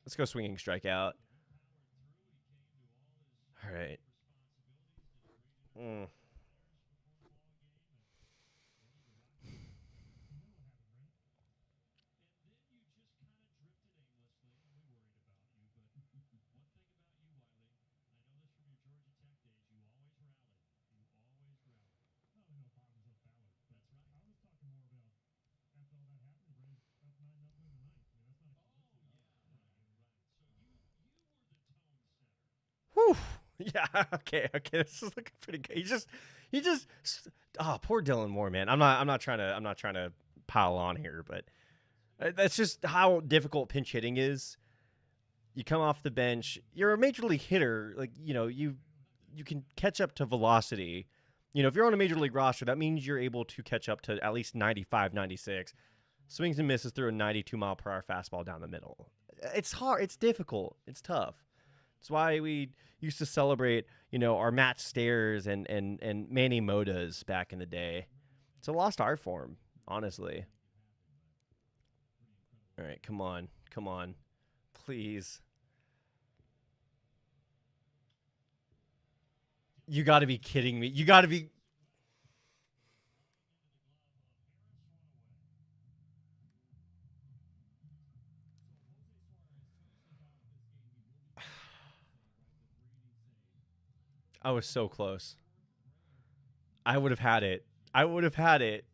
Let's go swinging strikeout. All right. Mm. Whew. Yeah. Okay. Okay. This is looking pretty good. He just. Oh, poor Dylan Moore, man. I'm not trying to. I'm not trying to pile on here, but that's just how difficult pinch hitting is. You come off the bench. You're a major league hitter. Like you can catch up to velocity. If you're on a major league roster, that means you're able to catch up to at least 95, 96. Swings and misses through a 92-mile-per-hour fastball down the middle. It's hard. It's difficult. It's tough. That's why we used to celebrate, our Matt Stairs and Manny Modas back in the day. It's a lost art form, honestly. All right, come on. Come on. Please. You got to be kidding me. You got to be. I was so close. I would have had it. I would have had it.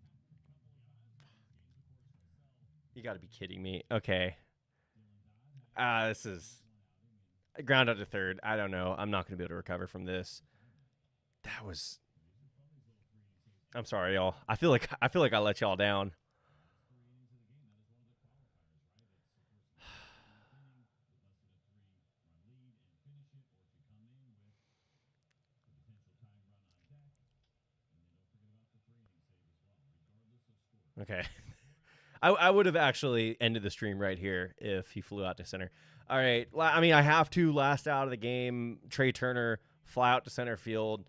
You got to be kidding me. Okay. This is ground out to third. I don't know. I'm not going to be able to recover from this. That was. I'm sorry, y'all. I feel like I let y'all down. Okay. I would have actually ended the stream right here if he flew out to center. All right. I mean, I have to last out of the game. Trey Turner fly out to center field.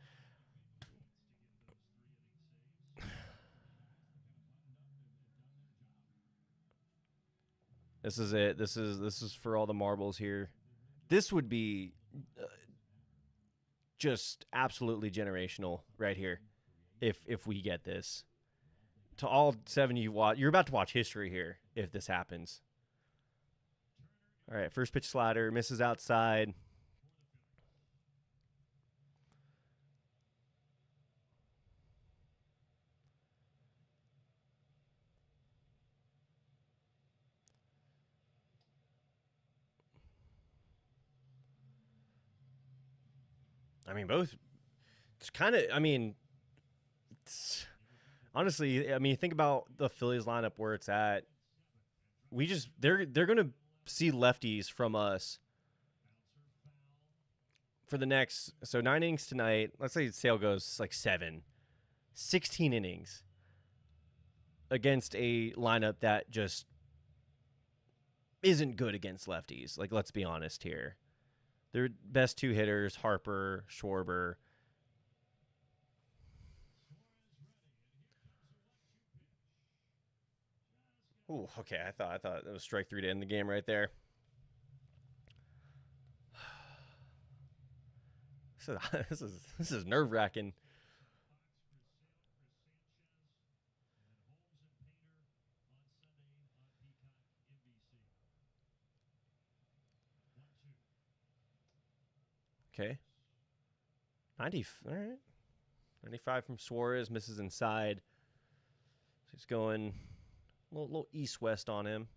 This is it. This is for all the marbles here. This would be just absolutely generational right here if we get this. To all 7 you watch, you're about to watch history here if this happens. All right, first pitch slider misses outside. I mean, both. It's kind of. I mean, honestly, I mean, think about the Phillies lineup where it's at. They're gonna see lefties from us for the next 9 innings tonight. Let's say sale goes like 16 innings against a lineup that just isn't good against lefties. Like, let's be honest here. Their best two hitters, Harper, Schwarber. Ooh, okay. I thought it was strike three to end the game right there. This is nerve wracking. Okay, 90. All right, 95 from Suarez misses inside. He's going a little east west on him.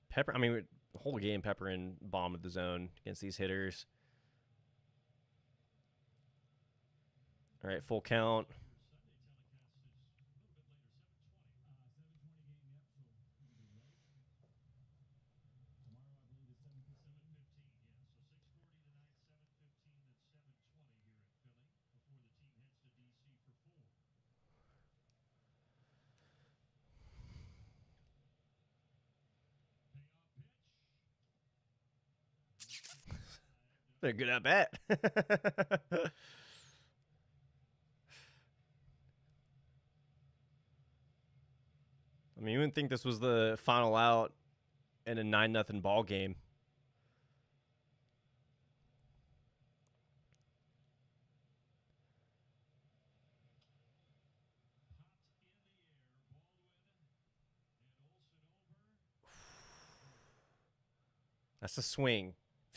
Pepper. I mean, the whole game Pepper in bomb of the zone against these hitters. All right, full count. They're good at bat. I mean, you wouldn't think this was the final out in a 9-0 ball game. That's a swing. If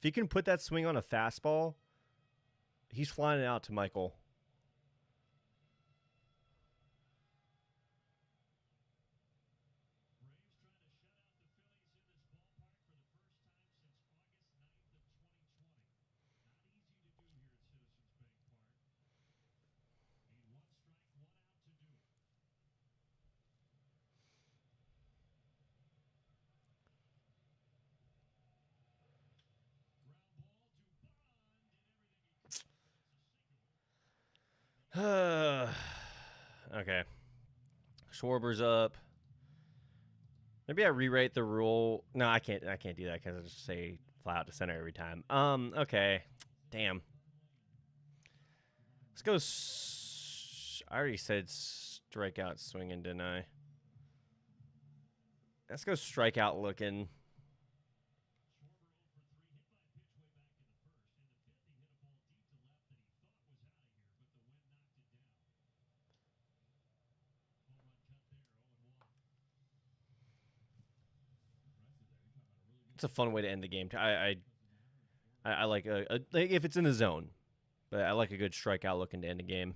he can put that swing on a fastball, he's flying it out to Michael. Okay. Schwarber's up. Maybe I rewrite the rule. No, I can't. I can't do that because I just say fly out to center every time. Okay. Damn. Let's go. I already said strikeout swinging, didn't I? Let's go strikeout looking. It's a fun way to end the game. I like like if it's in the zone, but I like a good strikeout looking to end the game.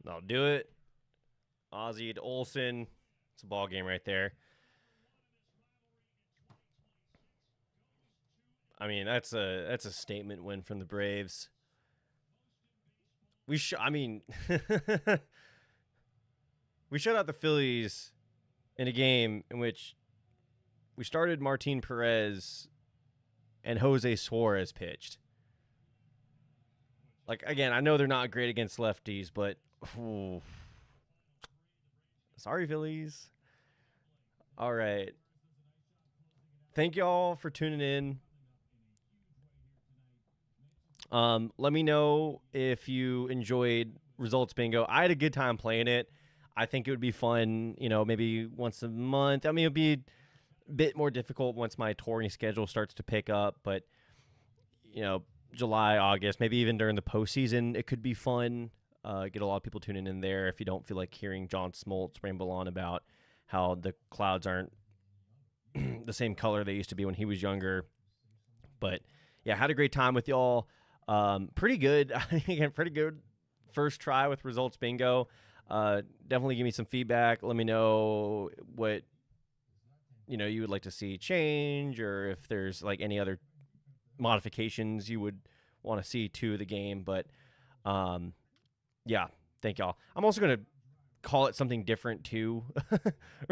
I'll do it. Ozzie to Olsen. It's a ball game right there. I mean, that's a statement win from the Braves. I mean, we shut out the Phillies in a game in which we started Martin Perez and Jose Suarez pitched. Like again, I know they're not great against lefties, but ooh, sorry Phillies. All right. Thank y'all for tuning in. Let me know if you enjoyed Results Bingo. I had a good time playing it. I think it would be fun, maybe once a month. I mean, it'd be a bit more difficult once my touring schedule starts to pick up, but July, August, maybe even during the postseason, it could be fun. Get a lot of people tuning in there if you don't feel like hearing John Smoltz ramble on about how the clouds aren't the same color they used to be when he was younger. But yeah, had a great time with y'all. Pretty good. Again, pretty good first try with Results Bingo. Definitely give me some feedback. Let me know what you would like to see change, or if there's like any other modifications you would want to see to the game. But yeah, thank y'all. I'm also gonna call it something different too.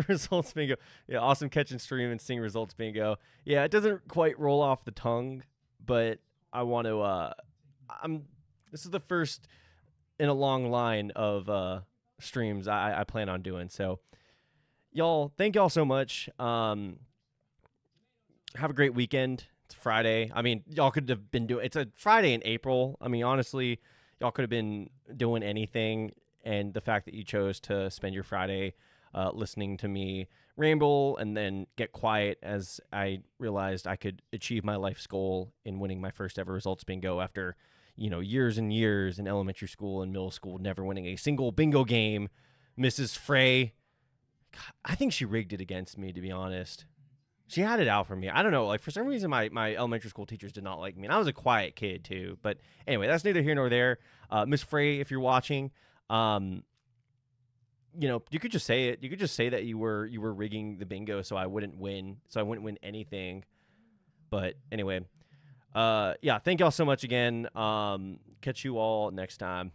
Results Bingo. Yeah, awesome catch and stream and sing Results Bingo. Yeah, it doesn't quite roll off the tongue, but I want to this is the first in a long line of streams I plan on doing. So y'all, thank y'all so much. Have a great weekend. It's Friday. I mean, y'all could have been doing it's a Friday in April. I mean, honestly, y'all could have been doing anything, and the fact that you chose to spend your Friday listening to me ramble and then get quiet as I realized I could achieve my life's goal in winning my first ever Results Bingo after years and years in elementary school and middle school never winning a single bingo game. Mrs. Frey, I think she rigged it against me, to be honest. She had it out for me. I don't know. Like for some reason, my elementary school teachers did not like me, and I was a quiet kid too. But anyway, that's neither here nor there. Miss Frey, if you're watching, um, you could just say it. You could just say that you were rigging the bingo so I wouldn't win, so I wouldn't win anything. But anyway, yeah, thank y'all so much again. Catch you all next time.